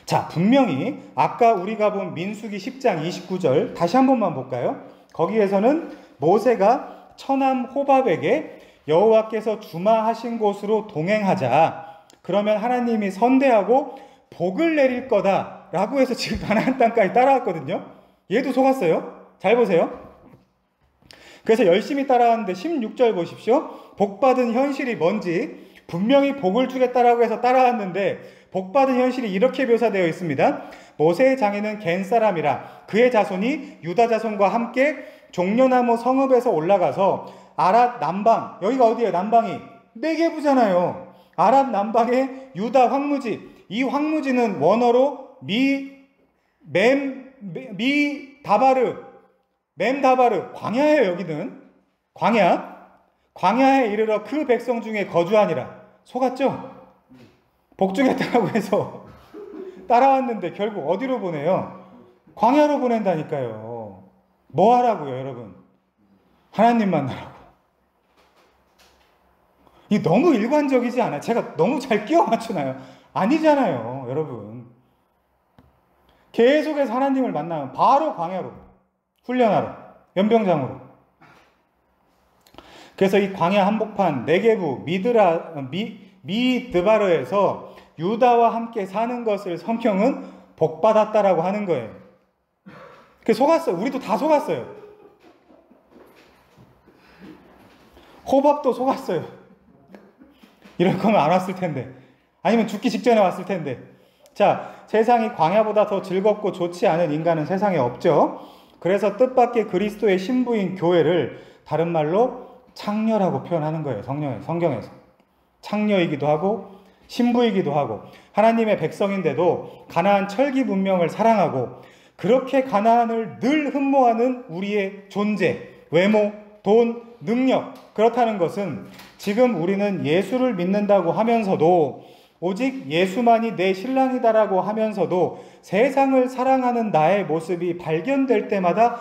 Speaker 2: 자, 분명히 아까 우리가 본 민수기 10장 29절 다시 한 번만 볼까요? 거기에서는 모세가 처남 호밥에게 여호와께서 주마하신 곳으로 동행하자. 그러면 하나님이 선대하고 복을 내릴 거다라고 해서 지금 가나안 땅까지 따라왔거든요. 얘도 속았어요. 잘 보세요. 그래서 열심히 따라왔는데 16절 보십시오. 복받은 현실이 뭔지, 분명히 복을 주겠다라고 해서 따라왔는데 복받은 현실이 이렇게 묘사되어 있습니다. 모세의 장인은 겐 사람이라 그의 자손이 유다 자손과 함께 종려나무 성읍에서 올라가서 아랏 남방, 여기가 어디예요? 남방이 네겝이잖아요. 아랏 남방의 유다 황무지, 이 황무지는 원어로 멤다바르, 광야예요. 여기는 광야에 이르러 그 백성 중에 거주하니라. 속았죠? 복주겠다고 해서 따라왔는데 결국 어디로 보내요? 광야로 보낸다니까요. 뭐 하라고요, 여러분? 하나님 만나라고. 이 너무 일관적이지 않아요? 제가 너무 잘 끼워 맞추나요? 아니잖아요, 여러분. 계속해서 하나님을 만나면 바로 광야로, 훈련하러, 연병장으로. 그래서 이 광야 한복판 네게부 미드바르에서 유다와 함께 사는 것을 성경은 복받았다라고 하는 거예요. 그 속았어요. 우리도 다 속았어요. 호밥도 속았어요. 이럴 거면 안 왔을 텐데. 아니면 죽기 직전에 왔을 텐데. 자, 세상이 광야보다 더 즐겁고 좋지 않은 인간은 세상에 없죠. 그래서 뜻밖의 그리스도의 신부인 교회를 다른 말로 창녀라고 표현하는 거예요. 성경에서. 창녀이기도 하고 신부이기도 하고 하나님의 백성인데도 가나안 철기 문명을 사랑하고 그렇게 가나안을 늘 흠모하는 우리의 존재, 외모, 돈, 능력, 그렇다는 것은 지금 우리는 예수를 믿는다고 하면서도 오직 예수만이 내 신랑이다라고 하면서도 세상을 사랑하는 나의 모습이 발견될 때마다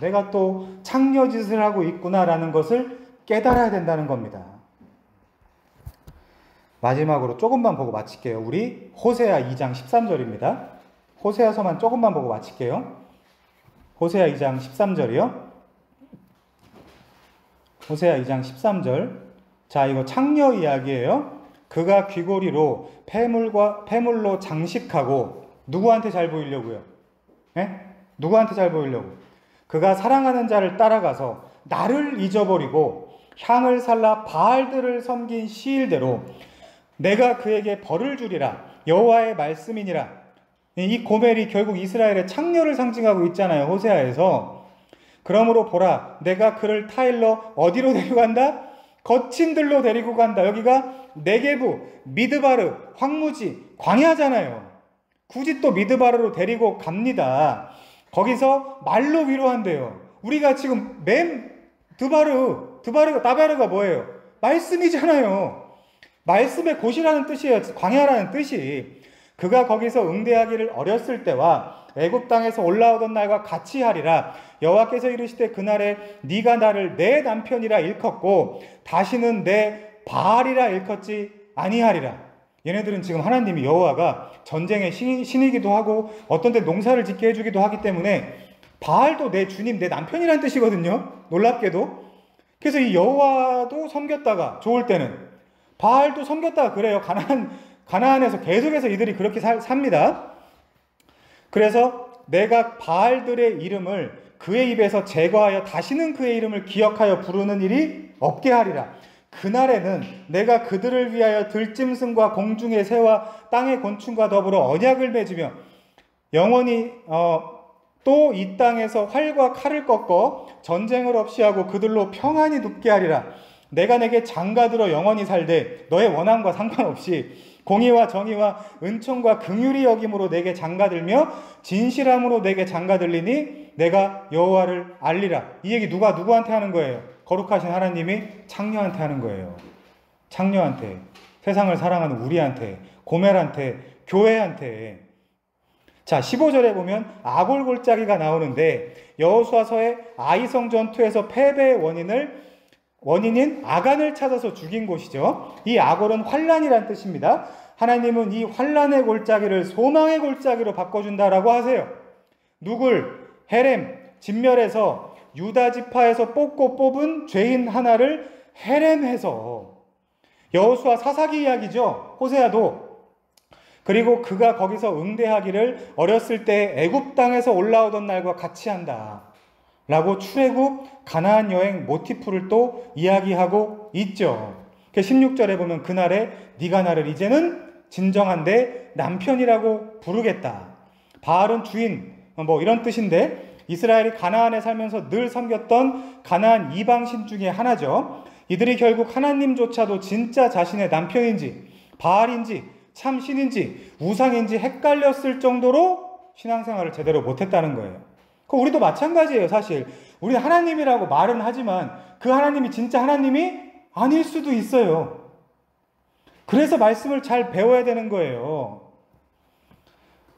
Speaker 2: 내가 또 창녀짓을 하고 있구나라는 것을 깨달아야 된다는 겁니다. 마지막으로 조금만 보고 마칠게요. 우리 호세아 2장 13절입니다. 호세아서만 조금만 보고 마칠게요. 호세아 2장 13절이요. 호세아 2장 13절. 자, 이거 창녀 이야기예요. 그가 귀고리로 폐물로 장식하고 누구한테 잘 보이려고요? 누구한테 잘 보이려고? 그가 사랑하는 자를 따라가서 나를 잊어버리고 향을 살라 바알들을 섬긴 시일대로 내가 그에게 벌을 주리라. 여호와의 말씀이니라. 이 고멜이 결국 이스라엘의 창녀를 상징하고 있잖아요. 호세아에서. 그러므로 보라, 내가 그를 타일러 어디로 데려간다? 거친 들로 데리고 간다. 여기가 네게부, 미드바르, 황무지, 광야잖아요. 굳이 또 미드바르로 데리고 갑니다. 거기서 말로 위로한대요. 우리가 지금 다베르가 뭐예요? 말씀이잖아요. 말씀의 곳이라는 뜻이에요. 광야라는 뜻이. 그가 거기서 응대하기를 어렸을 때와 애굽 땅에서 올라오던 날과 같이 하리라. 여호와께서 이르시되 그날에 네가 나를 내 남편이라 일컫고 다시는 내 바알이라 일컫지 아니하리라. 얘네들은 지금 하나님이 여호와가 전쟁의 신이기도 하고 어떤 때 농사를 짓게 해주기도 하기 때문에 바알도 내 주님, 내 남편이라는 뜻이거든요. 놀랍게도. 그래서 이 여호와도 섬겼다가 좋을 때는 바알도 섬겼다가 그래요. 가나안에서 계속해서 이들이 그렇게 삽니다. 그래서 내가 바알들의 이름을 그의 입에서 제거하여 다시는 그의 이름을 기억하여 부르는 일이 없게 하리라. 그날에는 내가 그들을 위하여 들짐승과 공중의 새와 땅의 곤충과 더불어 언약을 맺으며 영원히 또 이 땅에서 활과 칼을 꺾어 전쟁을 없이 하고 그들로 평안히 눕게 하리라. 내가 내게 장가들어 영원히 살되 너의 원함과 상관없이 공의와 정의와 은총과 긍휼히 여김으로 내게 장가들며 진실함으로 내게 장가들리니 내가 여호와를 알리라. 이 얘기 누구한테 하는 거예요? 거룩하신 하나님이 창녀한테 하는 거예요. 창녀한테, 세상을 사랑하는 우리한테, 고멜한테, 교회한테. 자, 15절에 보면 아골 골짜기가 나오는데 여호수아서의 아이성 전투에서 패배의 원인인 아간을 찾아서 죽인 곳이죠. 이 아골은 환란이란 뜻입니다. 하나님은 이 환란의 골짜기를 소망의 골짜기로 바꿔준다라고 하세요. 누굴? 헤렘, 진멸해서 유다 지파에서 뽑은 죄인 하나를 헤렘해서. 여호수아 사사기 이야기죠. 호세아도. 그리고 그가 거기서 응대하기를 어렸을 때 애굽 땅에서 올라오던 날과 같이 한다 라고 출애굽 가나안 여행 모티프를 또 이야기하고 있죠. 16절에 보면 그날에 네가 나를 이제는 진정한 내 남편이라고 부르겠다. 바알은 주인, 이런 뜻인데 이스라엘이 가나안에 살면서 늘 섬겼던 가나안 이방신 중에 하나죠. 이들이 결국 하나님조차도 진짜 자신의 남편인지 바알인지 참 신인지 우상인지 헷갈렸을 정도로 신앙생활을 제대로 못했다는 거예요. 우리도 마찬가지예요. 사실 우리는 하나님이라고 말은 하지만 그 하나님이 진짜 하나님이 아닐 수도 있어요. 그래서 말씀을 잘 배워야 되는 거예요.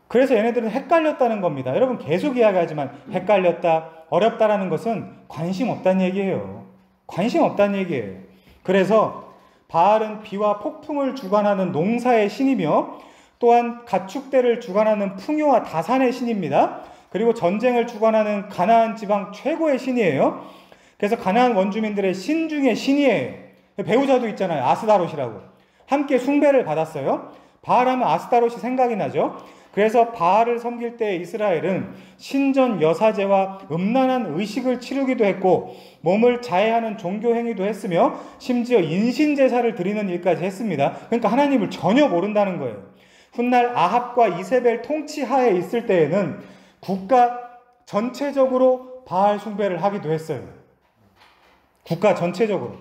Speaker 2: 그래서 얘네들은 헷갈렸다는 겁니다. 여러분 계속 이야기하지만 헷갈렸다, 어렵다라는 것은 관심 없다는 얘기예요. 관심 없다는 얘기예요. 그래서 바알은 비와 폭풍을 주관하는 농사의 신이며 또한 가축대를 주관하는 풍요와 다산의 신입니다. 그리고 전쟁을 주관하는 가나안 지방 최고의 신이에요. 그래서 가나안 원주민들의 신 중에 신이에요. 배우자도 있잖아요. 아스다롯이라고. 함께 숭배를 받았어요. 바알하면 아스다롯이 생각이 나죠. 그래서 바알을 섬길 때 이스라엘은 신전 여사제와 음란한 의식을 치르기도 했고 몸을 자해하는 종교 행위도 했으며 심지어 인신제사를 드리는 일까지 했습니다. 그러니까 하나님을 전혀 모른다는 거예요. 훗날 아합과 이세벨 통치하에 있을 때에는 국가 전체적으로 바알 숭배를 하기도 했어요. 국가 전체적으로.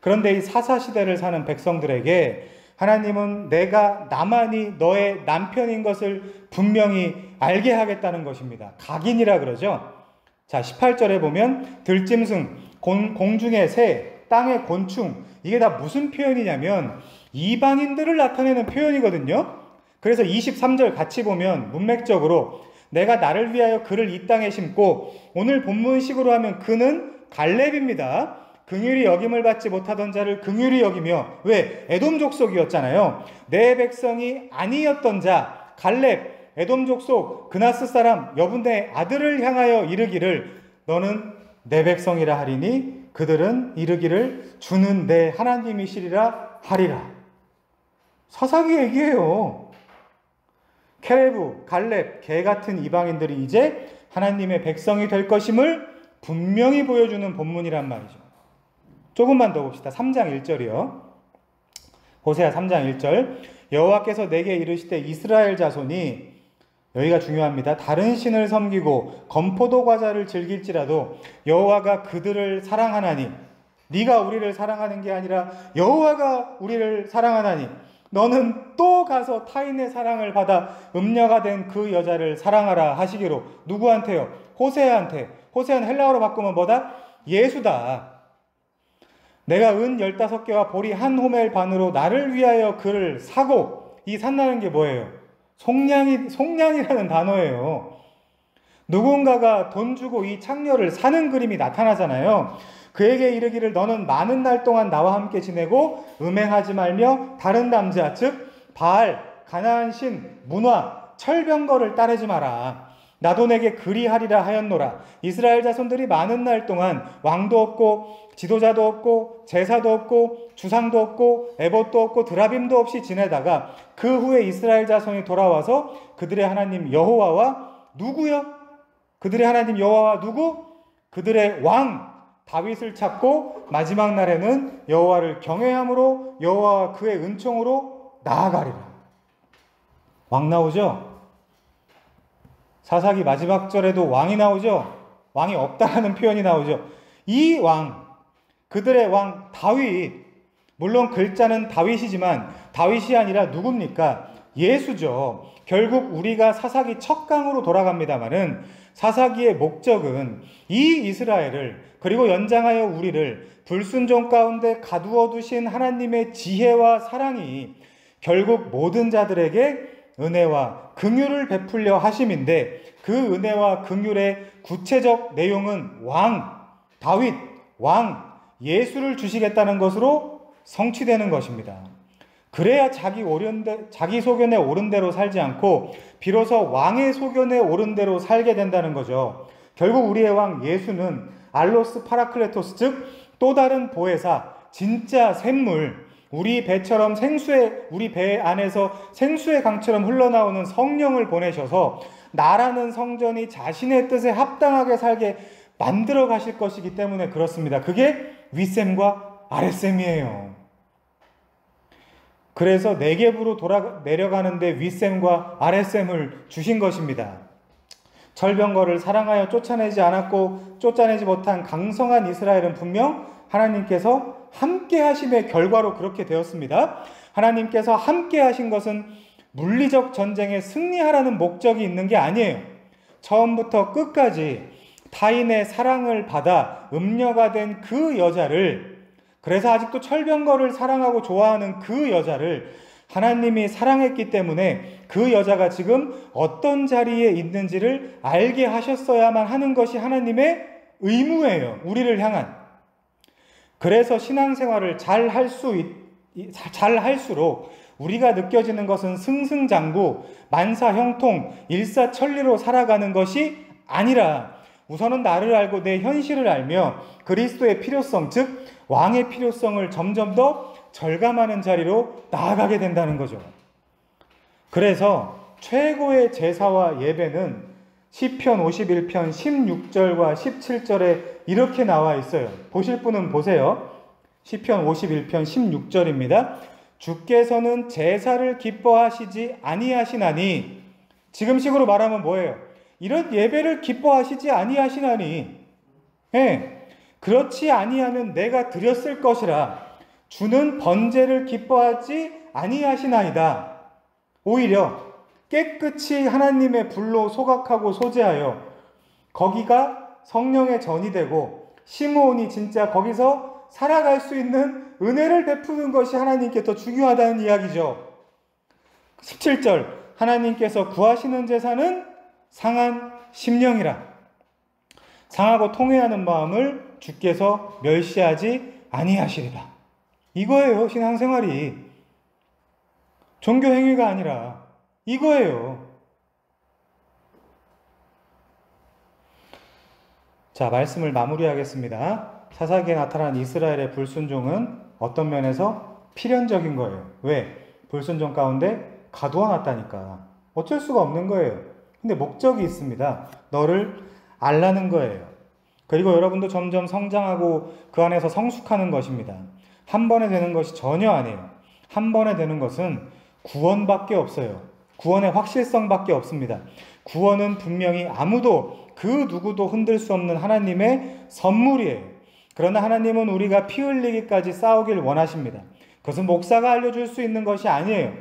Speaker 2: 그런데 이 사사시대를 사는 백성들에게 하나님은 내가 나만이 너의 남편인 것을 분명히 알게 하겠다는 것입니다. 각인이라 그러죠. 자, 18절에 보면 들짐승, 공중의 새, 땅의 곤충, 이게 다 무슨 표현이냐면 이방인들을 나타내는 표현이거든요. 그래서 23절 같이 보면 문맥적으로 내가 나를 위하여 그를 이 땅에 심고, 오늘 본문식으로 하면 그는 갈렙입니다. 긍휼히 여김을 받지 못하던 자를 긍휼히 여기며, 왜? 에돔 족속이었잖아요. 내 백성이 아니었던 자 갈렙, 에돔 족속 그나스 사람 여분의 아들을 향하여 이르기를 너는 내 백성이라 하리니 그들은 이르기를 주는 내 하나님이시리라 하리라. 사사기 얘기예요. 케레브, 갈렙, 개 같은 이방인들이 이제 하나님의 백성이 될 것임을 분명히 보여주는 본문이란 말이죠. 조금만 더 봅시다. 3장 1절이요. 호세아 3장 1절. 여호와께서 내게 이르시되 이스라엘 자손이, 여기가 중요합니다. 다른 신을 섬기고 건포도 과자를 즐길지라도 여호와가 그들을 사랑하나니, 네가 우리를 사랑하는 게 아니라 여호와가 우리를 사랑하나니 너는 또 가서 타인의 사랑을 받아 음녀가 된 그 여자를 사랑하라 하시기로. 누구한테요? 호세아한테. 호세아는 헬라어로 바꾸면 뭐다? 예수다. 내가 은 15개와 보리 한 호멜 반으로 나를 위하여 그를 사고, 이 산다는 게 뭐예요? 속량이라는 단어예요. 누군가가 돈 주고 이 창녀를 사는 그림이 나타나잖아요. 그에게 이르기를 너는 많은 날 동안 나와 함께 지내고 음행하지 말며 다른 남자, 즉 바알, 가나안 신, 문화, 철병거를 따르지 마라. 나도 내게 그리하리라 하였노라. 이스라엘 자손들이 많은 날 동안 왕도 없고 지도자도 없고 제사도 없고 주상도 없고 에봇도 없고 드라빔도 없이 지내다가 그 후에 이스라엘 자손이 돌아와서 그들의 하나님 여호와와 누구요? 그들의 하나님 여호와와 누구? 그들의 왕 다윗을 찾고 마지막 날에는 여호와를 경외함으로 여호와와 그의 은총으로 나아가리라. 왕 나오죠? 사사기 마지막 절에도 왕이 나오죠? 왕이 없다라는 표현이 나오죠. 이 왕, 그들의 왕 다윗, 물론 글자는 다윗이지만 다윗이 아니라 누굽니까? 예수죠. 결국 우리가 사사기 첫 강으로 돌아갑니다마는 사사기의 목적은 이 이스라엘을, 그리고 연장하여 우리를 불순종 가운데 가두어 두신 하나님의 지혜와 사랑이 결국 모든 자들에게 은혜와 긍휼을 베풀려 하심인데, 그 은혜와 긍휼의 구체적 내용은 왕, 다윗, 왕, 예수를 주시겠다는 것으로 성취되는 것입니다. 그래야 자기 소견에 옳은 대로 살지 않고 비로소 왕의 소견에 옳은 대로 살게 된다는 거죠. 결국 우리의 왕 예수는 알로스 파라클레토스, 즉 또 다른 보혜사, 진짜 샘물, 우리 배처럼 우리 배 안에서 생수의 강처럼 흘러나오는 성령을 보내셔서 나라는 성전이 자신의 뜻에 합당하게 살게 만들어 가실 것이기 때문에 그렇습니다. 그게 윗셈과 아랫셈이에요. 그래서 네겝으로 내려가는데 윗셈과 아랫셈을 주신 것입니다. 절병거를 사랑하여 쫓아내지 않았고 쫓아내지 못한 강성한 이스라엘은 분명 하나님께서 함께 하심의 결과로 그렇게 되었습니다. 하나님께서 함께 하신 것은 물리적 전쟁에 승리하라는 목적이 있는 게 아니에요. 처음부터 끝까지 타인의 사랑을 받아 음녀가 된 그 여자를, 그래서 아직도 철병거를 사랑하고 좋아하는 그 여자를 하나님이 사랑했기 때문에 그 여자가 지금 어떤 자리에 있는지를 알게 하셨어야만 하는 것이 하나님의 의무예요. 우리를 향한. 그래서 신앙생활을 잘 할수록 우리가 느껴지는 것은 승승장구, 만사형통, 일사천리로 살아가는 것이 아니라 우선은 나를 알고 내 현실을 알며 그리스도의 필요성, 즉 왕의 필요성을 점점 더 절감하는 자리로 나아가게 된다는 거죠. 그래서 최고의 제사와 예배는 시편 51편 16절과 17절에 이렇게 나와 있어요. 보실 분은 보세요. 시편 51편 16절입니다. 주께서는 제사를 기뻐하시지 아니하시나니, 지금식으로 말하면 뭐예요? 이런 예배를 기뻐하시지 아니하시나니, 그렇지 아니하면 내가 드렸을 것이라. 주는 번제를 기뻐하지 아니하시나이다. 오히려 깨끗이 하나님의 불로 소각하고 소재하여 거기가 성령의 전이 되고 시므온이 진짜 거기서 살아갈 수 있는 은혜를 베푸는 것이 하나님께 더 중요하다는 이야기죠. 17절, 하나님께서 구하시는 제사는 상한 심령이라. 상하고 통회하는 마음을 주께서 멸시하지 아니하시리다. 이거예요, 신앙생활이. 종교 행위가 아니라 이거예요. 자, 말씀을 마무리하겠습니다. 사사기에 나타난 이스라엘의 불순종은 어떤 면에서 필연적인 거예요. 왜? 불순종 가운데 가두어 놨다니까. 어쩔 수가 없는 거예요. 근데 목적이 있습니다. 너를 알라는 거예요. 그리고 여러분도 점점 성장하고 그 안에서 성숙하는 것입니다. 한 번에 되는 것이 전혀 아니에요. 한 번에 되는 것은 구원밖에 없어요. 구원의 확실성밖에 없습니다. 구원은 분명히 아무도 그 누구도 흔들 수 없는 하나님의 선물이에요. 그러나 하나님은 우리가 피 흘리기까지 싸우길 원하십니다. 그것은 목사가 알려줄 수 있는 것이 아니에요.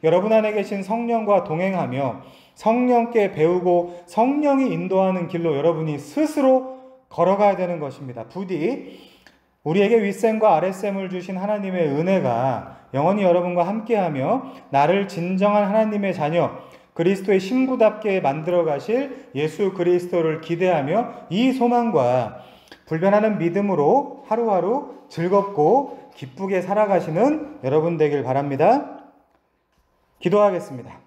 Speaker 2: 여러분 안에 계신 성령과 동행하며 성령께 배우고 성령이 인도하는 길로 여러분이 스스로 걸어가야 되는 것입니다. 부디 우리에게 윗셈과 아랫셈을 주신 하나님의 은혜가 영원히 여러분과 함께하며 나를 진정한 하나님의 자녀, 그리스도의 신부답게 만들어 가실 예수 그리스도를 기대하며 이 소망과 불변하는 믿음으로 하루하루 즐겁고 기쁘게 살아가시는 여러분 되길 바랍니다. 기도하겠습니다.